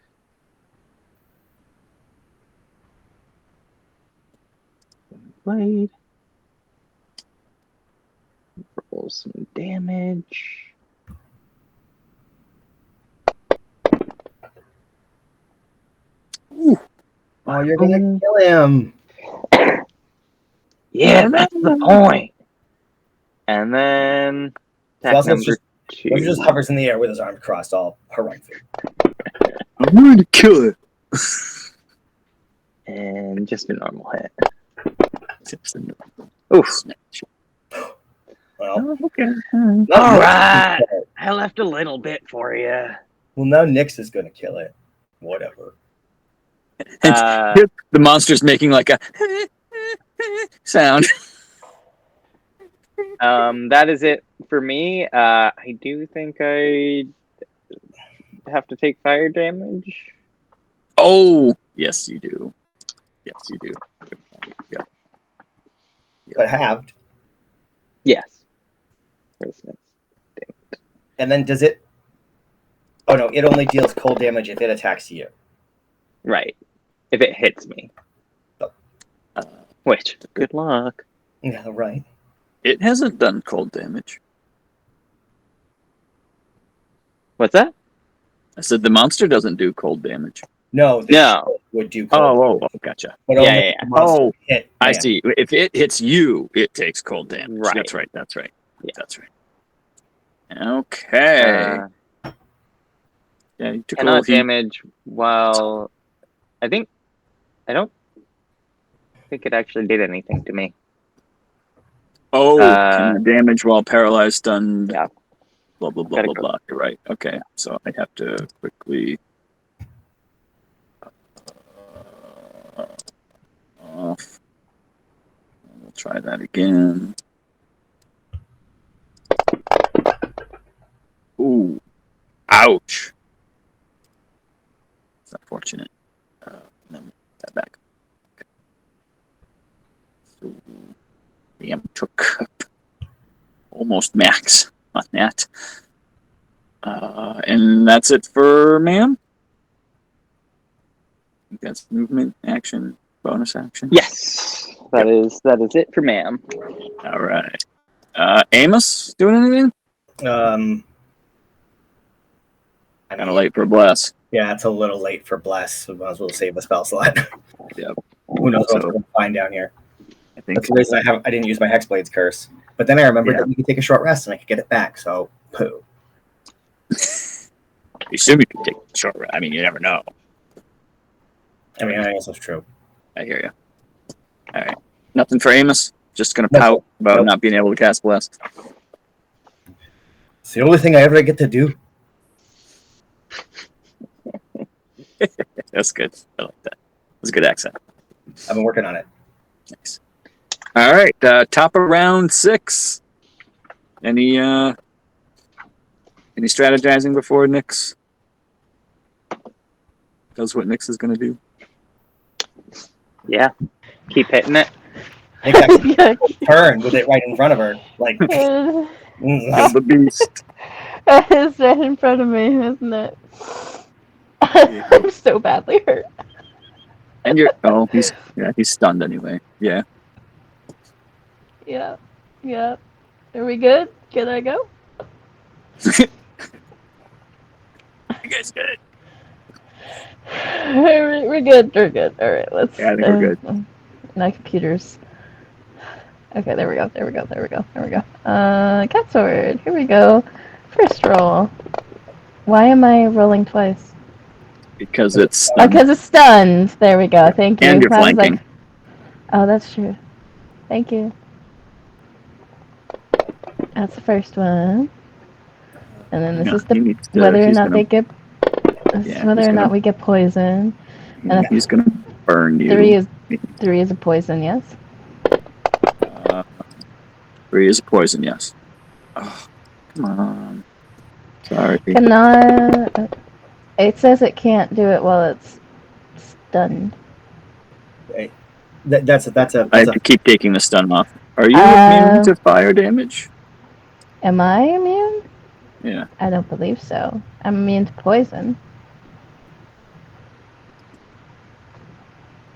B: Blade. Roll some damage.
A: Ooh.
C: Oh, you're gonna kill him.
B: Yeah, that's the point. And then attack number 2.
C: He just hovers in the air with his arms crossed, all horrific.
A: I'm going to kill it.
B: And just a normal hit.
A: Oof.
C: Well,
A: okay.
B: All right. I left a little bit for you.
C: Well, now Nyx is gonna kill it. Whatever.
A: The monster's making like a sound.
B: That is it for me. I do think I have to take fire damage.
A: Oh, yes, you do. Yes, you do. Yep.
C: But halved.
B: Yes.
C: And then does it? Oh no! It only deals cold damage if it attacks you.
B: Right. If it hits me. Which, good luck.
C: Yeah, right.
A: It hasn't done cold damage.
B: What's that?
A: I said the monster doesn't do cold damage.
C: No, the shield would do cold damage.
A: Oh, gotcha.
C: But
B: Yeah,
C: only
B: yeah,
C: if the monster hit
A: I
C: man.
A: see. If it hits you, it takes cold damage.
B: Right.
A: That's right.
B: Yeah.
A: That's right. Okay. Yeah, you took a little
B: Cannot damage while... I don't think it actually did anything to me.
A: Oh, can you damage while paralyzed, stunned?
B: Yeah.
A: Blah, blah, blah, blah, blah. You're right. Okay, so I have to quickly... off. We'll try that again. Ooh. Ouch. It's unfortunate. Then that back. Okay. So, damn, took almost max on that. And that's it for ma'am? That's movement, action, bonus action?
B: Yes. That is it for ma'am.
A: All right. Amos, doing anything? Kind of late for Bless.
C: Yeah, it's a little late for Bless. We might as well save a spell slot.
A: Yep.
C: Who knows what we're going to find down here?
A: I think
C: That's the reason I didn't use my Hexblade's curse. But then I remembered that we could take a short rest and I could get it back, so poo.
A: You assume you can take a short rest. I mean, you never know.
C: I mean, I guess that's true.
A: I hear you. All right. Nothing for Amos? Just going to pout about not being able to cast Bless?
C: It's the only thing I ever get to do.
A: That's good. I like that. That's a good accent.
C: I've been working on it.
A: Nice. All right. Top of round 6. Any strategizing before Nyx does what Nyx is going to do?
B: Yeah. Keep hitting it.
C: Nyx turn with it right in front of her. Like,
A: the beast.
D: It's right in front of me, isn't it? I'm so badly hurt.
A: And he's stunned anyway. Yeah.
D: Yeah. Are we good? Can I go?
A: You guys good?
D: We're good. We're good. All right, let's.
A: Yeah, I think we're good.
D: My computers. Okay, there we go. There we go. There we go. There we go. Cat sword. Here we go. First roll. Why am I rolling twice?
A: Because it's
D: Oh, because it's stunned. There we go. Thank you.
A: and you're
D: I was
A: flanking.
D: like, oh, that's true. Thank you. That's the first one. And then this
A: Yeah,
D: is the
A: he needs to-
D: whether or
A: he's
D: not
A: gonna-
D: they get. This is
A: Yeah,
D: whether
A: he's
D: or not
A: gonna-
D: we get poison. And
A: He's gonna burn you.
D: Three is a poison. Yes.
A: 3 is a poison. Yes. Oh, come on. Sorry.
D: Cannot. It says it can't do it while it's stunned.
C: That's a.
A: I have to keep taking the stun off. Are you immune to fire damage?
D: Am I immune?
A: Yeah.
D: I don't believe so. I'm immune to poison.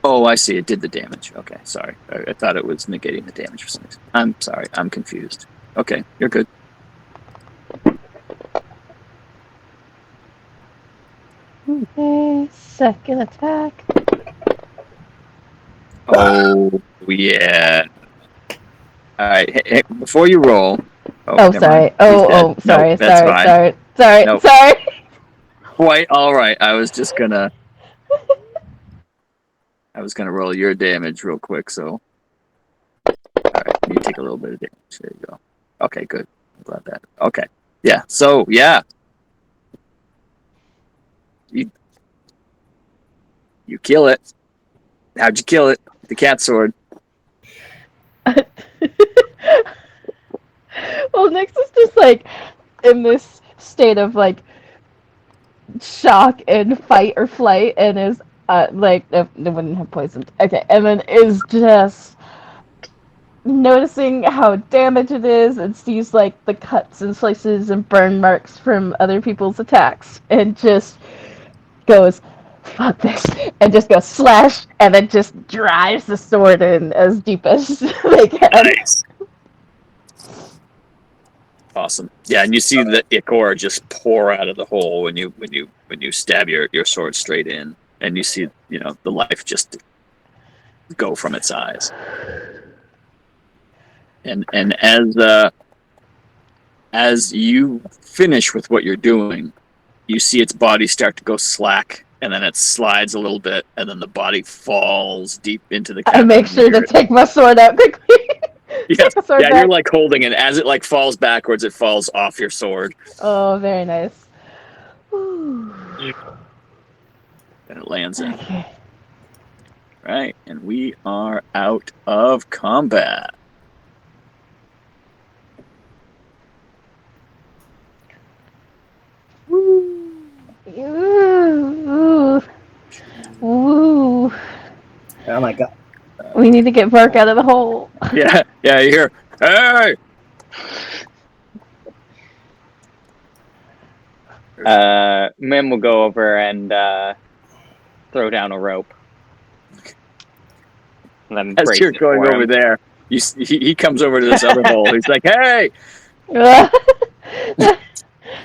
A: Oh, I see. It did the damage. Okay, sorry. I thought it was negating the damage for some reason. I'm sorry. I'm confused. Okay, you're good.
D: Okay, second attack.
A: Oh, yeah. All right. Hey, before you roll.
D: Oh,
A: never
D: sorry.
A: mind.
D: Oh,
A: He's dead.
D: sorry.
A: Nope, that's fine.
D: Sorry.
A: Nope.
D: Sorry.
A: Quite all right. I was gonna roll your damage real quick. So, all right. You take a little bit of damage. There you go. Okay, good. I'm glad that. Okay. Yeah. So, yeah. You kill it. How'd you kill it? The cat sword.
D: Well, Nyx is just like in this state of like shock and fight or flight, and is like they wouldn't have poisoned. Okay, and then is just noticing how damaged it is, and sees like the cuts and slices and burn marks from other people's attacks, and just goes, fuck this, and just goes slash, and then just drives the sword in as deep as they can.
A: Nice. Awesome. Yeah, and you see the ichor just pour out of the hole when you stab your sword straight in, and you see the life just go from its eyes. And as you finish with what you're doing, you see its body start to go slack, and then it slides a little bit, and then the body falls deep into the cavern.
D: I make sure to take my sword out quickly.
A: Yes. Yeah, you're like holding it. As it like falls backwards, it falls off your sword.
D: Oh, very nice.
A: And it lands in.
D: Okay.
A: Right, and we are out of combat.
D: Ooh. Ooh. Ooh.
C: Oh my god.
D: We need to get Bark out of the hole.
A: Yeah, you hear, hey!
B: Mim will go over and throw down a rope. And then
A: As you're going over there, he comes over to this other hole. He's like, hey!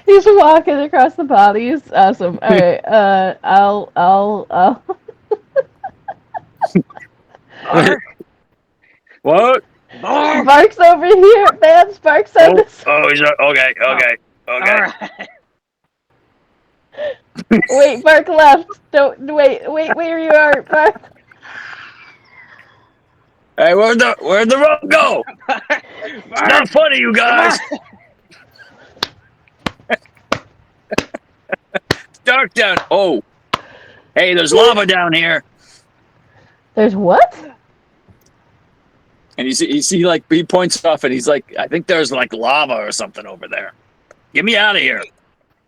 D: He's walking across the bodies. Awesome. All right. I'll.
A: What?
D: Bark's over here, man. Bark's on this.
A: Oh, he's okay.
B: All right.
D: Wait, Bark left. Don't wait where you are, Bark.
A: Hey, where'd the rope go? It's not funny, you guys. It's dark down. Oh, hey, there's lava down here.
D: There's what?
A: And you see, like, he points off, and he's like, I think there's like lava or something over there. Get me out of here.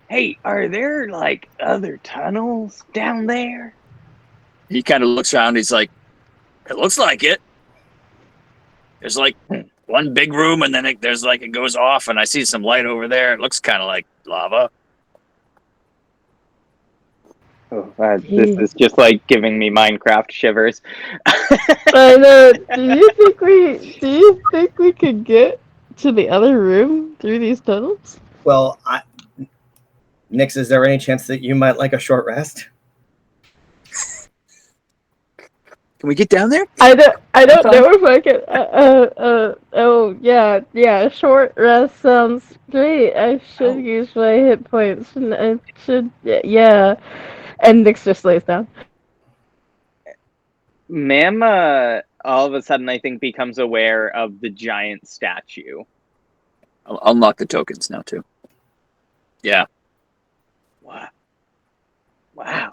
B: Hey, are there like other tunnels down there?
A: He kind of looks around. He's like, it looks like it. There's like one big room, and then it goes off, and I see some light over there. It looks kind of like lava.
B: Oh, this is just like giving me Minecraft shivers.
D: I know. Do you think we could get to the other room through these tunnels?
C: Well, Nyx, is there any chance that you might like a short rest?
A: Can we get down there?
D: I don't know if I can. Oh yeah. Short rest sounds great. I should use my hit points, and I should. Yeah. And Nyx just lays down.
B: Ma'am, all of a sudden, I think, becomes aware of the giant statue.
A: I'll unlock the tokens now too. Yeah.
B: What? Wow.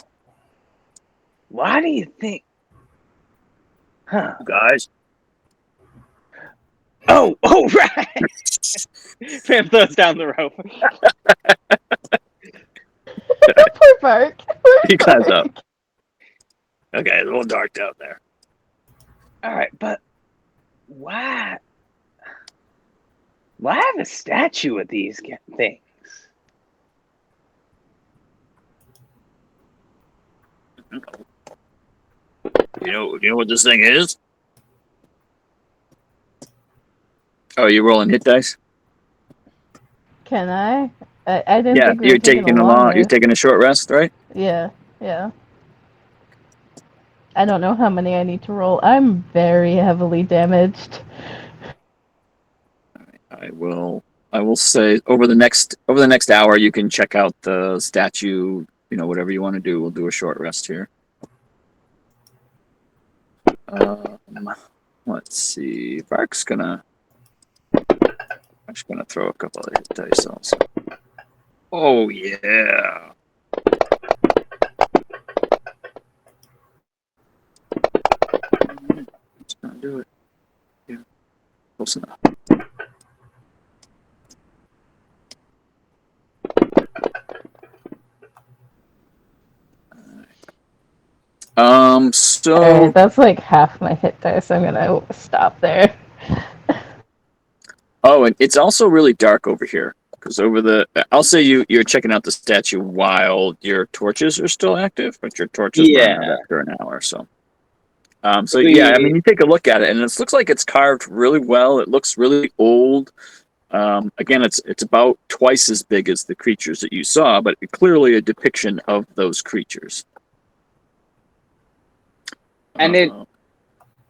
B: Why do you think? Huh?
A: Guys.
B: Oh, right. Ma'am throws down the rope.
D: Poor Bark.
A: He climbs up. Okay, it's a little dark down there.
B: All right, but why? Why have a statue of these things?
A: You know what this thing is? Oh, you rolling hit dice?
D: Can I? I didn't
A: Yeah,
D: think we
A: you're
D: were taking
A: taking
D: a
A: a
D: long
A: long. You're
D: rest.
A: taking a short rest, right?
D: Yeah. I don't know how many I need to roll. I'm very heavily damaged.
A: I will say over the next hour you can check out the statue. Whatever you want to do. We'll do a short rest here. Let's see. Bark's gonna throw a couple of hit dice also. Oh yeah. Let's not do it. Yeah. Close enough. So
D: Alright, that's like half my hit dice. I'm gonna stop there.
A: Oh, and it's also really dark over here because I'll say you're checking out the statue while your torches are still active, but your torches burn out after an hour. So you take a look at it, and it looks like it's carved really well. It looks really old. Again, it's about twice as big as the creatures that you saw, but clearly a depiction of those creatures.
B: And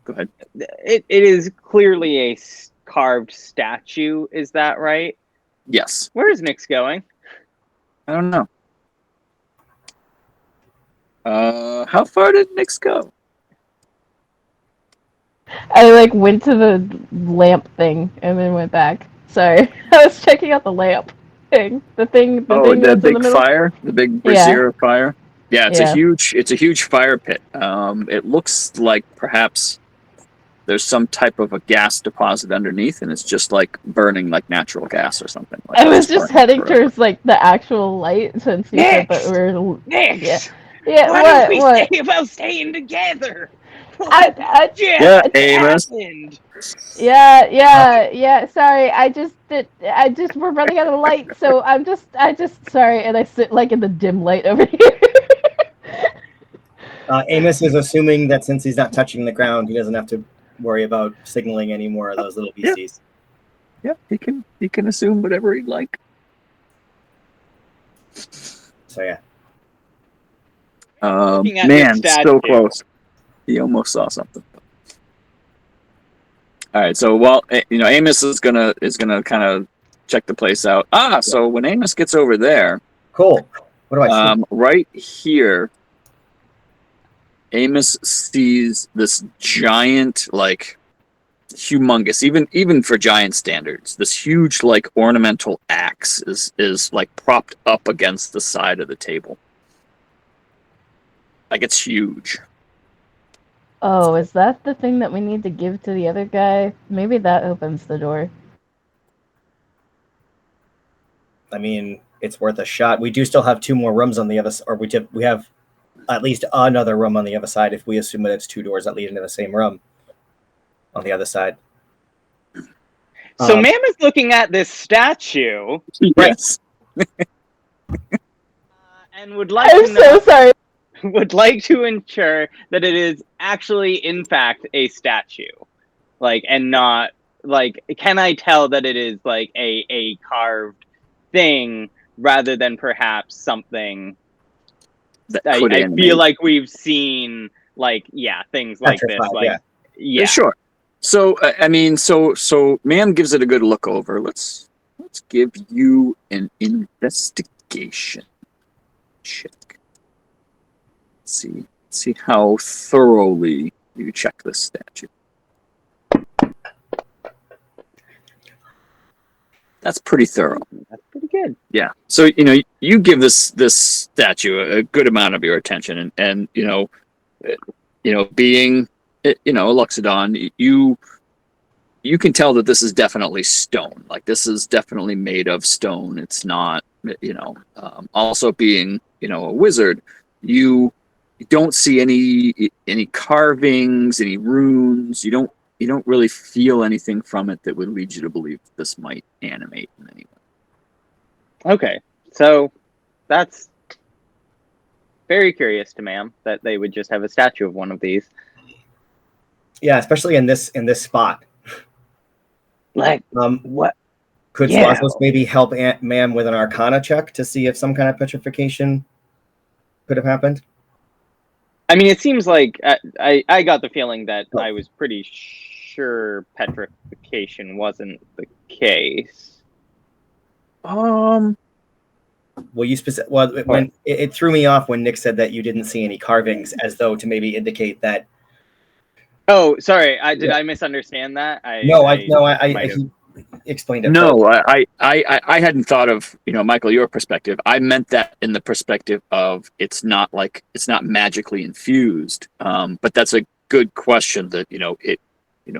A: go ahead.
B: It is clearly a carved statue. Is that right?
A: Yes.
B: Where is Nyx going?
A: I don't know. How far did Nyx go?
D: I went to the lamp thing and then went back. Sorry, I was checking out the lamp thing. The thing
A: The
D: that's in
A: big
D: the middle.
A: fire, the big brazier of fire. Yeah, it's a huge fire pit. It looks like perhaps there's some type of a gas deposit underneath, and it's just like burning like natural gas or something.
D: I was just heading towards the actual light since you said that we're.
B: Nyx!
D: Yeah.
B: Why don't we say about staying together?
A: Amos.
B: Happened?
D: Yeah. Sorry, we're running out of light, so I just sorry, and I sit in the dim light over here.
C: Amos is assuming that since he's not touching the ground, he doesn't have to worry about signaling any more of those little beasties.
A: Yeah, he can assume whatever he'd like.
C: So yeah.
A: Man, so close. He almost saw something. All right, so while Amos is gonna kind of check the place out. So when Amos gets over there,
C: cool. What do I see?
A: Right here, Amos sees this giant, humongous, even for giant standards, this huge ornamental axe is propped up against the side of the table. It's huge.
D: Oh, is that the thing that we need to give to the other guy? Maybe that opens the door.
C: I mean, it's worth a shot. We do still have 2 more rooms on the other side, or we have at least another room on the other side if we assume that it's 2 doors that lead into the same room on the other side.
B: So Ma'am is looking at this statue.
A: Yes.
B: And would like
D: I'm so sorry.
B: Would like to ensure that it is actually, in fact, a statue. And not, can I tell that it is, a carved thing rather than perhaps something that I feel like we've seen, like, yeah, things like this,
C: Petrified,
B: like, yeah.
A: Sure. So I mean, so ma'am gives it a good look over. Let's give you an investigation check. See how thoroughly you check this statue. That's pretty thorough.
B: That's pretty good.
A: Yeah. So you give this statue a good amount of your attention, and being a Luxodon, you can tell that this is definitely stone. Like, this is definitely made of stone. It's not, also being, a wizard, you don't see any carvings, any runes. You don't really feel anything from it that would lead you to believe this might animate in any way.
B: Okay. So that's very curious to ma'am that they would just have a statue of one of these.
C: Yeah, especially in this spot.
B: Like, what?
C: Could Swazos maybe help ma'am with an Arcana check to see if some kind of petrification could have happened?
B: I mean, it seems like I got the feeling that I was pretty sure petrification wasn't the case.
C: Well, when it threw me off when Nick said that you didn't see any carvings, as though to maybe indicate that.
B: Oh, sorry. Did I misunderstand that?
C: I explained it.
A: No, I hadn't thought of, Michael, your perspective. I meant that in the perspective of it's not magically infused. But that's a good question that,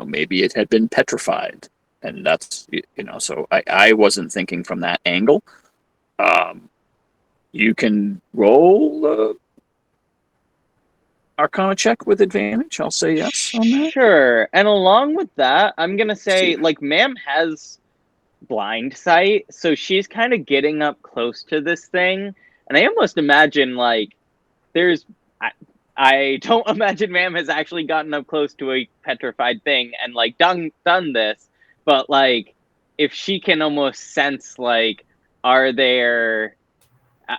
A: maybe it had been petrified, and that's, so I wasn't thinking from that angle. You can roll Arcana check with advantage. I'll say yes on that.
B: Sure. And along with that, I'm going to say, like, ma'am has blind sight, so she's kind of getting up close to this thing. And I almost imagine, like, I don't imagine ma'am has actually gotten up close to a petrified thing and, like, done this. But, like, if she can almost sense, like, are there...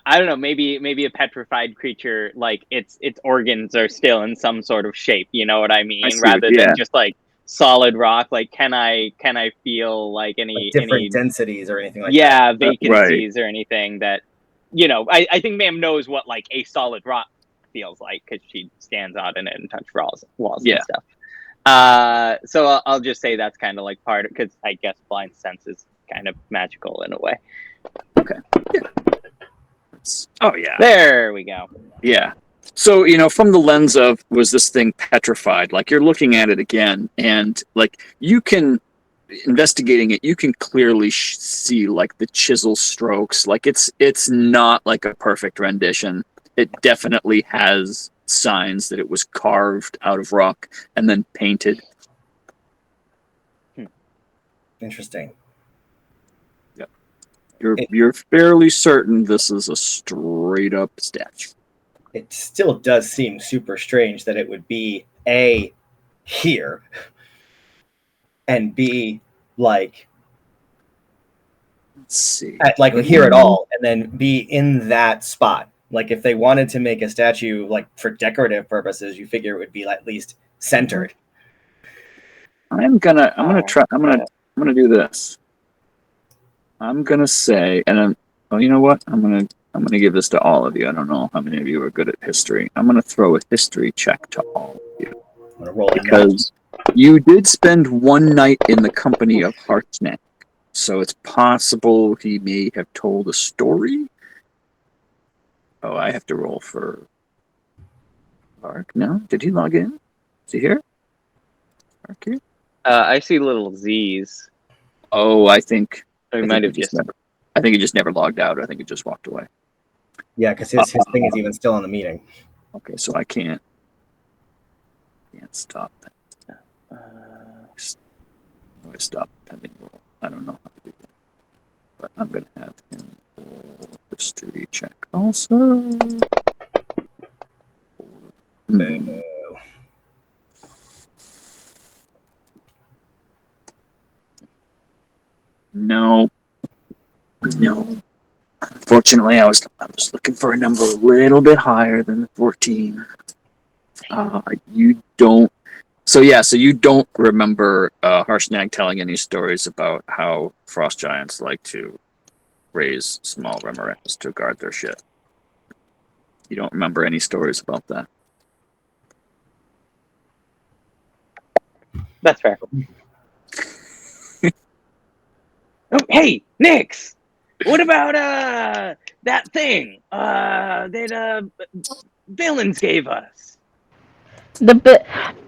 B: I don't know, maybe a petrified creature, like its organs are still in some sort of shape, you know what I mean? Rather than just like solid rock. Like, can I feel like any
C: different densities or anything like that?
B: Yeah, vacancies or anything that, I think ma'am knows what like a solid rock feels like, because she stands on it and touch walls and stuff. So I'll just say that's kind of like part of, because I guess blind sense is kind of magical in a way.
A: Okay. Yeah. Oh yeah.
B: There we go.
A: Yeah. So, from the lens of, was this thing petrified? Like, you're looking at it again, and like, you can, investigating it, you can clearly see like the chisel strokes. Like, it's not like a perfect rendition. It definitely has signs that it was carved out of rock and then painted.
C: Interesting.
A: You're fairly certain this is a straight up statue.
C: It still does seem super strange that it would be A, here, and B, like,
A: let's see,
C: here at all, and then be in that spot. Like, if they wanted to make a statue like for decorative purposes, you figure it would be at least centered.
A: I'm gonna do this. I'm gonna say, and you know what? I'm gonna give this to all of you. I don't know how many of you are good at history. I'm gonna throw a history check to all of you,
C: I'm gonna roll
A: because you did spend one night in the company of Hartsnack, so it's possible he may have told a story. Oh, I have to roll for Mark. No, did he log in? Is he here? Mark here?
B: I see little Z's.
A: Oh, I think.
B: I think
A: he just never logged out. I think he just walked away.
C: Yeah, because his thing is even still in the meeting.
A: Okay, so I can't stop that. I stop pending roll. I don't know how to do that, but I'm gonna have him roll history check also. No. Unfortunately, I was looking for a number a little bit higher than the 14. You don't. So you don't remember Harshnag telling any stories about how frost giants like to raise small remorhaz to guard their shit. You don't remember any stories about that.
B: That's fair. Oh, hey, Nix! What about that thing that Villains gave us?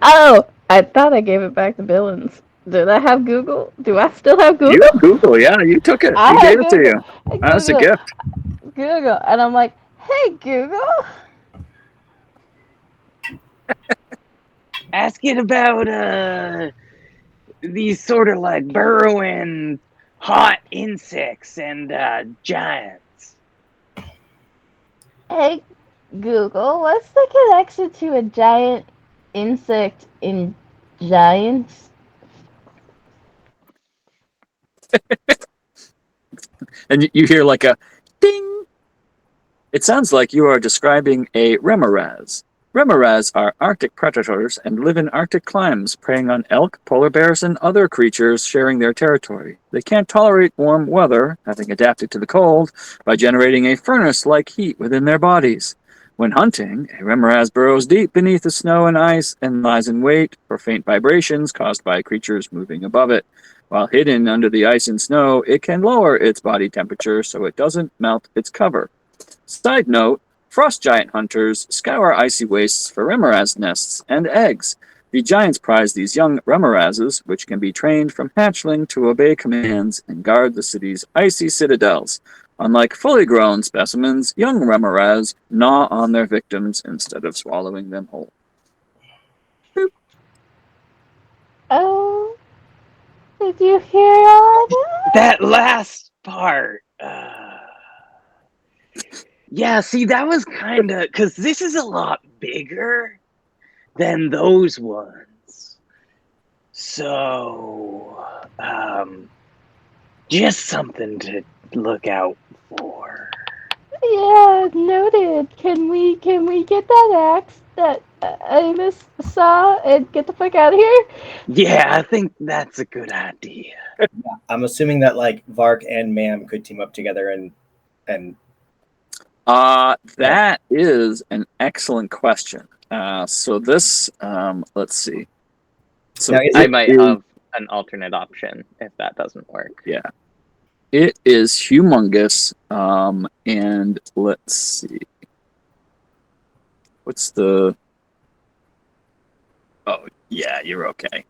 D: Oh, I thought I gave it back to Billings. Did I have Google? Do I still have
A: You
D: Google?
A: have Google, yeah. You took it.
D: I
A: He
D: have
A: gave it to
D: Google.
A: you. That was a gift.
D: Google, and I'm like, hey Google.
B: Ask it about these sort of like burrowing hot insects and giants.
D: Hey Google, what's the connection to a giant insect in giants?
A: And you hear like a ding. It sounds like you are describing a remorhaz. Remorhaz are Arctic predators and live in Arctic climes, preying on elk, polar bears, and other creatures sharing their territory. They can't tolerate warm weather, having adapted to the cold, by generating a furnace-like heat within their bodies. When hunting, a remorhaz burrows deep beneath the snow and ice and lies in wait for faint vibrations caused by creatures moving above it. While hidden under the ice and snow, it can lower its body temperature so it doesn't melt its cover. Side note, frost giant hunters scour icy wastes for remorhaz nests and eggs. The giants prize these young remorhazes, which can be trained from hatchling to obey commands and guard the city's icy citadels. Unlike fully grown specimens, young remorhaz gnaw on their victims instead of swallowing them whole. Boop.
D: Oh, did you hear all that?
B: That last part. Yeah, see, that was kind of because this is a lot bigger than those ones. So, just something to look out for.
D: Yeah, noted. Can we get that axe that Amos saw and get the fuck out of here?
B: Yeah, I think that's a good idea.
C: I'm assuming that like Vark and Mam could team up together and
A: That is an excellent question. So this, let's see. So
C: Now, is
B: I
C: it-
B: might have an alternate option if that doesn't work.
A: Yeah. It is humongous. And let's see. What's the... Oh, yeah, you're okay.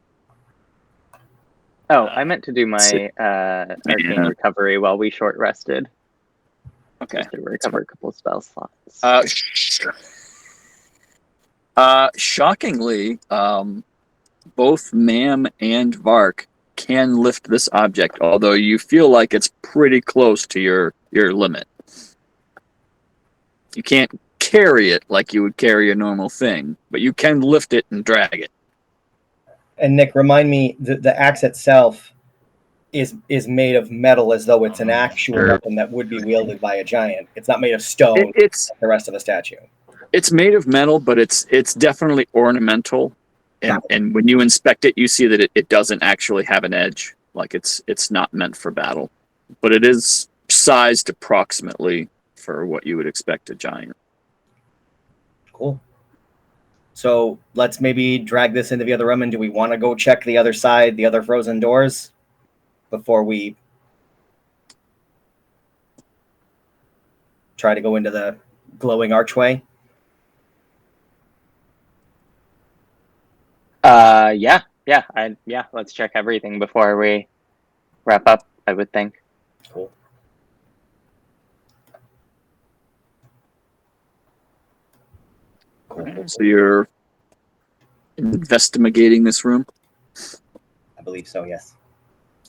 B: Oh, I meant to do
A: see.
B: my arcane
A: Yeah.
B: recovery while we short rested.
A: Okay.
B: Just to recover a couple spell slots.
A: Shockingly, both Mam and Vark can lift this object, although you feel like it's pretty close to your limit. You can't carry it like you would carry a normal thing, but you can lift it and drag it.
C: And Nick, remind me, the axe itself is made of metal, as though it's an actual weapon that would be wielded by a giant. It's not made of stone.
A: It's
C: like the rest of the statue.
A: It's made of metal, but it's definitely ornamental. And when you inspect it, you see that it doesn't actually have an edge. Like it's not meant for battle, but it is sized approximately for what you would expect a giant.
C: Cool. So let's maybe drag this into the other room. And do we want to go check the other side, the other frozen doors, before we try to go into the glowing archway?
B: Yeah. Let's check everything before we wrap up, I would think.
C: Cool.
A: So you're investigating this room?
C: I believe so, yes.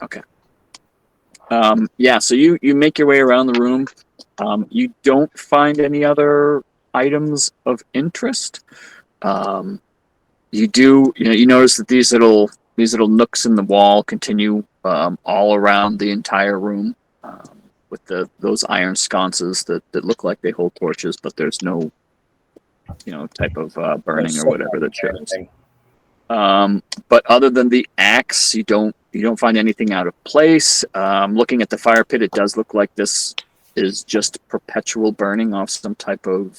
A: Okay. So you make your way around the room. You don't find any other items of interest. You notice that these little nooks in the wall continue all around the entire room, with those iron sconces that look like they hold torches, but there's no type of burning or
C: So
A: whatever that shows.
C: everything.
A: But other than the axe, you don't find anything out of place. Looking at the fire pit, it does look like this is just perpetual burning off some type of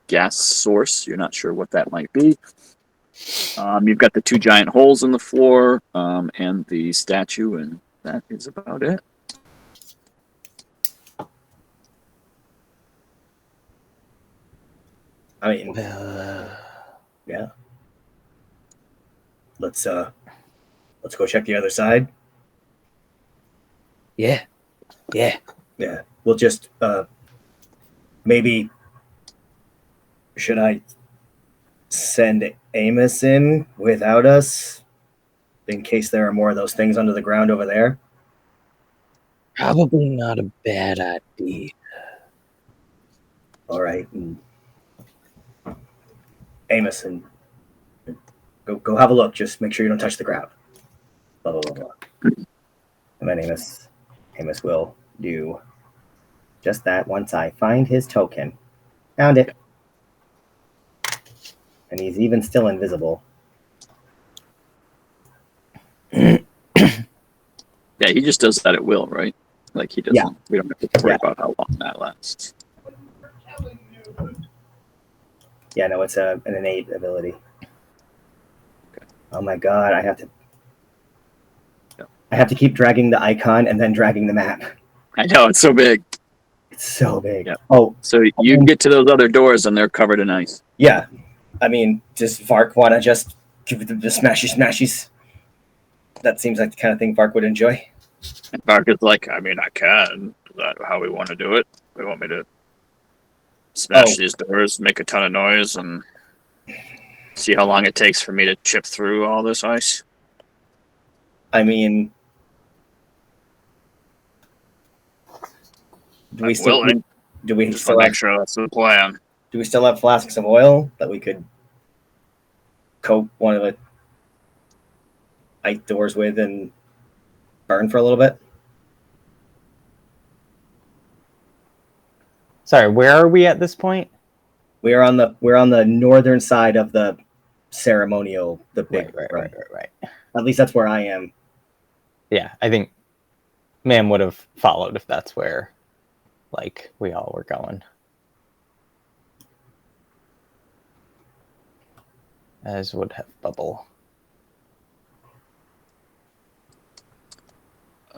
A: gas source. You're not sure what that might be. You've got the 2 giant holes in the floor and the statue, and that is about it.
C: I mean, yeah. Let's go check the other side.
F: Yeah.
C: Yeah. We'll just maybe should I send Amos in without us in case there are more of those things under the ground over there?
F: Probably not a bad idea.
C: All right. Amos, and go have a look. Just make sure you don't touch the ground. Blah, blah, blah, blah. And then Amos will do just that once I find his token. Found it. And he's even still invisible.
A: Yeah, he just does that at will, right? Like he doesn't.
C: Yeah.
A: We don't have to worry about how long that lasts.
C: Yeah, no, it's an innate ability. Okay. Oh my god, I have to keep dragging the icon and then dragging the map.
A: I know, it's so big.
C: It's so big.
A: Yeah.
C: Oh,
A: so you can get to those other doors and they're covered in ice.
C: Yeah. I mean, does Vark want to just give it the smashies? That seems like the kind of thing Vark would enjoy.
A: And Vark is like, I mean, I can. Is that how we want to do it? We want me to smash these doors, make a ton of noise, and see how long it takes for me to chip through all this ice?
C: I mean, do we still have
A: make sure that's the plan?
C: Do we still have flasks of oil that we could coat one of the ice doors with and burn for a little bit?
G: Sorry, where are we at this point?
C: We're on the northern side of the ceremonial, the big
G: right.
C: At least that's where I am.
G: Yeah, I think Ma'am would have followed if that's where, like, we all were going. As would have Bubble.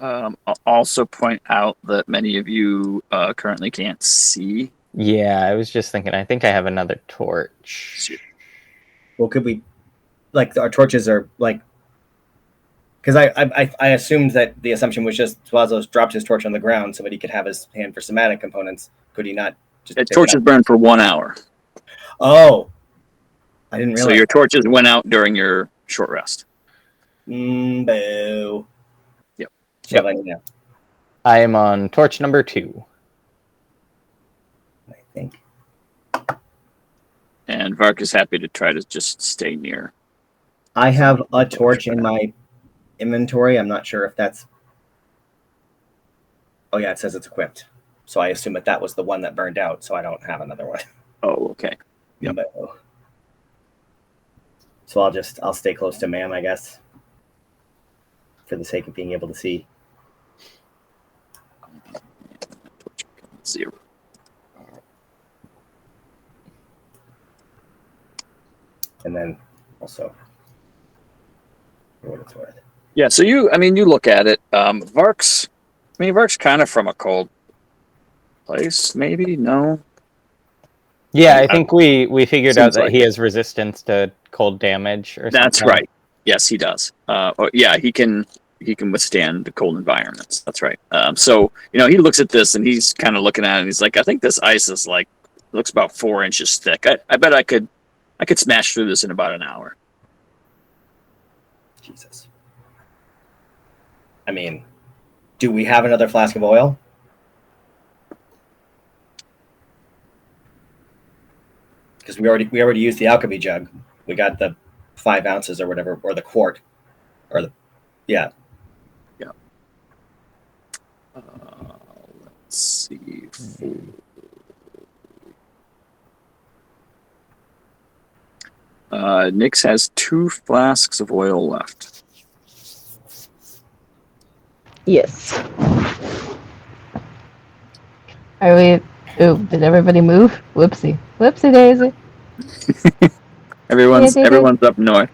A: I'll also point out that many of you currently can't see.
G: Yeah, I was just thinking, I think I have another torch.
C: Well, could we, like, our torches are, like, because I assumed that the assumption was just Suazos dropped his torch on the ground so that he could have his hand for somatic components. Could he not just
A: torches burn for 1 hour.
C: Oh. I didn't realize.
A: So your torches went out during your short rest.
C: Boo.
A: Yep.
G: I am on torch number 2.
C: I think.
A: And Vark is happy to try to just stay near.
C: I have a torch in my inventory. I'm not sure if that's... Oh, yeah, it says it's equipped. So I assume that was the one that burned out, so I don't have another one.
A: Oh, okay. Yep.
C: So I'll stay close to Ma'am, I guess, for the sake of being able to see.
A: 0.
C: And then also, for what it's worth.
A: Yeah, so you look at it. Vark's kind of from a cold place, maybe? No?
G: Yeah, I think we figured out that
A: like
G: he has resistance to cold damage or something.
A: That's right. Yes, he does. Yeah, he can withstand the cold environments. That's right. So, he looks at this and he's kind of looking at it and he's like, I think this ice is looks about 4 inches thick. I bet I could smash through this in about an hour.
C: Jesus. I mean, do we have another flask of oil? Because we already used the alchemy jug. We got the 5 ounces or whatever, or the quart, or the
A: Yeah. Let's see. Nyx has 2 flasks of oil left.
D: Yes. Are we? Oh, did everybody move? Whoopsie. Whoopsie daisy.
A: Everyone's up north.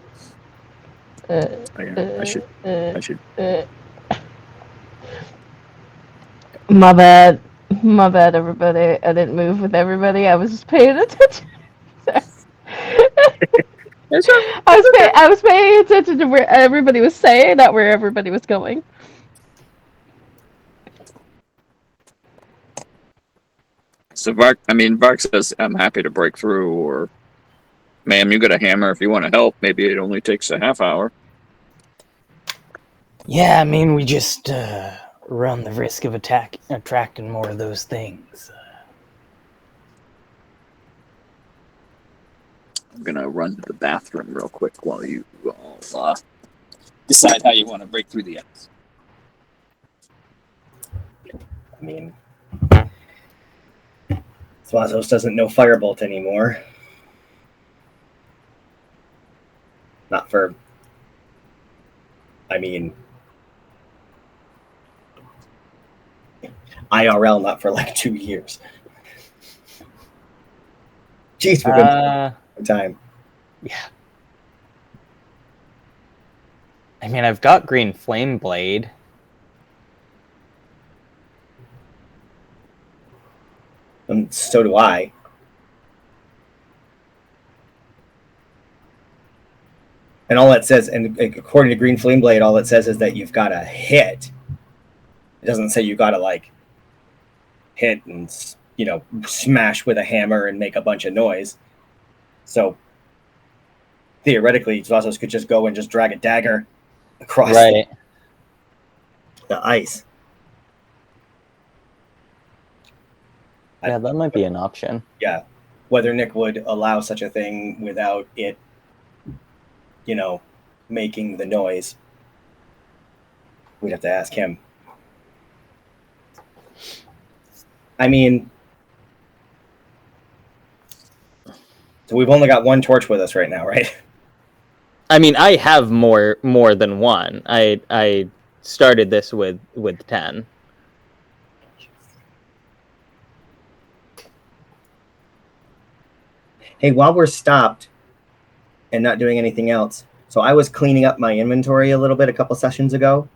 D: Uh,
A: I should.
D: My bad. My bad, everybody. I didn't move with everybody. I was just paying attention. Sorry. I was paying attention to where everybody was saying, not where everybody was going.
A: So Vark says, I'm happy to break through, or, ma'am, you got a hammer if you want to help. Maybe it only takes a half hour.
G: Yeah, I mean, we just run the risk of attracting more of those things.
A: I'm going to run to the bathroom real quick while you all decide how you want to break through the ice.
C: I mean, Swazos doesn't know Firebolt anymore. Not for, I mean, IRL, not for like 2 years. Jeez, we've been time.
G: Yeah. I mean, I've got Green Flame Blade.
C: And so do I. And all it says, and according to Green Flame Blade, all it says is that you've got to hit. It doesn't say you got to like hit and, you know, smash with a hammer and make a bunch of noise. So theoretically, Zvazos could just go and just drag a dagger across the ice.
G: Yeah, that might be an option.
C: Yeah. Whether Nick would allow such a thing without it, you know, making the noise, we'd have to ask him. I mean, so we've only got 1 torch with us right now, right?
G: I mean, I have more than one. I started this with 10.
C: Hey, while we're stopped and not doing anything else, so I was cleaning up my inventory a little bit a couple sessions ago,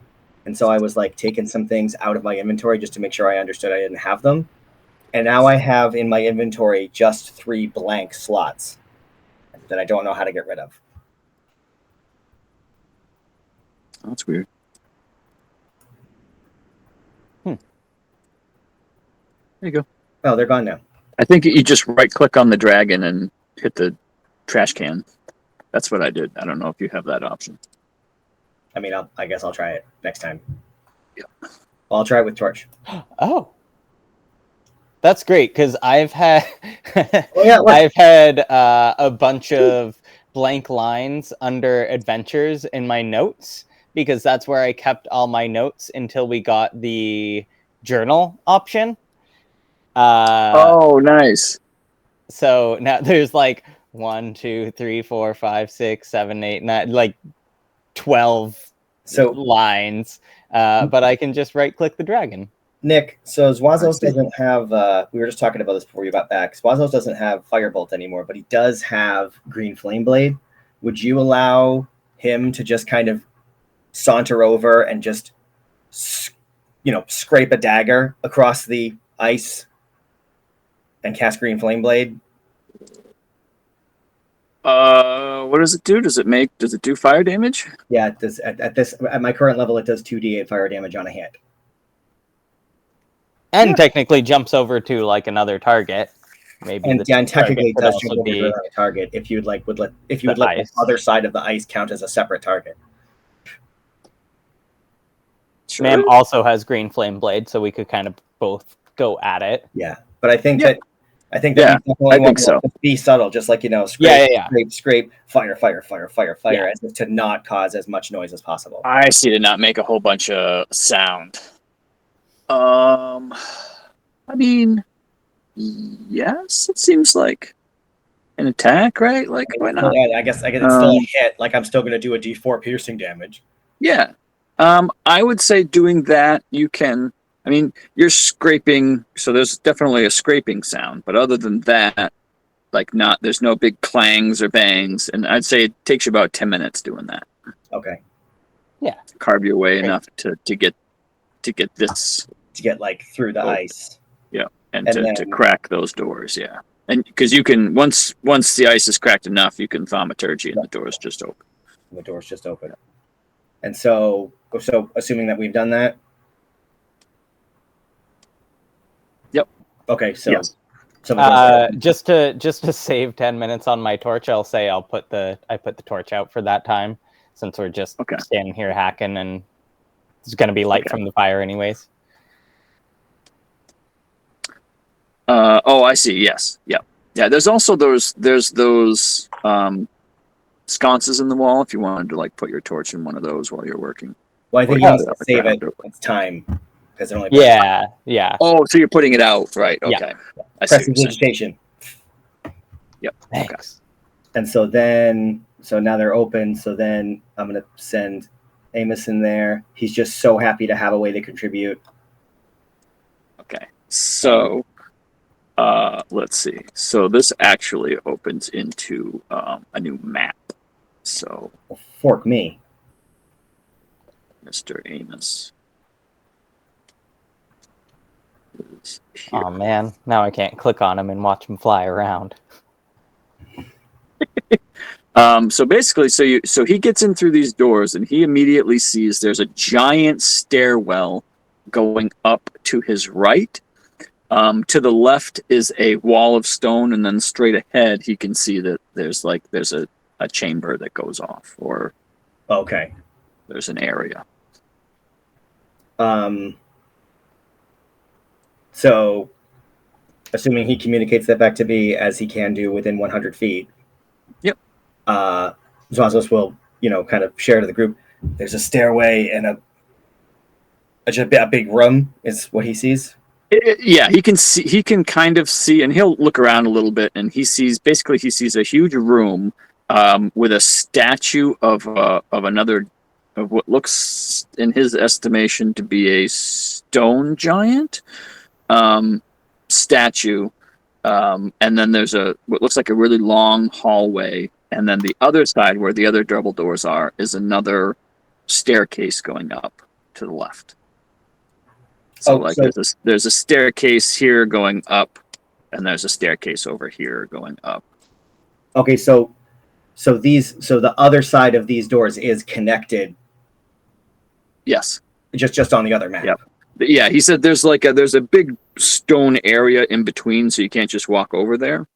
C: and so I was like taking some things out of my inventory just to make sure I understood I didn't have them. And now I have in my inventory just 3 blank slots that I don't know how to get rid of.
A: That's weird. There you go.
C: Oh, they're gone now.
A: I think you just right-click on the dragon and hit the trash can. That's what I did. I don't know if you have that option.
C: I mean, I guess I'll try it next time.
A: Yeah.
C: Well, I'll try it with torch.
G: Oh, that's great because I've had
C: I've
G: had a bunch of blank lines under adventures in my notes because that's where I kept all my notes until we got the journal option.
A: Oh, nice.
G: So now there's like 1, 2, 3, 4, 5, 6, 7, 8, 9, like 12 lines. But I can just right-click the dragon.
C: Nick, so Zwazos doesn't have, we were just talking about this before you got back. Zwazos doesn't have Firebolt anymore, but he does have Green Flame Blade. Would you allow him to just kind of saunter over and just, scrape a dagger across the ice and cast Green Flame Blade?
A: What does it do? Does it do fire damage?
C: Yeah, it does, at my current level, it does 2d8 fire damage on a hit.
G: And technically jumps over to like another target. Maybe
C: and technically it does jump over to another target if you would let the other side of the ice count as a separate target.
G: Sure. Ma'am also has Green Flame Blade, so we could kind of both go at it.
C: Yeah, but I think that we definitely want to be subtle, just like scrape, fire, as if to not cause as much noise as possible.
A: I see, to not make a whole bunch of sound. I mean, yes, it seems like an attack, right? Like, why not?
C: Yeah, I guess it's still a hit. Like I'm still going to do a D4 piercing damage.
A: Yeah. I would say doing that, you can. I mean, you're scraping, so there's definitely a scraping sound. But other than that, like, there's no big clangs or bangs, and I'd say it takes you about 10 minutes doing that.
C: Okay.
G: Yeah.
A: Carve your way enough to get this
C: to get like through the ice.
A: Yeah, and to crack those doors. Yeah, and because you can once the ice is cracked enough, you can thaumaturgy, and the doors just open.
C: The doors just open. And so assuming that we've done that.
A: Yep.
C: Okay. So.
A: Yes.
G: Just to save 10 minutes on my torch, I'll say I put the torch out for that time, since we're just standing here hacking and it's going to be light from the fire anyways.
A: I see. Yes. Yeah. There's also those sconces in the wall if you wanted to like put your torch in one of those while you're working.
C: Well, I think you need to save it. It's time because it only.
G: Yeah.
A: Oh, so you're putting it out, right? Okay.
C: Yeah. Prestidigitation.
A: Yep.
G: Thanks.
C: Okay. And so now they're open. So then I'm gonna send Amos in there. He's just so happy to have a way to contribute.
A: Okay. So let's see. So this actually opens into a new map. So
C: fork me,
A: Mr. Amos.
G: Oh man, now I can't click on him and watch him fly around.
A: So basically, so he gets in through these doors and he immediately sees there's a giant stairwell going up to his right. To the left is a wall of stone, and then straight ahead he can see that there's a chamber that goes off, or there's an area.
C: So assuming he communicates that back to me as he can do within 100 feet.
A: Yep.
C: Zazos will, kind of share to the group. There's a stairway and a big room is what he sees.
A: Yeah, he can kind of see, and he'll look around a little bit, and he sees a huge room with a statue of what looks, in his estimation, to be a stone giant statue, and then there's what looks like a really long hallway, and then the other side where the other double doors are is another staircase going up to the left. So there's a staircase here going up, and there's a staircase over here going up.
C: Okay, so the other side of these doors is connected.
A: Yes.
C: Just on the other map.
A: Yep. Yeah, he said there's a big stone area in between, so you can't just walk over there.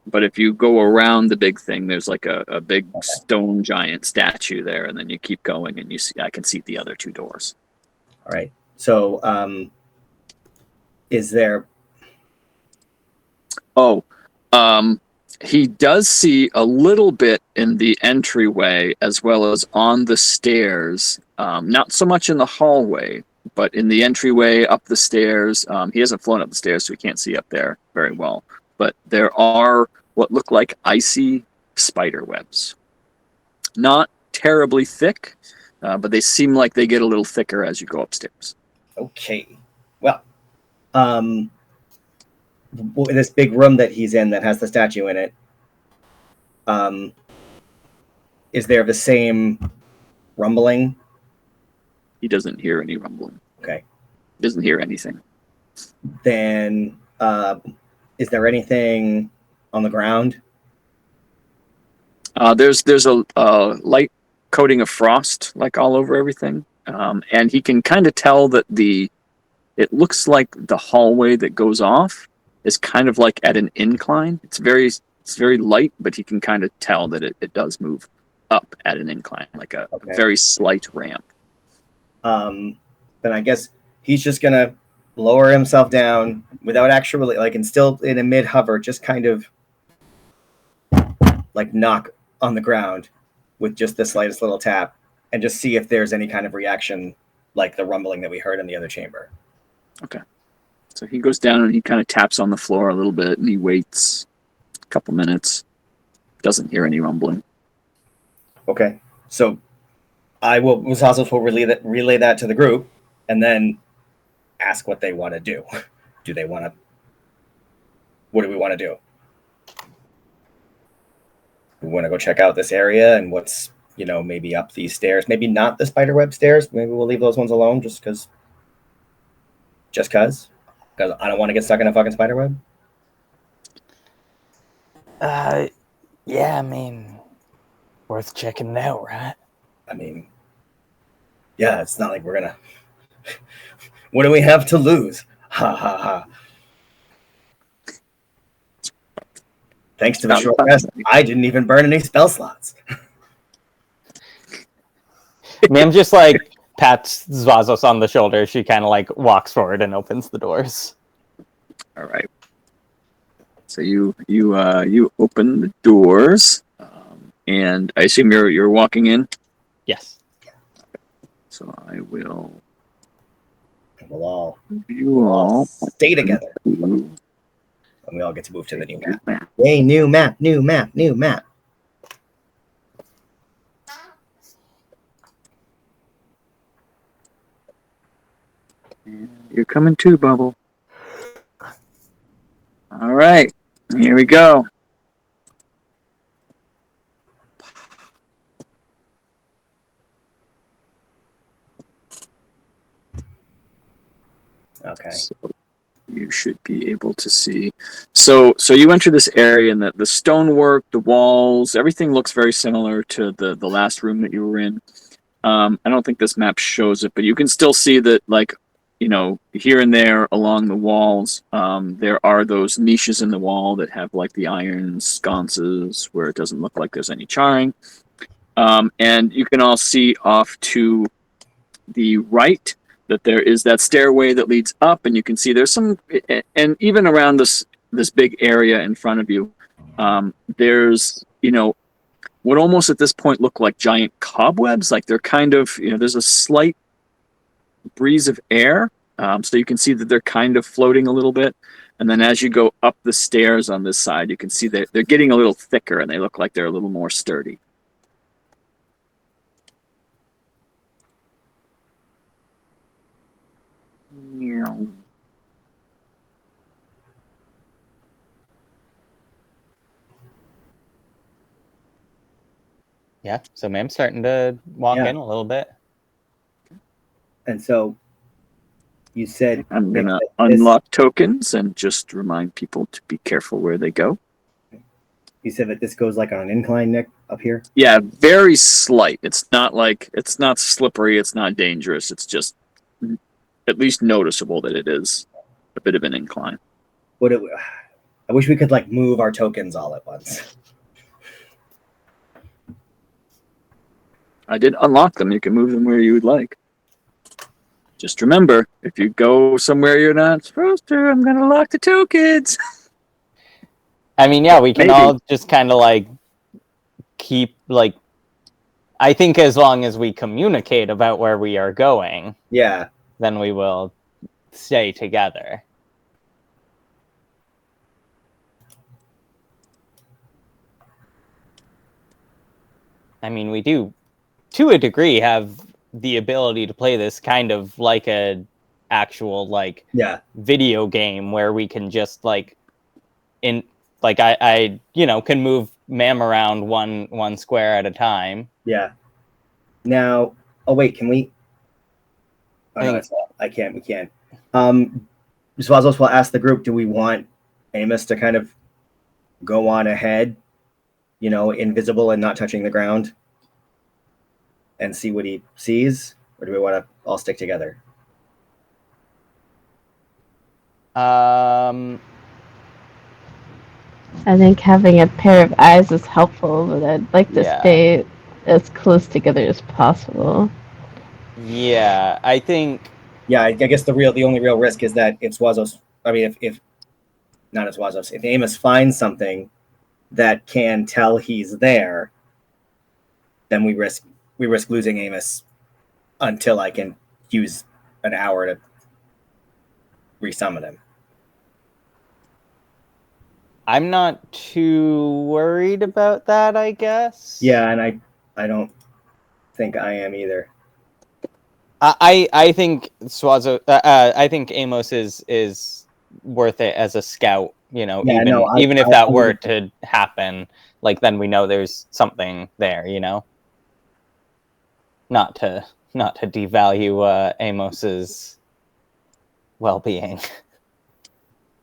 A: But if you go around the big thing, there's like a big stone giant statue there, and then you keep going, and I can see the other two doors.
C: All right. So, is there?
A: He does see a little bit in the entryway as well as on the stairs. Not so much in the hallway, but in the entryway up the stairs. He hasn't flown up the stairs, so he can't see up there very well. But there are what look like icy spider webs. Not terribly thick, but they seem like they get a little thicker as you go upstairs.
C: Okay. Well, this big room that he's in that has the statue in it, is there the same rumbling?
A: He doesn't hear any rumbling.
C: Okay.
A: He doesn't hear anything.
C: Then, is there anything on the ground?
A: There's a light coating of frost, like all over everything. And he can kind of tell that it looks like the hallway that goes off is kind of like at an incline. It's very light, but he can kind of tell that it does move up at an incline, like a very slight ramp.
C: Then I guess he's just gonna lower himself down without actually and still in a mid hover, just kind of like knock on the ground with just the slightest little tap, and just see if there's any kind of reaction like the rumbling that we heard in the other chamber.
A: Okay. So he goes down and he kind of taps on the floor a little bit, and he waits a couple minutes. doesn't hear any rumbling.
C: Okay, so Musazos will relay that to the group, and then ask what they want to do. Do they want to? What do we want to do? We want to go check out this area and what's maybe up these stairs. Maybe not the spiderweb stairs. Maybe we'll leave those ones alone just because. Because I don't want to get stuck in a fucking spiderweb.
G: Yeah, I mean, worth checking out, right?
C: I mean, yeah, it's not like we're gonna. What do we have to lose? Ha ha ha. Thanks to the short rest, I didn't even burn any spell slots.
G: Ma'am just like pats Zvazos on the shoulder. She kind of like walks forward and opens the doors.
A: All right. So you open the doors, and I assume you're walking in.
G: Yes.
A: So I will.
C: We'll all
A: stay
C: together. And we all get to move to the new map. Yay, new map.
A: You're coming too, Bubble. All right, here we go.
C: Okay.
A: So you should be able to see. So you enter this area, and the stonework, the walls, everything looks very similar to the last room that you were in. I don't think this map shows it, but you can still see that, like, here and there along the walls, there are those niches in the wall that have like the iron sconces where it doesn't look like there's any charring. And you can all see off to the right that there is that stairway that leads up, and you can see there's some, and even around this big area in front of you, there's what almost at this point look like giant cobwebs. Like they're kind of, there's a slight breeze of air, so you can see that they're kind of floating a little bit. And then as you go up the stairs on this side, you can see that they're getting a little thicker, and they look like they're a little more sturdy.
G: Yeah, so ma'am's starting to walk in a little bit.
C: And so you said
A: I'm going to unlock tokens and just remind people to be careful where they go.
C: You said that this goes like on an incline, Nick, up here?
A: Yeah, very slight. It's not slippery, it's not dangerous. It's just at least noticeable that it is a bit of an incline.
C: I wish we could like move our tokens all at once.
A: I did unlock them. You can move them where you would like. Just remember, if you go somewhere you're not supposed to, I'm going to lock the tokens.
G: I mean, yeah, we can all just kind of like keep like, I think as long as we communicate about where we are going, then we will stay together. I mean, we do, to a degree, have the ability to play this kind of like a actual like video game where we can just like I can move ma'am around one square at a time.
C: Yeah. Now, can we? Oh, no, I can't. We can't. Swazos will ask the group, do we want Amos to kind of go on ahead, invisible and not touching the ground, and see what he sees? Or do we want to all stick together?
D: I think having a pair of eyes is helpful, but I'd like to stay as close together as possible.
G: Yeah, I think.
C: Yeah, I guess the only real risk is that if Swazos, if not as Swazos, if Amos finds something that can tell he's there, then we risk losing Amos until I can use an hour to resummon him.
G: I'm not too worried about that, I guess.
C: Yeah, and I don't think I am either.
G: I think Swazo. I think Amos is worth it as a scout. You know,
C: Yeah,
G: even if that were to happen, like then we know there's something there. You know, not to devalue Amos's well-being.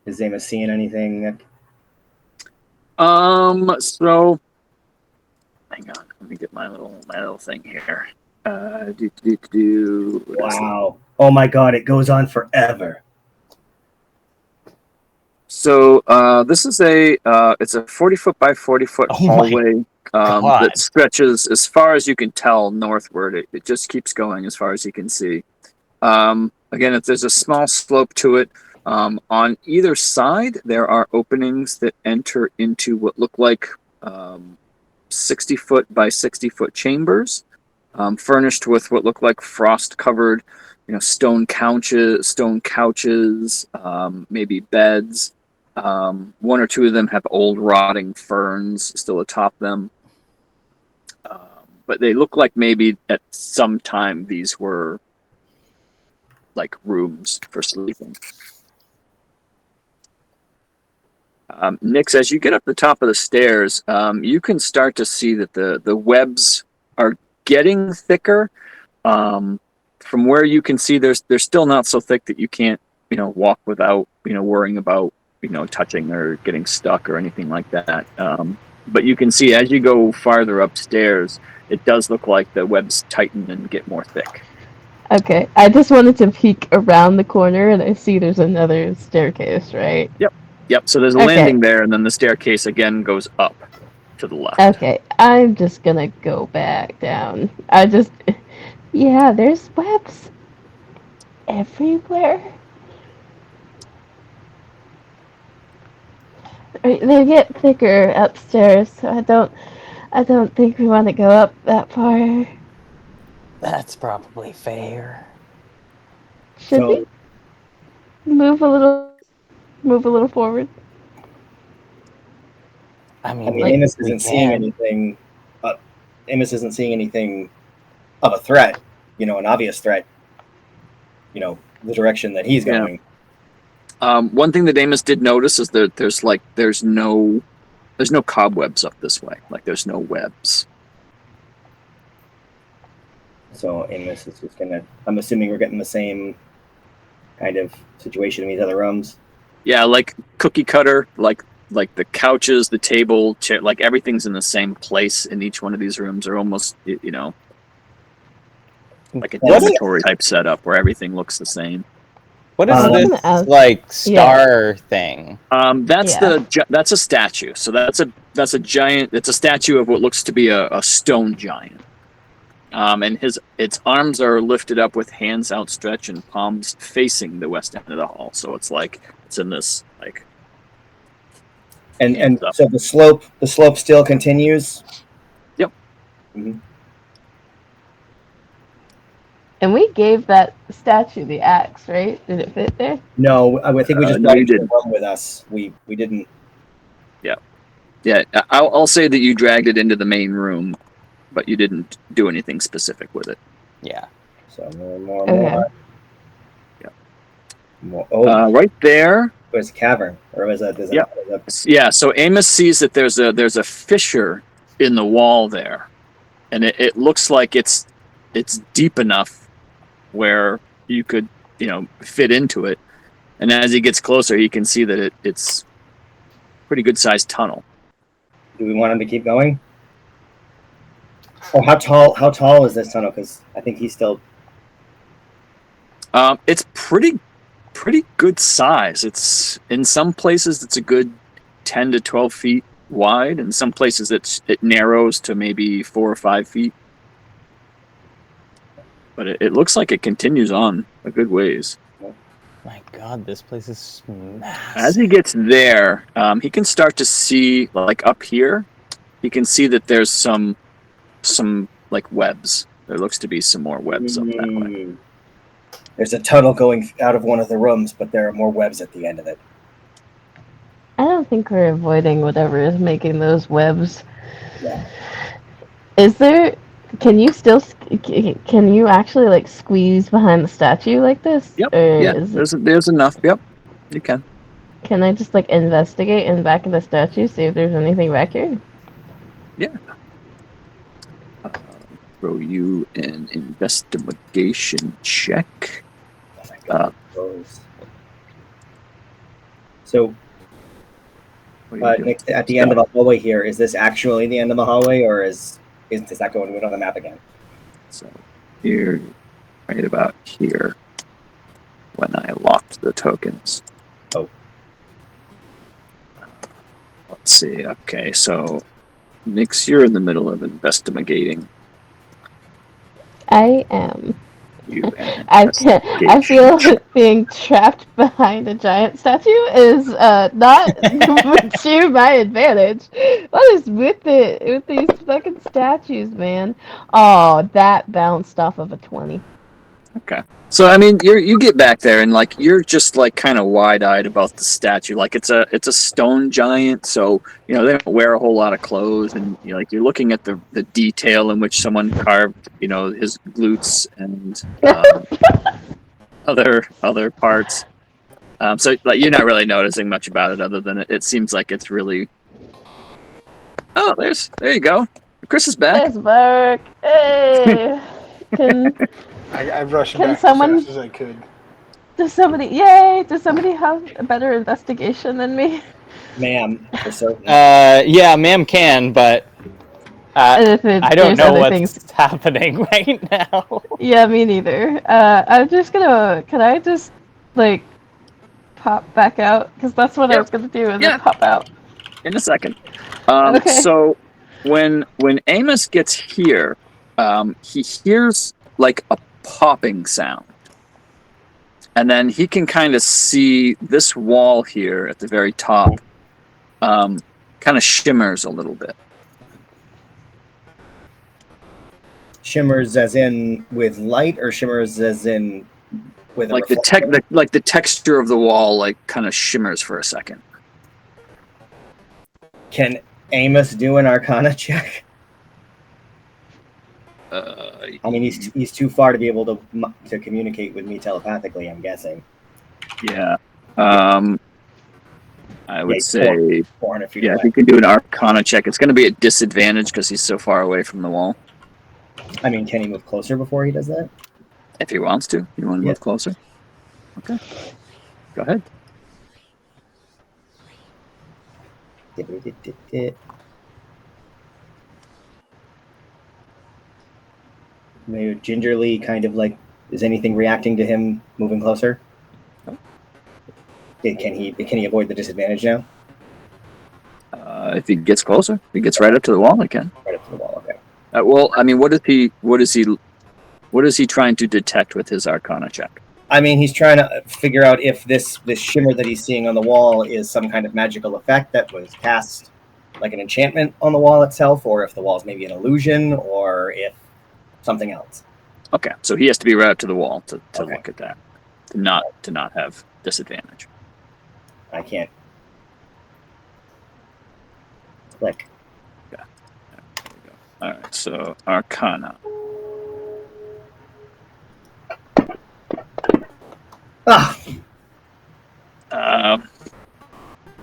C: Is Amos seeing anything, Nick?
A: So hang on, let me get my little thing here.
C: Wow. Oh my god, it goes on forever.
A: So this is it's a 40-foot by 40-foot hallway that stretches as far as you can tell northward. It just keeps going as far as you can see. Again, there's a small slope to it. On either side, there are openings that enter into what look like 60-foot by 60-foot chambers, furnished with what look like frost-covered, stone couches, maybe beds. One or two of them have old rotting ferns still atop them. But they look like maybe at some time these were like rooms for sleeping. Nix, as you get up the top of the stairs, you can start to see that the webs are getting thicker. From where you can see, they're still not so thick that you can't, walk without, worrying about, touching or getting stuck or anything like that. But you can see as you go farther upstairs, it does look like the webs tighten and get more thick.
D: Okay, I just wanted to peek around the corner, and I see there's another staircase, right?
A: Yep, so there's a landing there, and then the staircase again goes up to the left.
D: Okay, I'm just gonna go back down. Yeah, there's webs everywhere. They get thicker upstairs, so I don't think we want to go up that far.
G: That's probably fair.
D: Should we move a little forward?
G: I mean,
C: Amos isn't seeing anything. Amos isn't seeing anything of a threat. An obvious threat. The direction that he's going.
A: One thing that Amos did notice is that there's no cobwebs up this way. Like there's no webs.
C: So Amos is just gonna. I'm assuming we're getting the same kind of situation in these other rooms.
A: Yeah, like cookie cutter, like the couches, the table, chair, like everything's in the same place in each one of these rooms. Are almost like a dormitory type setup where everything looks the same.
G: What is this star thing?
A: That's a statue. So that's a giant. It's a statue of what looks to be a stone giant. And its arms are lifted up with hands outstretched and palms facing the west end of the hall. So it's like it's in this like.
C: And so the slope still continues.
A: Yep.
C: Mm-hmm.
D: And we gave that statue the axe, right? Did it fit there?
C: No, I think we just brought it to the room with us. We didn't.
A: Yeah. I'll say that you dragged it into the main room, but you didn't do anything specific with it.
G: Yeah.
C: So more.
A: Yeah.
C: More.
A: Right there.
C: There's a cavern, or was that?
A: Yeah. So Amos sees that there's a fissure in the wall there, and it looks like it's deep enough where you could fit into it. And as he gets closer, he can see that it's a pretty good sized tunnel.
C: Do we want him to keep going? Oh, how tall is this tunnel? Because I think he's still.
A: It's pretty good size. It's in some places it's a good 10 to 12 feet wide. In some places it narrows to maybe 4 or 5 feet. But it looks like it continues on a good ways.
G: My God, this place is massive.
A: As he gets there, he can start to see, like up here, he can see that there's some like webs. There looks to be some more webs up that way.
C: There's a tunnel going out of one of the rooms, but there are more webs at the end of it.
D: I don't think we're avoiding whatever is making those webs.
C: Yeah.
D: Is there? Can you still? Can you actually like squeeze behind the statue like this?
A: Yep.
D: Or
A: Yeah.
D: is it,
A: There's enough. Yep. You can.
D: can I just like investigate in the back of the statue, see if there's anything back here?
A: Yeah. Throw you an investigation check.
C: Oh my God. So
A: What are you doing?
C: Nick, at the end of the hallway here, is this actually the end of the hallway, or does that go on the map again?
A: So here, right about here, when I locked the tokens.
C: Oh.
A: Let's see. Okay, so Nix, you're in the middle of investigating.
D: I am.
A: You
D: I feel being trapped behind a giant statue is not to my advantage. What is with these fucking statues, man? Oh, that bounced off of a 20.
A: Okay. So I mean, you get back there and like you're just like kind of wide-eyed about the statue. Like it's a stone giant, so they don't wear a whole lot of clothes, and like you're looking at the detail in which someone carved his glutes and other parts. So like you're not really noticing much about it, other than it seems like it's really. Oh, there you go. Chris is back.
D: There's Mark. Hey.
E: I've rushed
D: Can
E: back
D: someone-
E: as fast as I could.
D: Does somebody have a better investigation than me?
C: Ma'am, for certain.
G: Yeah, ma'am can, but I don't
D: there's
G: know
D: other
G: what's
D: things.
G: happening right now.
D: Yeah, me neither. I'm just gonna. Can I just like pop back out? Because that's what I was gonna do. Is
A: Yeah.
D: pop out.
A: In a second.
D: Okay.
A: So when Amos gets here, he hears like a popping sound, and then he can kind of see this wall here at the very top, kind of shimmers a little bit.
C: Shimmers as in with light, or shimmers as in with
A: Like
C: a
A: the texture of the wall, like kind of shimmers for a second.
C: Can Amos do an Arcana check? I mean, he's too far to be able to communicate with me telepathically, I'm guessing.
A: Yeah. I would say
C: 400 feet
A: yeah,
C: away.
A: if he can do an Arcana check, it's going to be at disadvantage because he's so far away from the wall.
C: I mean, can he move closer before he does that?
A: If he wants to. You want to move closer? Okay. Go ahead.
C: Maybe gingerly, kind of like, is anything reacting to him moving closer? Can he avoid the disadvantage now?
A: If he gets closer, if he gets right up to the wall, he can.
C: Right up to the wall. Okay.
A: Well, I mean, what is he trying to detect with his Arcana check?
C: I mean, he's trying to figure out if this shimmer that he's seeing on the wall is some kind of magical effect that was cast like an enchantment on the wall itself, or if the wall's maybe an illusion, or if something else.
A: Okay, so he has to be right up to the wall to look at that, to not have disadvantage.
C: I can't click.
A: Yeah. There we go. All right, so Arcana.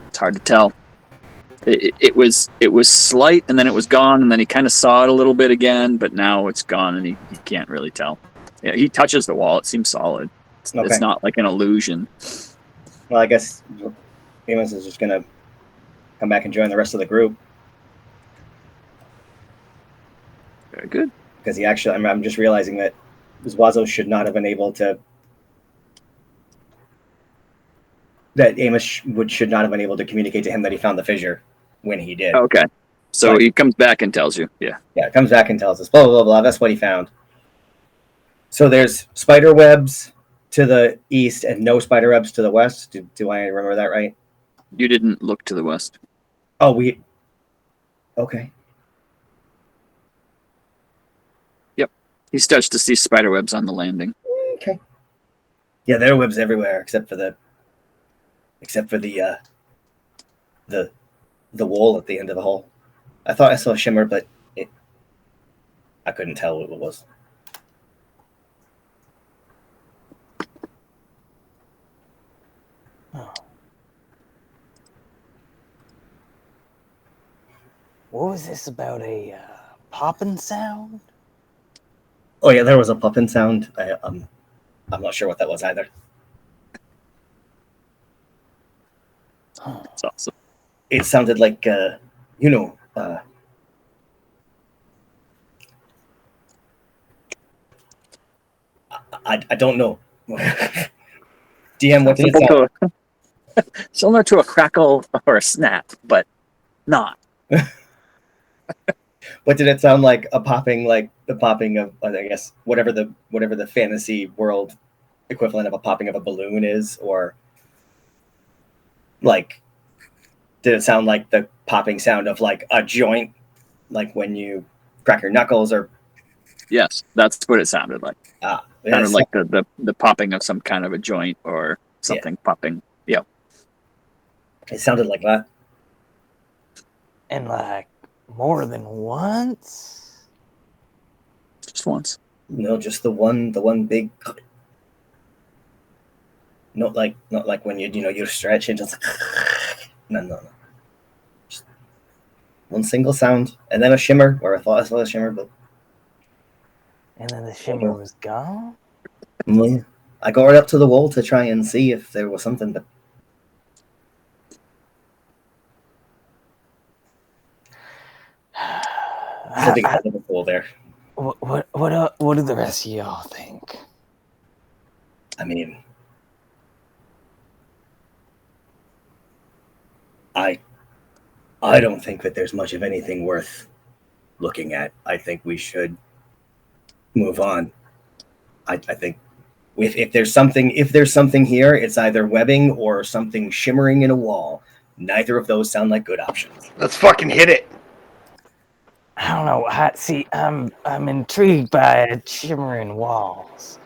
A: It's hard to tell. It was slight, and then it was gone, and then he kind of saw it a little bit again, but now it's gone, and he can't really tell. Yeah, he touches the wall; it seems solid. It's not like an illusion.
C: Well, I guess Amos is just gonna come back and join the rest of the group.
A: Very good.
C: Because he actually, I'm just realizing that Zuazo should not have been able to. That Amos should not have been able to communicate to him that he found the fissure when he did.
A: Okay. So he comes back and tells you. Yeah.
C: Yeah, comes back and tells us, blah, blah, blah, that's what he found. So there's spider webs to the east and no spider webs to the west. Do I remember that right?
A: You didn't look to the west.
C: Oh, okay.
A: Yep. He starts to see spider webs on the landing.
C: Okay. Yeah, there are webs everywhere except for the the wall at the end of the hall. I thought I saw a shimmer, but I couldn't tell what it was.
G: Oh. What was this about a popping sound?
C: Oh yeah, there was a popping sound. I'm not sure what that was either.
A: That's awesome.
C: It sounded like I don't know. DM, what did it sound?
A: Similar to a crackle or a snap, but not.
C: What did it sound like? A popping, like the popping of, I guess, whatever the fantasy world equivalent of a popping of a balloon is, or like, did it sound like the popping sound of like a joint, like when you crack your knuckles, or?
A: Yes, that's what it sounded like.
C: It
A: sounded like the popping of some kind of a joint or something popping. Yeah.
C: It sounded like that.
G: And like more than once?
A: Just once.
C: No, just the one big. Not like when you're stretching, just no. Just one single sound, and then a shimmer, or I thought I saw a shimmer, but.
G: And then the shimmer was gone?
C: I got right up to the wall to try and see if there was something, but there's a big hole in the wall there.
G: What do the rest of y'all think?
C: I mean, I don't think that there's much of anything worth looking at. I think we should move on. I think if there's something here, it's either webbing or something shimmering in a wall. Neither of those sound like good options.
E: Let's fucking hit it.
G: I don't know. I'm intrigued by shimmering walls.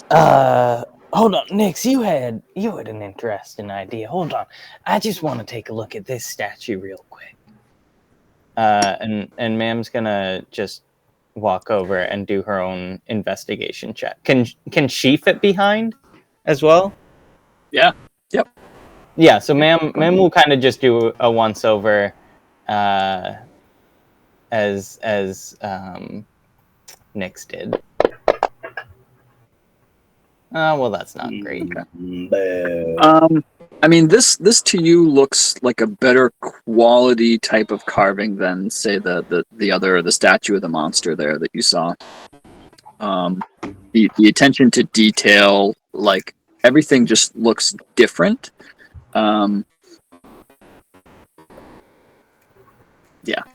G: Hold on, Nix. You had an interesting idea. Hold on. I just want to take a look at this statue real quick. And Ma'am's gonna just walk over and do her own investigation check. Can she fit behind as well?
A: Yeah. Yep.
G: Yeah. So Ma'am will kind of just do a once over, as Nix did. Well, that's not great.
A: I mean, this to you looks like a better quality type of carving than, say, the statue of the monster there that you saw. The attention to detail, like everything, just looks different. Yeah,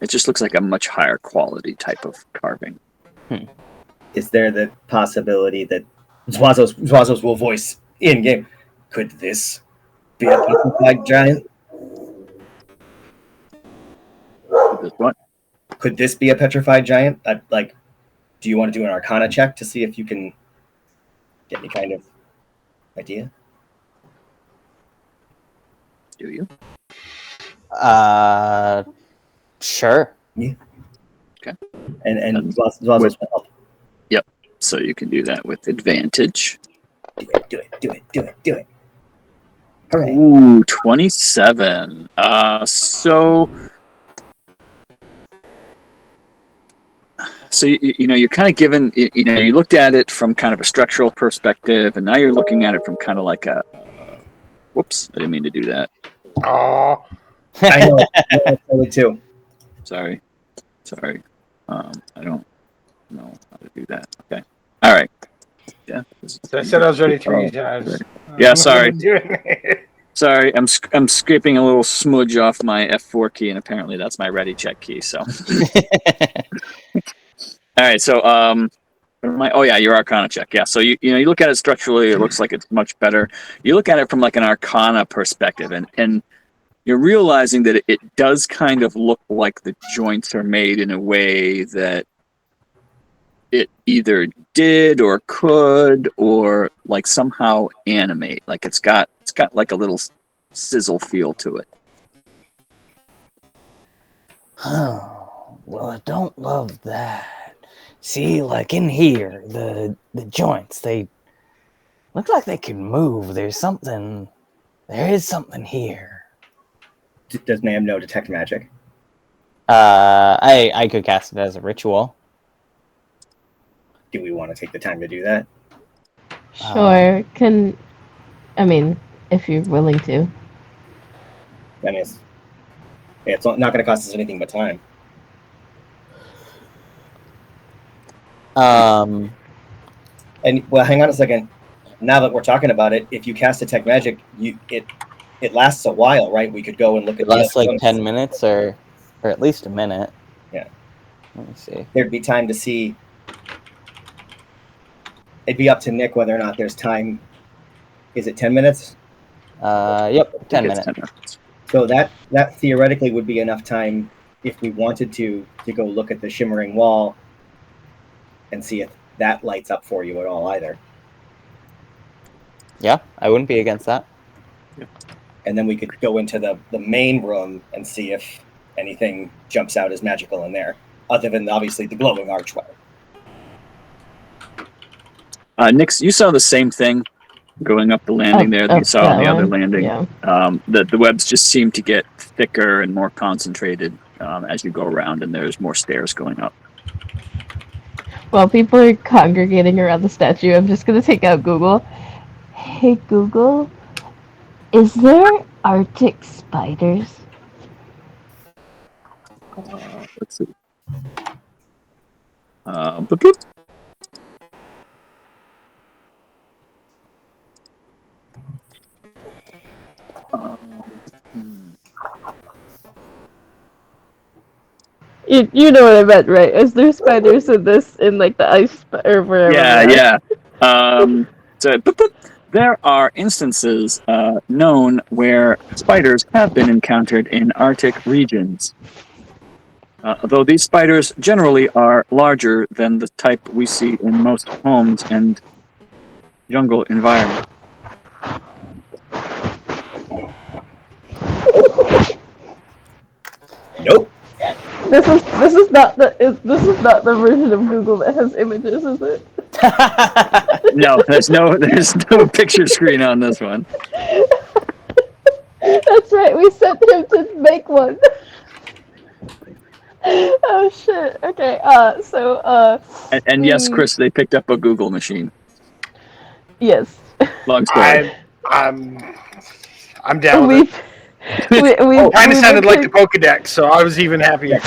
A: it just looks like a much higher quality type of carving.
C: Is there the possibility that Zwazo's will voice in game? Could this be a petrified giant?
A: What?
C: Could this be a petrified giant? Do you want to do an Arcana check to see if you can get any kind of idea?
A: Do you?
G: Sure.
C: Yeah.
A: Okay.
C: And Zwazo's will help.
A: Yep. So you can do that with advantage.
C: Do it. Hooray.
A: Ooh, 27. So you're kind of given, you looked at it from kind of a structural perspective, and now you're looking at it from kind of like a, whoops, I didn't mean to do that.
E: Oh,
C: I know. I too.
A: Sorry. I don't know how to do that. Okay. All right. Yeah.
E: I said I was ready 3 times.
A: Yeah, sorry. Sorry, I'm scraping a little smudge off my F4 key, and apparently that's my ready check key. So, all right. So, your Arcana check. Yeah. So you look at it structurally, it looks like it's much better. You look at it from like an Arcana perspective, and you're realizing that it does kind of look like the joints are made in a way that it either did or could or like somehow animate. Like it's got like a little sizzle feel to it.
G: Oh, well, I don't love that. See, like in here, the joints, they look like they can move. There is something here.
C: Does Ma'am know detect magic?
G: I could cast it as a ritual.
C: Do we want to take the time to do that?
D: Sure. If you're willing to.
C: I mean, it's not going to cost us anything but time.
G: Um,
C: And well, hang on a second. Now that we're talking about it, if you cast detect magic, it lasts a while, right? We could go and look at
G: it lasts
C: the
G: like 10 minutes or at least a minute.
C: Yeah.
G: Let me see.
C: There'd be time to see. It'd be up to Nick whether or not there's time. Is it 10 minutes?
G: Yep, 10 minutes.
A: 10 minutes.
C: So that theoretically would be enough time if we wanted to go look at the shimmering wall and see if that lights up for you at all either.
G: Yeah, I wouldn't be against that.
C: And then we could go into the main room and see if anything jumps out as magical in there, other than obviously the glowing archway.
A: Nick, you saw the same thing going up the landing there that you saw on the other landing.
D: Yeah.
A: The webs just seem to get thicker and more concentrated as you go around, and there's more stairs going up.
D: While people are congregating around the statue, I'm just gonna take out Google. Hey Google, is there Arctic spiders?
A: Let's see. Boop, boop.
D: You know what I meant, right? Is there spiders in like the ice or wherever?
A: Yeah. So boop, boop. There are instances known where spiders have been encountered in Arctic regions. Though these spiders generally are larger than the type we see in most homes and jungle environments.
C: Nope.
D: This is not the version of Google that has images, is it?
A: No, there's no picture screen on this one.
D: That's right. We sent him to make one. Oh shit. Okay.
A: And yes, Chris, they picked up a Google machine.
D: Yes.
A: Long story.
E: I'm down with it.
D: We
E: Kind of sounded like the Pokedex, so I was even happier.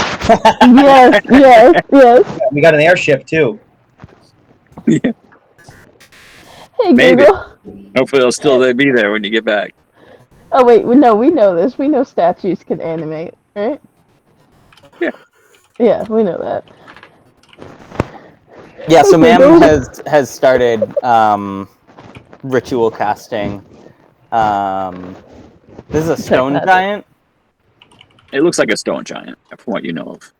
D: Yes.
C: We got an airship too.
A: Yeah.
D: Hey
A: Maybe.
D: Google.
A: Hopefully they'll still be there when you get back.
D: Oh wait, no, we know this. We know statues can animate, right?
A: Yeah.
D: Yeah, we know that.
G: Yeah, so Ma'am has started ritual casting. This is a stone giant.
A: It looks like a stone giant, from what you know of.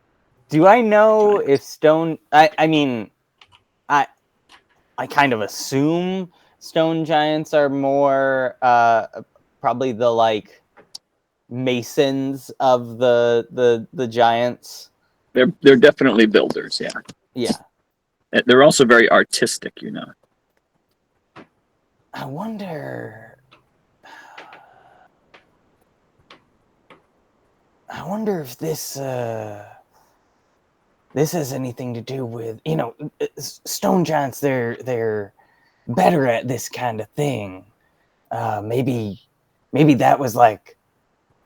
G: Do I know if stone? I mean, I kind of assume stone giants are more probably the like masons of the giants.
A: They're definitely builders, yeah.
G: Yeah.
A: They're also very artistic, you know.
G: I wonder if this has anything to do with, stone giants. They're better at this kind of thing. Maybe that was like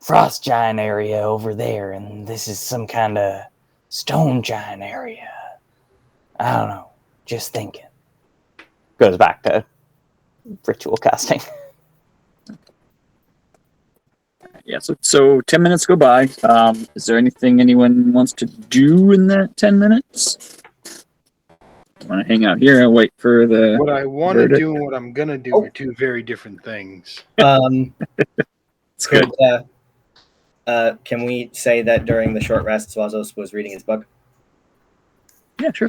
G: frost giant area over there, and this is some kind of stone giant area. I don't know. Just thinking. Goes back to ritual casting.
A: Yeah, so 10 minutes go by. Is there anything anyone wants to do in that 10 minutes? Want to hang out here and wait for the...
E: What I want to do and what I'm going to do are two very different things.
A: It's good.
C: Can we say that during the short rest, Swazos was reading his book?
A: Yeah, sure.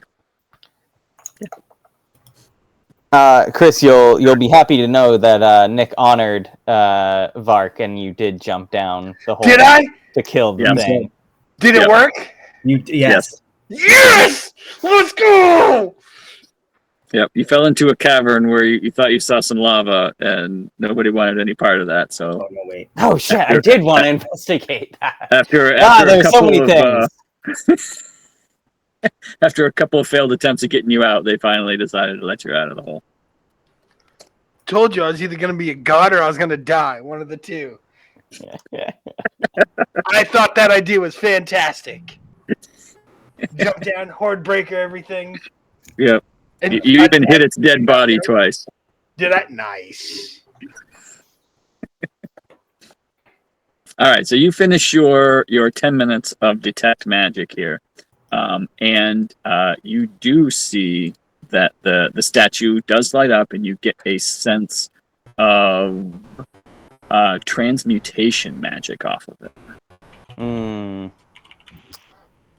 G: Chris, you'll be happy to know that Nick honored Vark, and you did jump down the hole.
E: Did I?
G: To kill the thing.
E: Did it work?
C: Yes.
E: Yes! Let's go!
A: Yep, you fell into a cavern where you thought you saw some lava, and nobody wanted any part of that. So
C: Oh no, wait.
G: Oh shit! I did want to investigate that.
A: after
G: There's
A: a
G: so
A: couple
G: many
A: of
G: things.
A: after a couple of failed attempts at getting you out, they finally decided to let you out of the hole.
E: Told you I was either going to be a god or I was going to die. One of the two. I thought that idea was fantastic. Jump down, horde breaker, everything.
A: Yep.
E: And
A: You even hit its dead body twice.
E: Did I? Nice.
A: All right, so you finish your 10 minutes of detect magic here, and you do see that the statue does light up, and you get a sense of transmutation magic off of it.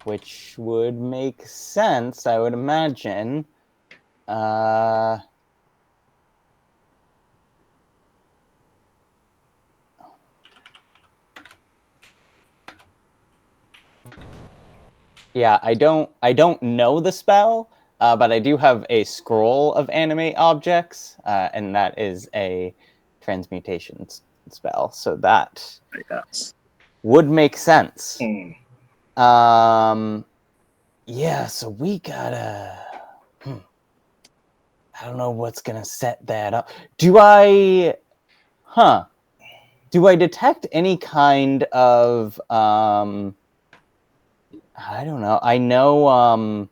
G: Which would make sense, I would imagine. Yeah, I don't know the spell, but I do have a scroll of animate objects, and that is a transmutation spell. So that would make sense. Yeah, so we gotta. I don't know what's gonna set that up. Do I detect any kind of I don't know. I know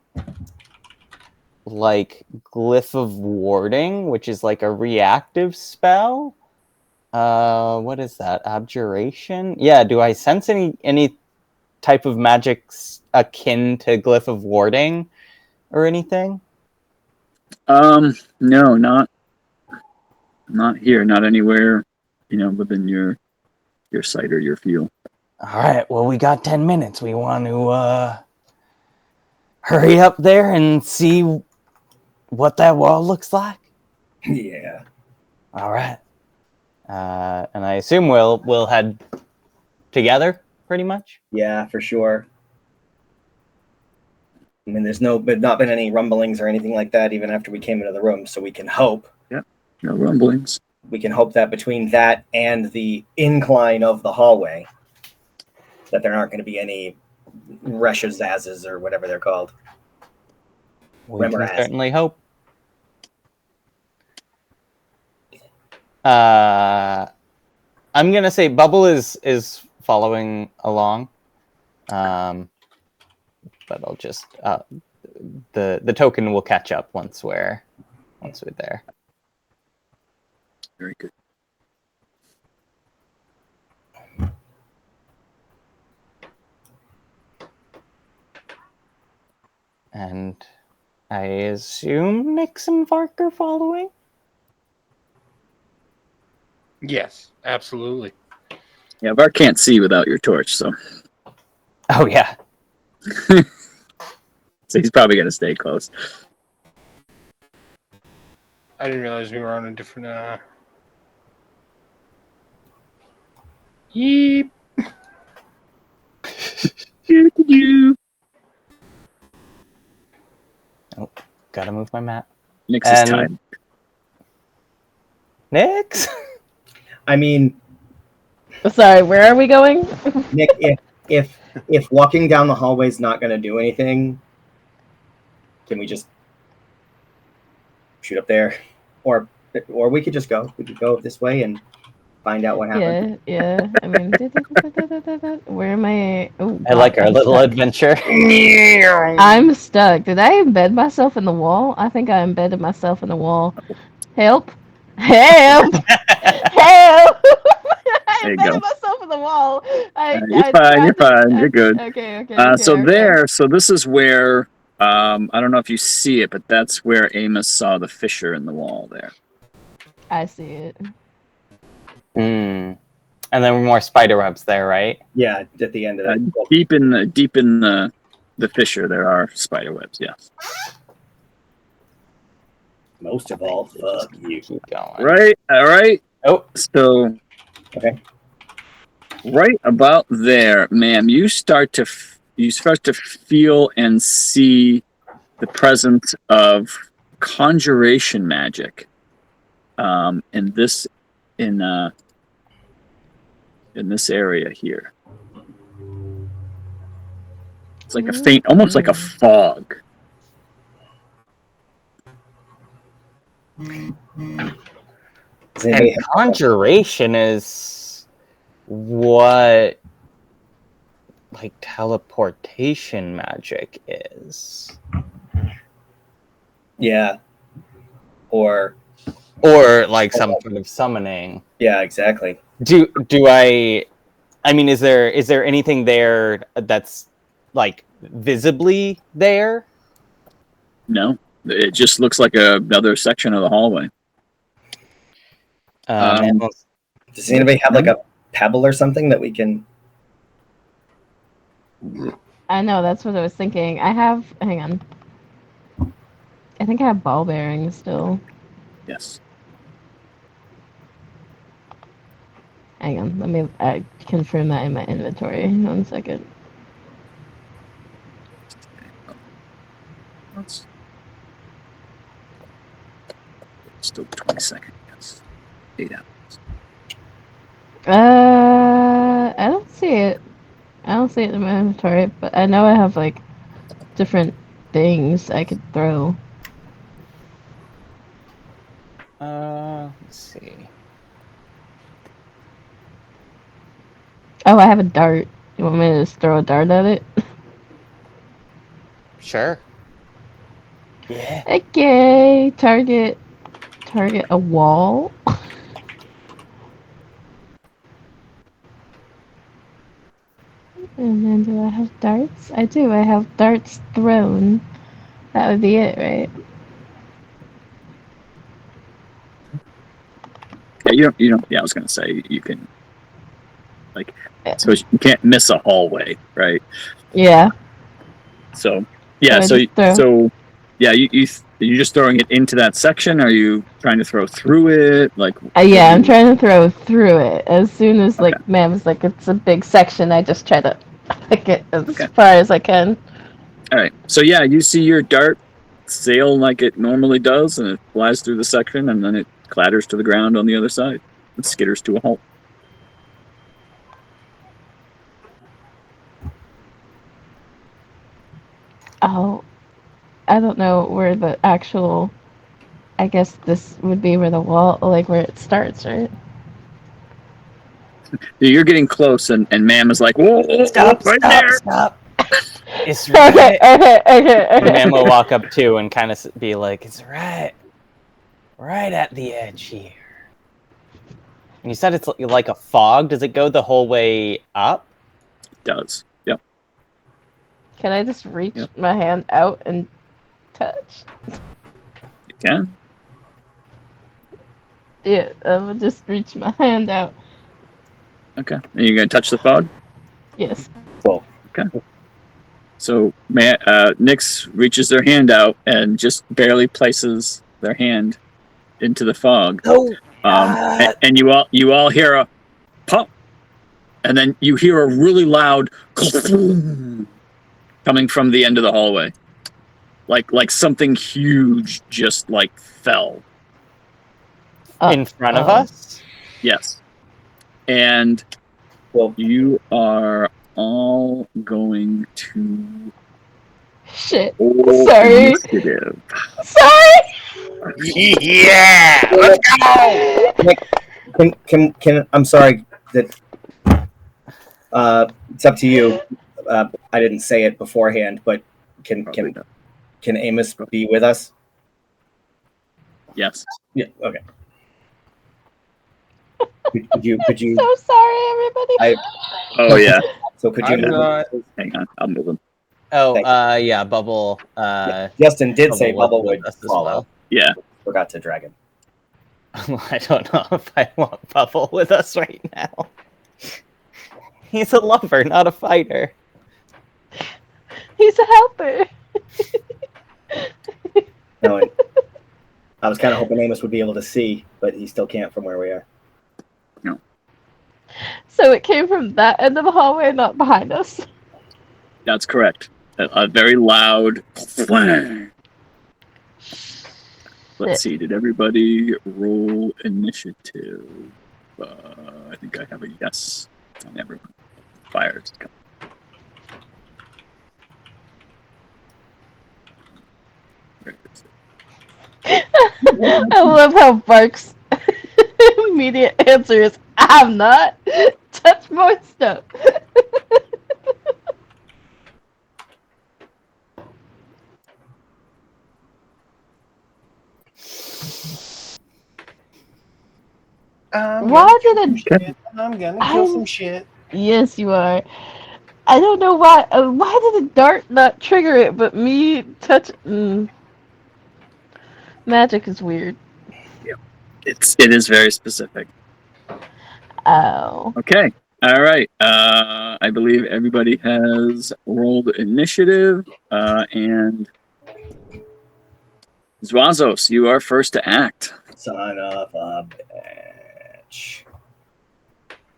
G: like Glyph of Warding, which is like a reactive spell. What is that? Abjuration? Yeah, do I sense any type of magic akin to Glyph of Warding or anything?
A: No, not here, not anywhere, within your sight or your feel.
G: All right, well, we got 10 minutes. We want to hurry up there and see what that wall looks like.
C: Yeah.
G: All right. And I assume we'll head together, pretty much.
C: Yeah, for sure. I mean, there's not been any rumblings or anything like that even after we came into the room, so we can hope.
A: Yeah, no rumblings.
C: We can hope that between that and the incline of the hallway, that there aren't going to be any remorhazes or whatever they're called.
G: We can certainly hope. I'm gonna say Bubble is following along, but I'll just the token will catch up once we're there.
A: Very good.
G: And I assume Nix and Vark are following?
E: Yes, absolutely.
A: Yeah, Vark can't see without your torch, so.
G: Oh, yeah.
A: So he's probably going to stay close.
E: I didn't realize we were on a different... Yeep.
G: Oh, gotta move my map.
A: Nix is tied.
G: Nix?
C: I mean...
D: Sorry, where are we going?
C: Nick, if walking down the hallway is not going to do anything, can we just shoot up there? Or we could just go. We could go this way and find out what happened.
D: Yeah. I mean, where am I? Oh,
G: I like our little adventure.
D: I'm stuck. Did I embed myself in the wall? I think I embedded myself in the wall. Help! Help! Help! I embedded myself in the wall.
A: You're fine. You're good.
D: Okay.
A: So this is where, I don't know if you see it, but that's where Amos saw the fissure in the wall there.
D: I see it.
G: And then more spider webs there, right?
C: Yeah, at the end of that.
A: Deep in the fissure, there are spider webs. Yes.
C: Most of all, fuck you.
G: Keep going.
A: Right. All right.
G: Oh,
A: so
C: okay.
A: Right about there, ma'am, you start to you start to feel and see the presence of conjuration magic in this area here. It's like a faint, almost like a fog.
G: And conjuration is what like teleportation magic is.
C: Yeah. Or
G: like some sort of summoning.
C: Yeah, exactly.
G: Do I mean, is there anything there that's like visibly there?
A: No, it just looks like another section of the hallway.
C: Does anybody have like a pebble or something that we can?
D: I know, that's what I was thinking. Hang on. I think I have ball bearings still.
A: Yes.
D: Hang on, let me confirm that in my inventory. 1 second.
A: Still 20 seconds. Yes. 8 hours.
D: I don't see it. I don't see it in my inventory, but I know I have like different things I could throw.
G: Let's see.
D: Oh, I have a dart. You want me to just throw a dart at it?
G: Sure. Yeah.
D: Okay. Target a wall. And then do I have darts? I do. I have darts thrown. That would be it, right?
A: Yeah, you don't. Yeah, I was gonna say you can, like, so you can't miss a hallway, right?
D: Yeah.
A: So yeah, so yeah, you're just throwing it into that section. Are you trying to throw through it? Like,
D: yeah, I'm trying to throw through it. As soon as like man was like, it's a big section, I just try to pick it as far as I can.
A: All right. So yeah, you see your dart sail like it normally does, and it flies through the section, and then it clatters to the ground on the other side. It skitters to a halt.
D: Oh, I don't know where the actual. I guess this would be where the wall, like where it starts, right?
A: You're getting close, and Mam is like, "Whoa,
G: stop,
A: right
G: stop,
A: there.
G: Stop! It's right."
D: Okay.
G: Mam will walk up too and kind of be like, "It's right at the edge here." And you said it's like a fog. Does it go the whole way up?
A: It does. Yep.
D: Can I just reach my hand out and touch?
A: You can.
D: Yeah, I would just reach my hand out.
A: Okay. Are you gonna touch the fog?
D: Yes.
C: Well.
A: Okay. So Nyx reaches their hand out and just barely places their hand into the fog.
G: Oh.
A: And you all hear a pop, and then you hear a really loud coming from the end of the hallway, like something huge just like fell
G: in front of us.
A: Yes, and you are all going to
D: Sorry.
A: Initiative.
D: Sorry.
E: Yeah, let's go.
C: Can I'm sorry that it's up to you. I didn't say it beforehand, but can Amos be with us?
A: Yes.
C: Yeah. Okay. Could you?
D: So sorry, everybody.
A: Oh yeah.
C: So could you?
A: Hang on, I'll move him.
G: Oh, yeah, Bubble.
C: Justin did say Bubble would
G: us as
C: follow.
G: well.
A: Yeah.
C: Forgot to drag him.
G: I don't know if I want Bubble with us right now. He's a lover, not a fighter.
D: He's a helper.
C: No, I was kind of hoping Amos would be able to see, but he still can't from where we are.
A: No.
D: So it came from that end of the hallway, not behind us.
A: That's correct. A very loud whang. Let's see. Did everybody roll initiative? I think I have a yes on everyone. Fires.
D: I love how Bark's immediate answer is, I'm not. Touch more stuff. Why did it?
E: I'm gonna kill some shit.
D: Yes, you are. I don't know why. Why did a dart not trigger it, but me touch? Magic is weird.
A: It is very specific.
D: Oh.
A: Okay. All right. I believe everybody has rolled initiative, and Zwazos, you are first to act.
C: Son of a bitch.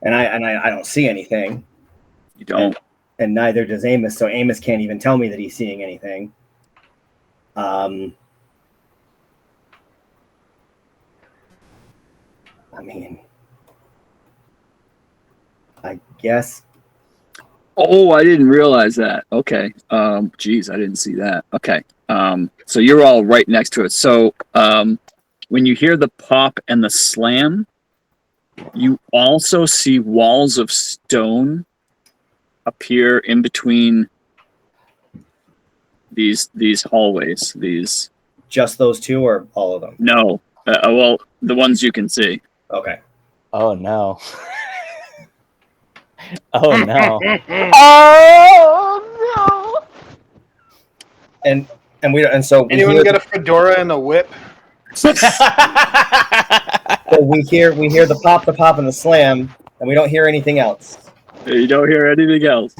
C: And I don't see anything.
A: You don't.
C: And neither does Amos, so Amos can't even tell me that he's seeing anything. I mean, I guess.
A: Oh, I didn't realize that. Okay. Geez, I didn't see that. Okay. So you're all right next to it. So when you hear the pop and the slam, you also see walls of stone appear in between these hallways. These.
C: Just those two, or all of them?
A: No. Well, the ones you can see.
C: Okay.
G: Oh no. Oh no.
D: Oh no!
C: And so
E: Anyone got a fedora and a whip?
C: So we hear the pop, and the slam, and we don't hear anything else.
A: You don't hear anything else.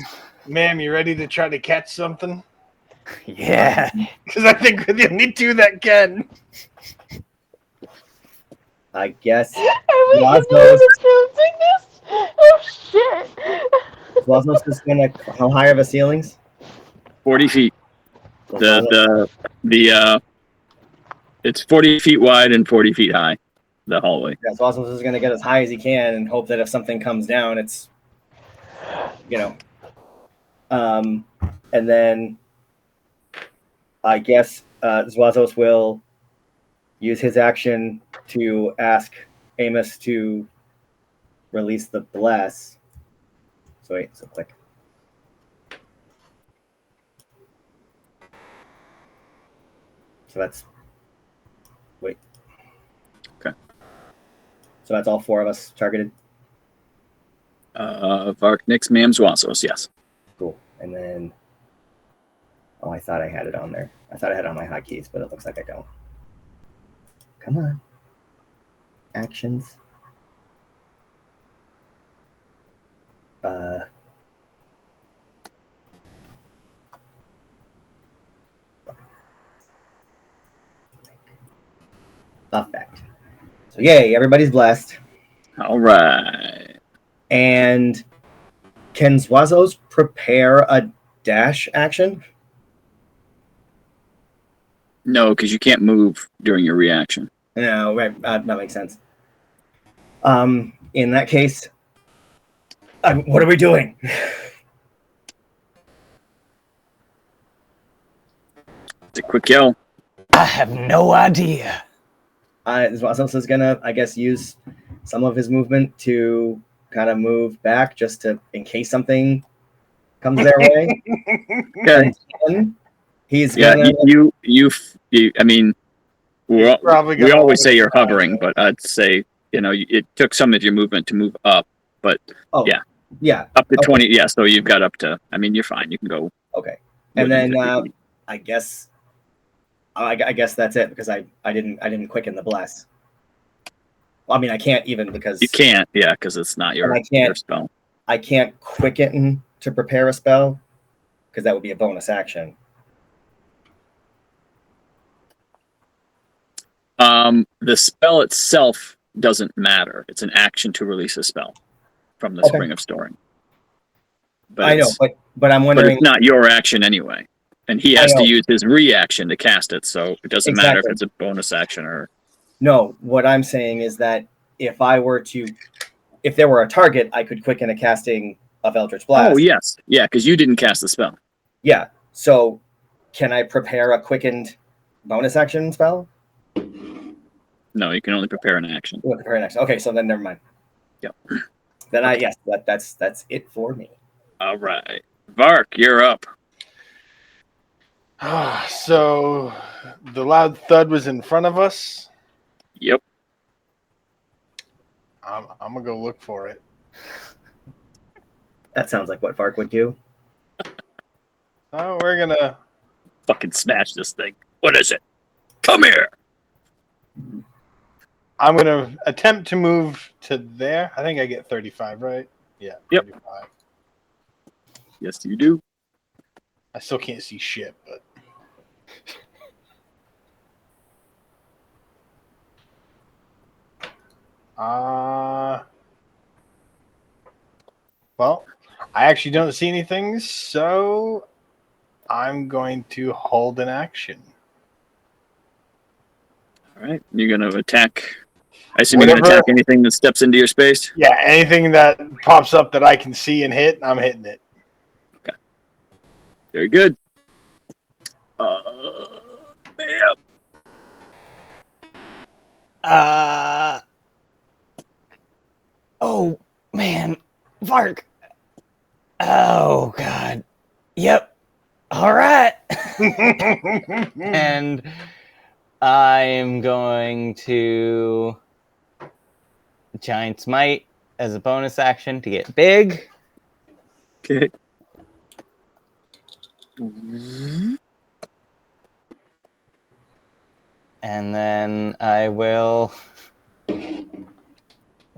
E: Ma'am, you ready to try to catch something?
G: Yeah.
E: Because I think we're the only two that can.
C: I guess.
D: Are we gonna do this? Oh shit!
C: Blosmos is gonna. How high are the ceilings?
A: 40 feet. It's 40 feet wide and 40 feet high. The hallway.
C: Yeah, Blosmos is gonna get as high as he can and hope that if something comes down, it's, and then I guess Zwazos will use his action to ask Amos to release the bless. So wait, so click. So that's wait.
A: Okay.
C: So that's all four of us targeted.
A: Vark, Nix, Mams, Wassos, yes.
C: Cool. And then I thought I had it on there. I thought I had it on my hotkeys, but it looks like I don't. Come on. Actions. Effect. So yay, everybody's blessed.
A: All right.
C: And can Zwazos prepare a dash action?
A: No, because you can't move during your reaction.
C: No, right, that makes sense. In that case, what are we doing?
A: It's a quick yell.
G: I have no idea.
C: Zwazos is gonna, I guess, use some of his movement to kind of move back just to, in case something comes their way.
A: Okay.
C: He's
A: gonna. You I mean, we always say you're hovering, but I'd say, it took some of your movement to move up, but
C: yeah,
A: up to 20. Yeah, so you've got up to. I mean, you're fine. You can go.
C: Okay, and then I guess that's it because I didn't quicken the bless. Well, I mean, I can't even because
A: you can't. Yeah, because it's not your spell.
C: I can't quicken to prepare a spell because that would be a bonus action.
A: The spell itself doesn't matter. It's an action to release a spell from the Spring of Storing. But
C: I know, but I'm
A: but
C: wondering.
A: it's not your action anyway, and he has to use his reaction to cast it. So it doesn't matter if it's a bonus action or.
C: No, what I'm saying is that if there were a target, I could quicken a casting of Eldritch Blast.
A: Oh yes, yeah, because you didn't cast the spell.
C: Yeah. So, can I prepare a quickened bonus action spell?
A: No, you can only prepare an action.
C: Prepare an action. Okay, so then never mind.
A: Yep.
C: Then that's it for me.
A: All right, Vark, you're up.
E: So the loud thud was in front of us.
A: Yep.
E: I'm gonna go look for it.
C: That sounds like what Vark would do.
E: Oh, we're gonna
A: fucking smash this thing. What is it? Come here.
E: I'm gonna attempt to move to there. I think I get 35, right? Yeah.
A: Yep.
E: 35.
A: Yes, you do.
E: I still can't see shit, but. Well, I actually don't see anything, so I'm going to hold an action.
A: All right, you're going to attack. I assume you're going to attack anything that steps into your space?
E: Yeah, anything that pops up that I can see and hit, I'm hitting it.
A: Okay. Very good.
G: Oh, man. Vark. Oh, God. Yep. All right. And I am going to Giant Smite as a bonus action to get big.
A: Okay.
G: And then I will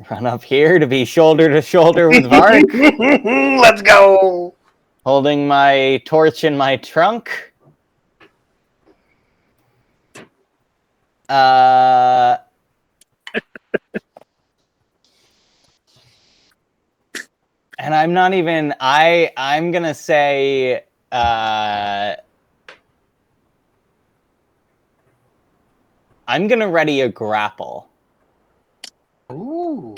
G: run up here to be shoulder to shoulder with Vark.
E: Let's go.
G: Holding my torch in my trunk. And I'm not even. I'm gonna say. I'm gonna ready a grapple.
E: Ooh.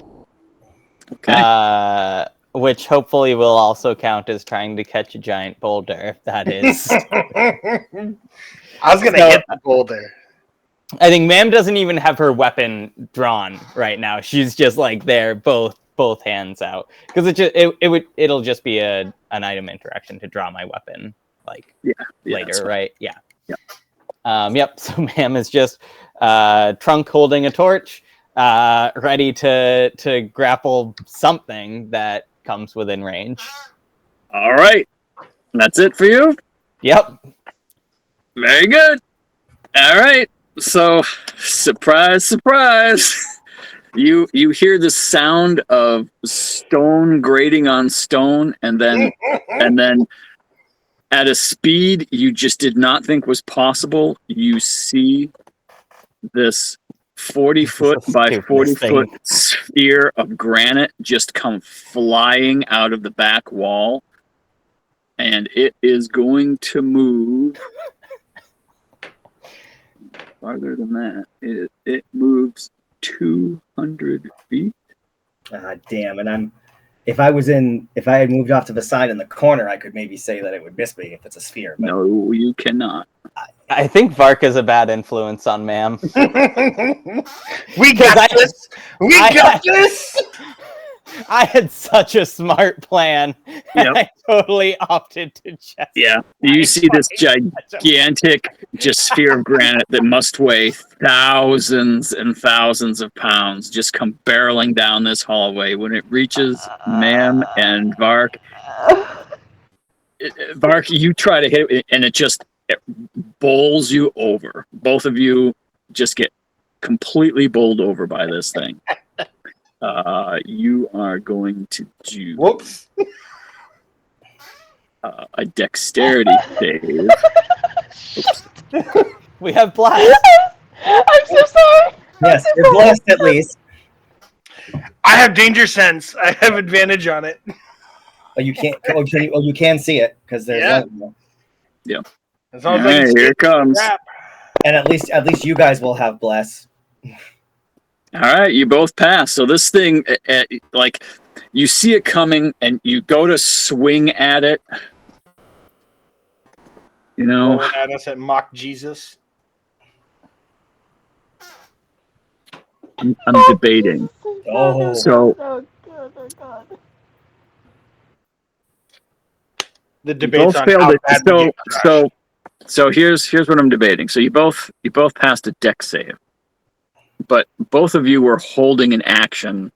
A: Okay.
G: Which hopefully will also count as trying to catch a giant boulder, if that is.
E: I was gonna hit the boulder.
G: I think Ma'am doesn't even have her weapon drawn right now. She's just like there, both hands out, because it'll just be an item interaction to draw my weapon later, right? Yeah. Yep. So Ma'am is just trunk holding a torch, ready to grapple something that comes within range.
A: All right. That's it for you?
G: Yep.
A: Very good. All right. So, surprise, surprise. You hear the sound of stone grating on stone, and then at a speed you just did not think was possible, you see this 40-foot by 40-foot sphere of granite just come flying out of the back wall, and it is going to move farther than that. It moves 200 feet.
C: Damn, and if I had moved off to the side in the corner, I could maybe say that it would miss me if it's a sphere. But
A: no, you cannot.
G: I think Vark is a bad influence on Ma'am.
E: We got this. We got this.
G: I had such a smart plan, and I totally opted to just...
A: Yeah, you see this gigantic sphere of granite that must weigh thousands and thousands of pounds just come barreling down this hallway. When it reaches Ma'am and Vark, Vark, you try to hit it, and it bowls you over. Both of you just get completely bowled over by this thing. You are going to do a dexterity save.
G: We have blast.
D: I'm so sorry.
C: Yes, you're blessed at least.
E: I have danger sense. I have advantage on it.
C: Oh, you can't. Oh, you can see it because there's.
E: Yeah.
A: Yeah.
E: As long as
A: All
E: I can
A: right,
E: see
A: here
E: it,
A: it comes.
E: crap.
C: And at least you guys will have bless.
A: All right, you both pass. So this thing, like, you see it coming, and you go to swing at it. You know,
E: Rolling at us at mock Jesus.
A: I'm debating.
C: Oh.
A: So
D: Oh god, oh god.
E: The
A: you
E: debate's
A: both
E: on
A: failed
E: how
A: it.
E: bad we get crushed.
A: So here's what I'm debating. So you both passed a deck save, but both of you were holding an action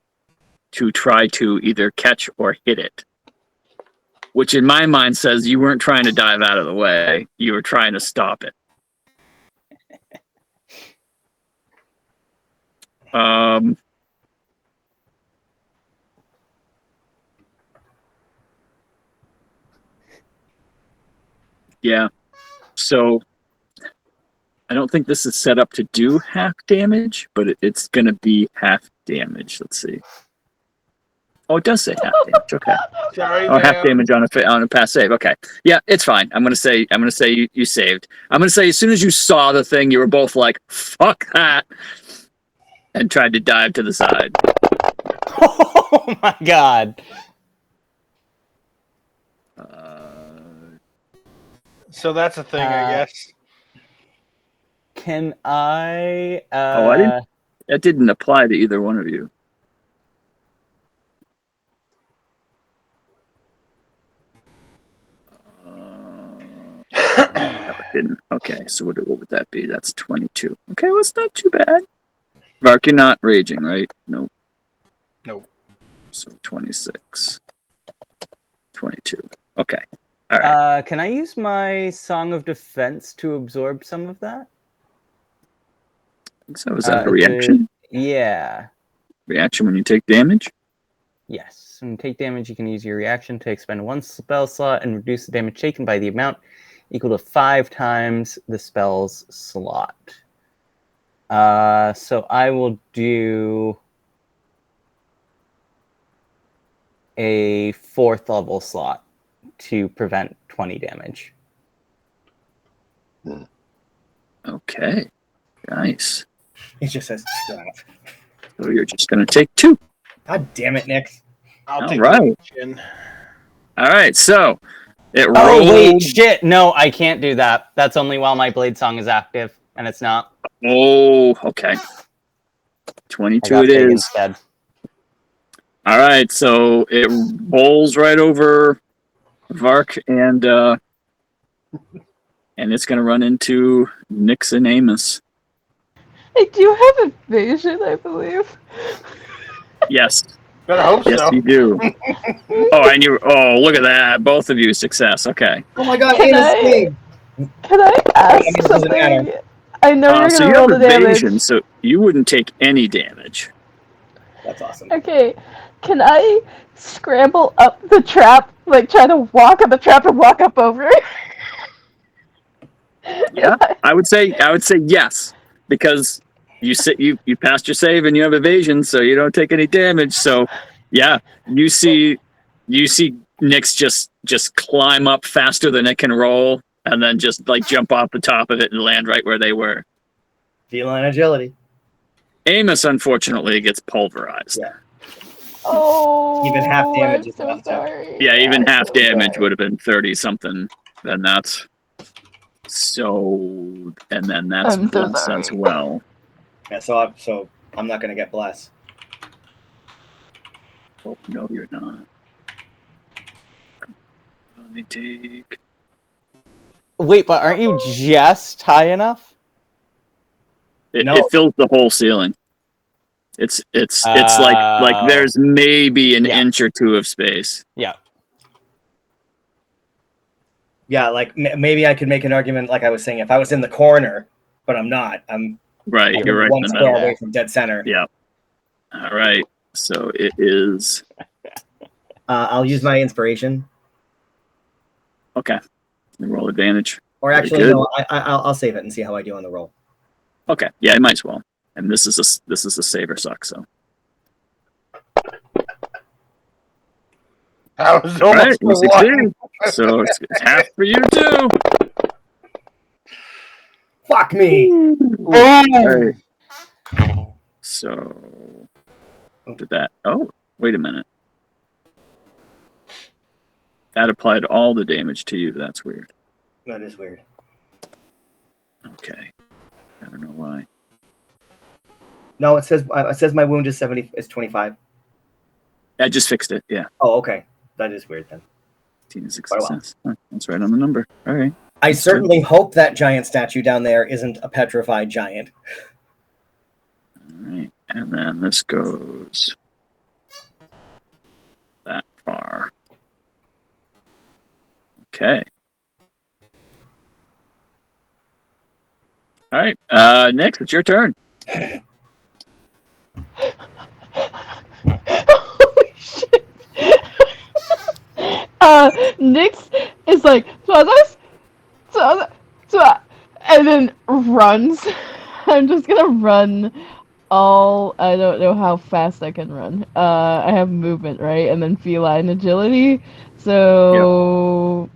A: to try to either catch or hit it, which in my mind says you weren't trying to dive out of the way. You were trying to stop it. Yeah. So I don't think this is set up to do half damage, but it's going to be half damage. Let's see. Oh, it does say half damage. Okay.
E: Sorry,
A: Oh, half
E: man.
A: damage on a pass save. Okay. Yeah, it's fine. I'm gonna say you saved. I'm gonna say as soon as you saw the thing, you were both like, "Fuck that," and tried to dive to the side.
G: Oh my god.
E: So that's a thing, I guess.
G: Can I
A: That didn't apply to either one of you. No, it didn't. Okay, so what would that be? That's 22. Okay, well, it's not too bad. Vark, you're not raging, right? Nope.
E: Nope.
A: So 26. 22. Okay. All right.
G: can I use my Song of Defense to absorb some of that?
A: So is that a reaction?
G: Yeah.
A: Reaction when you take damage?
G: Yes. When you take damage, you can use your reaction to expend one spell slot and reduce the damage taken by the amount equal to 5 times the spell's slot. So I will do a 4th level slot to prevent 20 damage.
A: Okay. Nice.
C: He just says stop.
A: So you're just going to take 2.
C: God damn it, Nick.
E: I'll
A: All
E: take
A: right.
E: the chin.
A: All right. So it rolled.
G: Oh, wait, shit. No, I can't do that. That's only while my Blade Song is active, and it's not.
A: Oh, okay. 22 it is.
G: Instead.
A: All right. So it rolls right over Vark and it's going to run into Nyx and Amos.
D: I do have evasion, I believe.
A: Yes.
E: Better hope
A: Yes,
E: so.
A: you do. Oh, look at that. Both of you success. Okay.
C: Oh my god,
D: Can
C: Amos
D: I-
C: saved.
D: Can I ask
C: It doesn't matter.
D: something? I know you're
A: So
D: gonna
A: you
D: roll
A: have
D: the damage.
A: evasion, so you wouldn't take any damage.
C: That's awesome.
D: Okay, can I scramble up the trap, like try to walk up the trap and walk up over it?
A: Yeah, I would say yes, because you passed your save and you have evasion, so you don't take any damage. So yeah, you see Nyx just climb up faster than it can roll, and then just like jump off the top of it and land right where they were.
C: Feline agility.
A: Amos unfortunately gets pulverized.
C: Yeah.
D: Oh,
C: Even half damage
D: I'm
C: is
D: so
C: enough to-
D: sorry.
A: Yeah, even
D: I'm
A: half
D: so
A: damage
D: sorry.
A: would have been 30 something. Then that's so, and then that's
D: I'm so
A: bless
D: sorry.
A: as well.
C: Yeah, so I'm not gonna get blessed.
A: Oh no, you're not. Let me take.
G: Wait, but aren't you just high enough?
C: No.
A: It fills the whole ceiling. It's like there's maybe an inch or two of space.
G: Yeah.
C: Yeah, like maybe I could make an argument, like I was saying, if I was in the corner, but I'm not. I'm
A: Right, you're right
C: one
A: in the
C: square
A: middle.
C: away from dead center.
A: Yeah. All right. So it is.
C: I'll use my inspiration,
A: Okay. Roll advantage.
C: or
A: Very
C: actually,
A: good.
C: no, I'll save it and see how I do on the roll.
A: Okay. Yeah, I might as well. And this is a saver suck. So
E: I was
A: All right,
E: almost
A: you
E: for one.
A: succeed. So it's half for you too.
C: Fuck me.
E: Boom!
A: Right. So did that? Oh, wait a minute. That applied all the damage to you. That's weird.
C: That is weird.
A: Okay. I don't know why.
C: No, it says my wound is 70. It's 25.
A: I just fixed it. Yeah.
C: Oh, okay. That is weird then.
A: 18 is a
C: Quite a while.
A: success. Huh, that's right on the number. All right.
C: I
A: That's
C: certainly hope that giant statue down there isn't a petrified giant.
A: All right. And then this goes that far. Okay. All right. Nick, it's your turn.
D: Holy shit. Nyx is like, and then runs. I'm just gonna run I don't know how fast I can run. I have movement, right? And then feline agility. So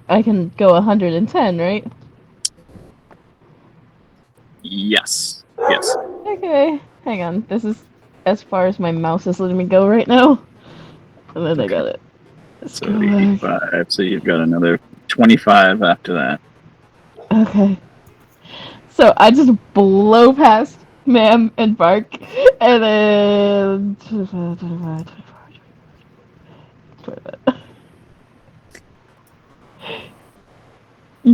D: I can go 110, right?
A: Yes. Yes.
D: Okay. Hang on. This is as far as my mouse is letting me go right now. And then I got it. Let's
A: So
D: go back.
A: 85. So you've got another 25 after that.
D: Okay. So I just blow past Ma'am and Bark, and then 25, 25, 25.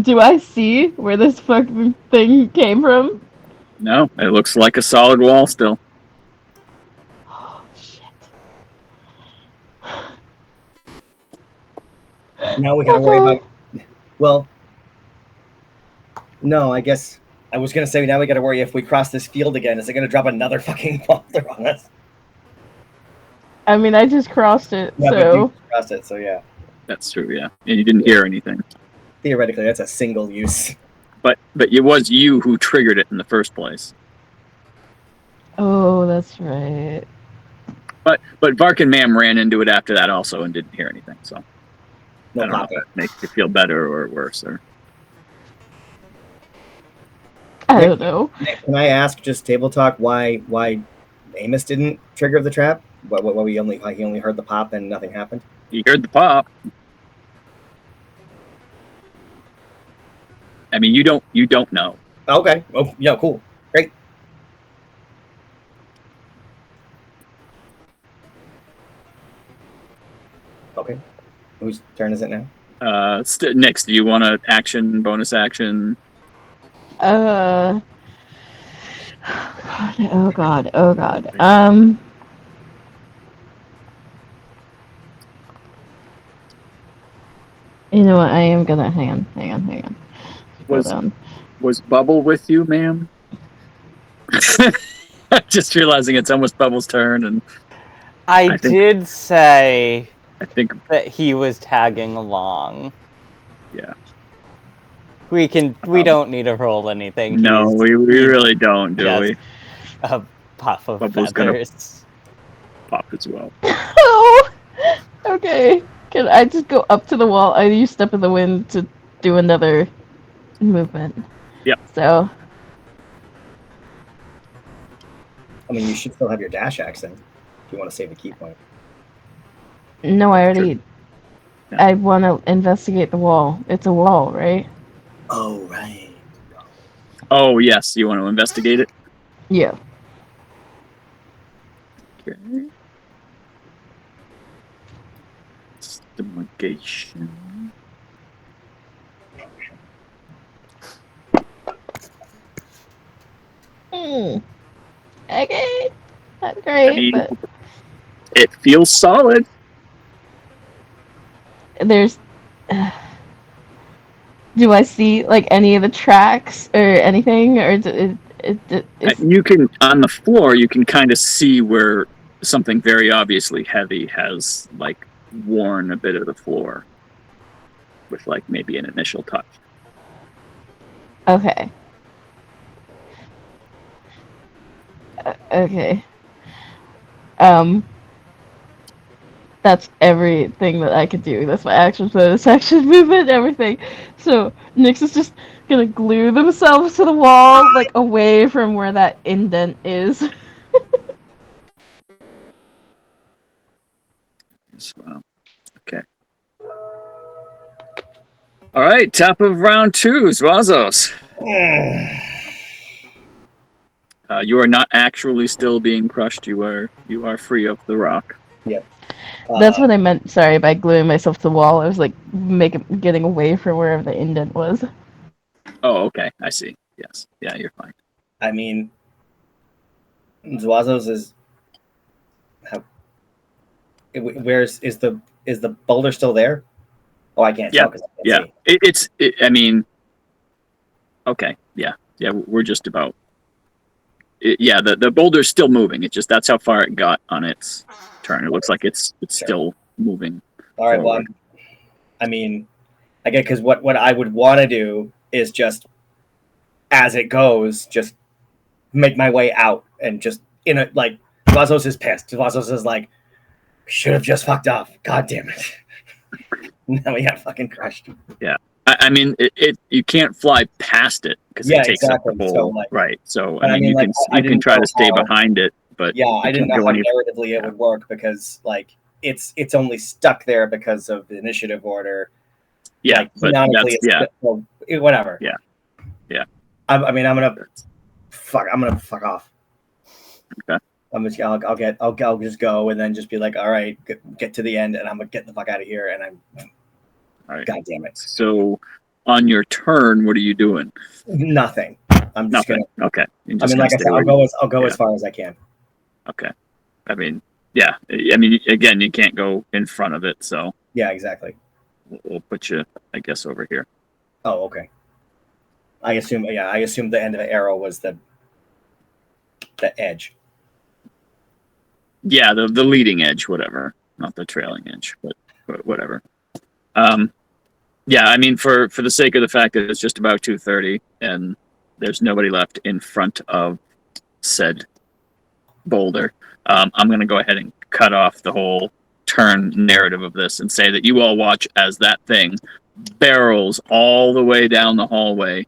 D: Do I see where this fucking thing came from?
A: No, it looks like a solid wall still.
D: Oh shit.
C: Now we gotta worry about. Well, no, I guess I was gonna say now we gotta worry if we cross this field again. Is it gonna drop another fucking boulder on us?
D: I mean, I just crossed it,
C: Yeah, but
D: so.
C: you crossed it, so yeah.
A: That's true, yeah. And you didn't hear anything.
C: Theoretically, that's a single use.
A: But it was you who triggered it in the first place.
D: Oh, that's right.
A: But Vark and Mam ran into it after that also and didn't hear anything. So
C: No
A: I don't know
C: popping.
A: if that makes you feel better or worse. Or
D: I don't know.
C: Can I ask just table talk why Amos didn't trigger the trap? What he only heard the pop and nothing happened?
A: you heard the pop. I mean, you don't know.
C: Okay. Oh, yeah, cool. Great. Okay. Whose turn is it now?
A: Next, do you want to bonus action?
D: Oh god. You know what? I am gonna hang on.
A: Was Bubble with you, ma'am? Just realizing it's almost Bubble's turn, and
G: I did say
A: I think
G: that he was tagging along.
A: Yeah.
G: We don't need to roll anything.
A: No, we really don't, do we?
G: A puff of
A: Bubble's
G: feathers.
A: Pop as well.
D: Oh, okay. Can I just go up to the wall? I use Step in the Wind to do another movement.
A: Yep.
D: So.
C: I mean, you should still have your dash action if you want to save the key point.
D: No, I already.
A: Sure. Yeah.
D: I want to investigate the wall. It's a wall, right?
C: Oh, right.
A: Oh, yes. You want to investigate it?
D: Yeah.
A: Okay. Investigation.
D: Okay. Not great, but
A: it feels solid.
D: there's. Do I see like any of the tracks or anything, or
A: You can on the floor. You can kind of see where something very obviously heavy has like worn a bit of the floor with like maybe an initial touch.
D: Okay. Okay. that's everything that I could do. That's my action, bonus action, movement, everything. So Nyx is just gonna glue themselves to the wall, like away from where that indent is.
A: Wow. Okay. All right, top of round 2, Zwazos. You are not actually still being crushed. You are free of the rock.
C: Yep.
D: That's what I meant. Sorry, by gluing myself to the wall, I was like getting away from wherever the indent was.
A: Oh, okay. I see. Yes. Yeah, you're fine.
C: I mean, Zwazos is. Where's is the boulder still there? Oh, I can't tell because I can't see.
A: I mean, okay. Yeah. We're just about. The boulder's still moving. It's just that's how far it got on its turn. It looks like it's still moving.
C: All right. Well, I mean, I get because what I would want to do is just as it goes, just make my way out and just like Vazos is pissed. Vazos is like, should have just fucked off. God damn it. Now we got fucking crushed.
A: Yeah. I mean, you can't fly past it because it takes up the whole right. So I mean, you can try to stay behind it, but
C: I didn't know how narratively it would work because like it's only stuck there because of the initiative order.
A: Yeah,
C: like, but whatever.
A: Yeah.
C: I mean, I'm gonna fuck off.
A: Okay.
C: I'll just go and then just be like, all right, get to the end, and I'm gonna get the fuck out of here. And
A: all right.
C: God damn it.
A: So, on your turn, what are you doing?
C: Nothing. I'm just
A: Nothing.
C: gonna.
A: Okay.
C: I mean, like I said, I'll go as far as I can.
A: Okay. I mean, yeah. I mean, again, you can't go in front of it, so.
C: Yeah, exactly.
A: We'll put you, I guess, over here.
C: Oh, okay. I assume the end of the arrow was the edge.
A: Yeah, the leading edge, whatever, not the trailing edge, but whatever. Yeah, I mean, for the sake of the fact that it's just about 2:30 and there's nobody left in front of said boulder, I'm going to go ahead and cut off the whole turn narrative of this and say that you all watch as that thing barrels all the way down the hallway,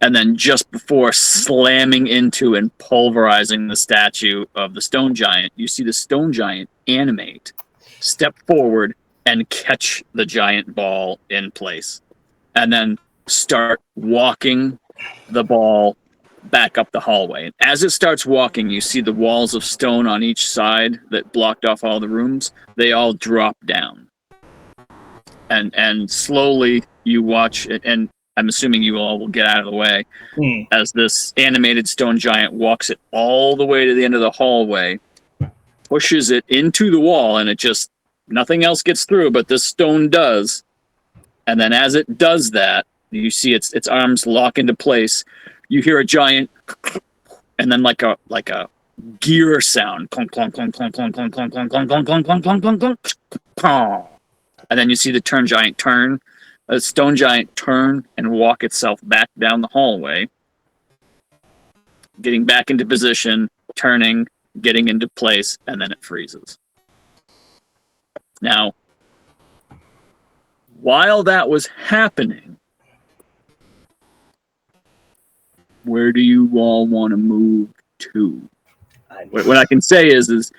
A: and then just before slamming into and pulverizing the statue of the stone giant, you see the stone giant animate, step forward, and catch the giant ball in place, and then start walking the ball back up the hallway. And as it starts walking, you see the walls of stone on each side that blocked off all the rooms. They all drop down. And slowly you watch it, and I'm assuming you all will get out of the way as this animated stone giant walks it all the way to the end of the hallway, pushes it into the wall, and it just, nothing else gets through, but this stone does. And then as it does that, you see its arms lock into place. You hear a giant, and then like a gear sound, clunk clunk clunk clunk clunk clunk clunk clunk clunk clunk clunk clunk clunk clunk clunk. And then you see the stone giant turn and walk itself back down the hallway, getting back into position, turning, getting into place, and then it freezes. Now, while that was happening, where do you all want to move to? What I can say is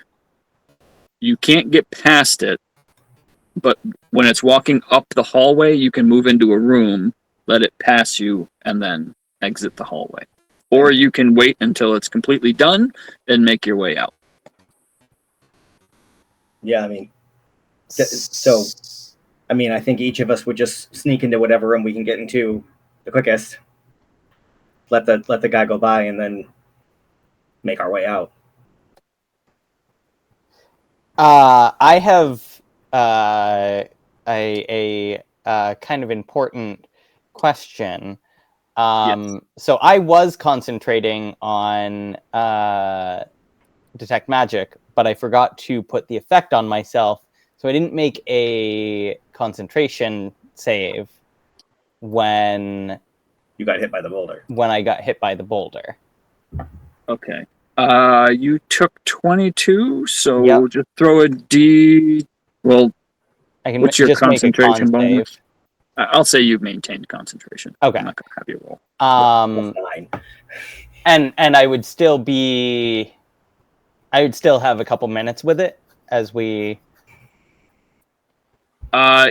A: you can't get past it, but when it's walking up the hallway, you can move into a room, let it pass you, and then exit the hallway. Or you can wait until it's completely done and make your way out.
C: Yeah, I mean, so, I mean, I think each of us would just sneak into whatever room we can get into the quickest. Let the guy go by and then make our way out.
G: I have a kind of important question.
A: Yes.
G: So I was concentrating on detect magic, but I forgot to put the effect on myself, so I didn't make a concentration save when
C: you got hit by the boulder.
G: When I got hit by the boulder.
A: Okay. You took 22, so just throw a D20 Well,
G: I can
A: what's your
G: just make a
A: concentration
G: con
A: bonus?
G: save.
A: I'll say you've maintained concentration.
G: Okay.
A: I'm not going to have you roll.
C: That's 9.
G: And I would still have a couple minutes with it as we.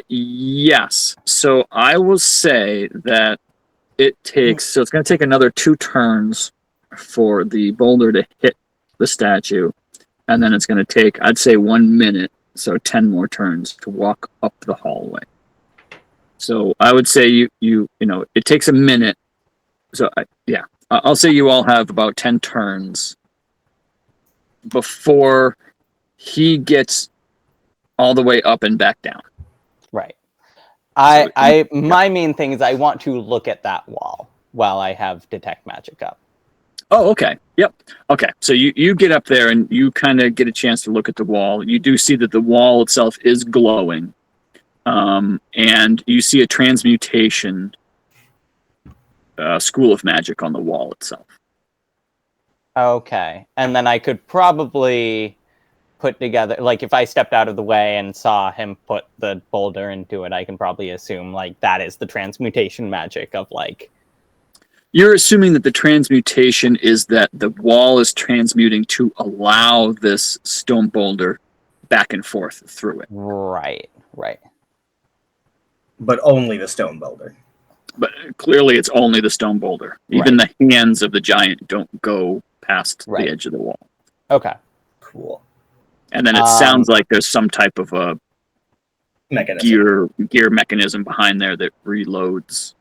A: Yes. So I will say that it's going to take another 2 turns for the boulder to hit the statue, and then it's going to take, I'd say, 1 minute, so 10 more turns to walk up the hallway. So I would say you know it takes a minute. So I'll say you all have about 10 turns before he gets all the way up and back down.
G: Right. My main thing is I want to look at that wall while I have detect magic up.
A: Oh, okay. Yep. Okay. So you get up there and you kind of get a chance to look at the wall. You do see that the wall itself is glowing. And you see a transmutation school of magic on the wall itself.
G: Okay. And then I could probably put together, like, if I stepped out of the way and saw him put the boulder into it, I can probably assume, like, that is the transmutation magic of, like...
A: You're assuming that the transmutation is that the wall is transmuting to allow this stone boulder back and forth through it.
G: Right.
C: But only the stone boulder.
A: But clearly it's only the stone boulder. Even the hands of the giant don't go past the edge of the wall.
G: Okay.
C: Cool.
A: And then it sounds like there's some type of a
C: mechanism.
A: gear mechanism behind there that reloads.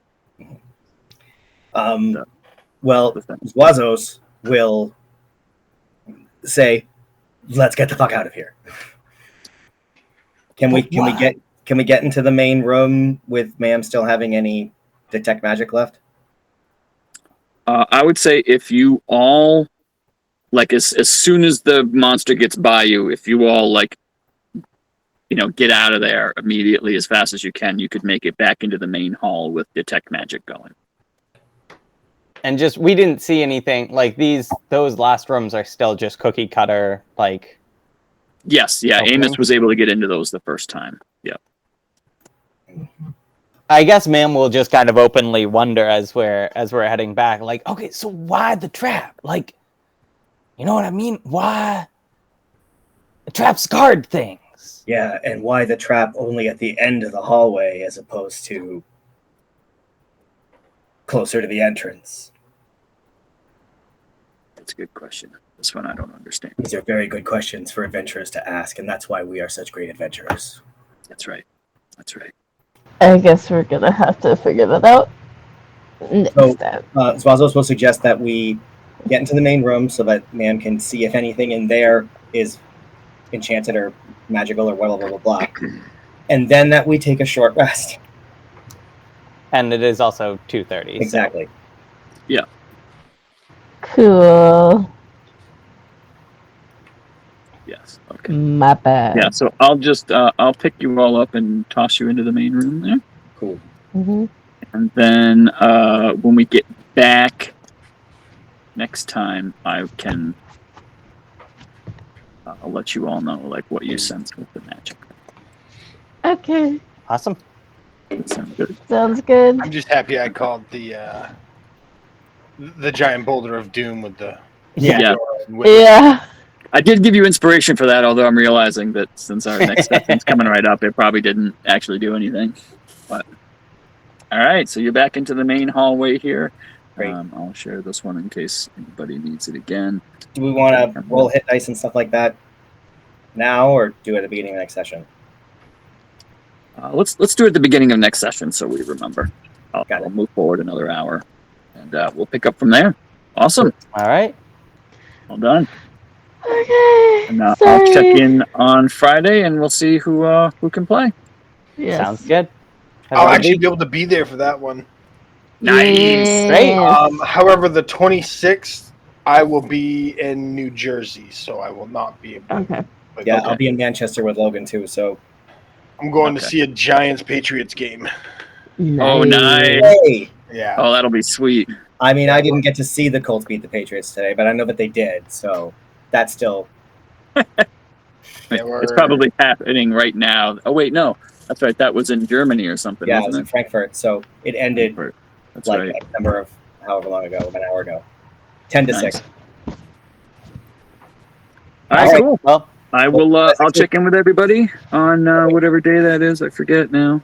C: Well, Zwazos will say, "Let's get the fuck out of here." Can we get into the main room with Ma'am still having any detect magic left?
A: I would say if you all, like, as soon as the monster gets by you, if you all, like, get out of there immediately as fast as you can, you could make it back into the main hall with detect magic going.
G: And just, we didn't see anything, like, those last rooms are still just cookie cutter, like...
A: Yes, yeah,
G: opening.
A: Amos was able to get into those the first time. Yeah.
G: I guess Ma'am will just kind of openly wonder as we're heading back, like, okay, so why the trap? Like, you know what I mean? Why the traps guard things?
C: Yeah, and why the trap only at the end of the hallway as opposed to closer to the entrance?
A: That's a good question. This one I don't understand.
C: These are very good questions for adventurers to ask, and that's why we are such great adventurers.
A: That's right.
D: I guess we're gonna have to figure that out next time.
C: Zwazos will suggest that we get into the main room so that Ma'am can see if anything in there is enchanted or magical or blah, blah, blah, blah. And then that we take a short rest.
G: And it is also 2:30.
C: Exactly.
G: So.
A: Yeah.
D: Cool.
A: Yes. Okay.
D: My bad.
A: Yeah. So I'll just I'll pick you all up and toss you into the main room there.
C: Cool.
D: Mm-hmm.
A: And then when we get back next time, I can I'll let you all know, like, what you sense with the magic.
D: Okay.
G: Awesome.
A: That sounds good.
D: Sounds good.
E: I'm just happy I called the giant boulder of doom with the
A: Yeah.
D: Yeah.
A: I did give you inspiration for that, although I'm realizing that since our next session's coming right up, it probably didn't actually do anything. But all right, so you're back into the main hallway here.
C: Great.
A: I'll share this one in case anybody needs it again.
C: Do we want to roll hit dice and stuff like that now, or do it at the beginning of the next session?
A: Let's do it at the beginning of next session so we remember.
C: Got
A: I'll move forward another hour, and we'll pick up from there. Awesome.
G: All right.
A: Well done.
D: Okay.
A: And I'll
D: Sorry.
A: check in on Friday, and we'll see who can play.
D: Yes.
G: Sounds good.
E: I'll actually be able to be there for that one.
A: Nice.
G: Great.
E: However, the 26th, I will be in New Jersey, so I will not be able.
D: Okay.
C: Yeah, I'll be in Manchester with Logan too. So
E: I'm going to see a Giants-Patriots game.
A: Oh, nice.
C: Hey.
E: Yeah.
A: Oh, that'll be sweet.
C: I mean, I didn't get to see the Colts beat the Patriots today, but I know that they did. So that's still
E: Yeah,
A: It's probably happening right now. Oh wait, no, that's right. That was in Germany or something,
C: Yeah, it was
A: wasn't
C: in Frankfurt. So it ended
A: Frankfurt. That's
C: like
A: right.
C: X number of however long ago, an hour ago. 10 to
A: Nice.
C: 6.
A: All right,
C: All right.
A: cool.
G: Well,
A: I will. I'll check in with everybody on whatever day that is. I forget now.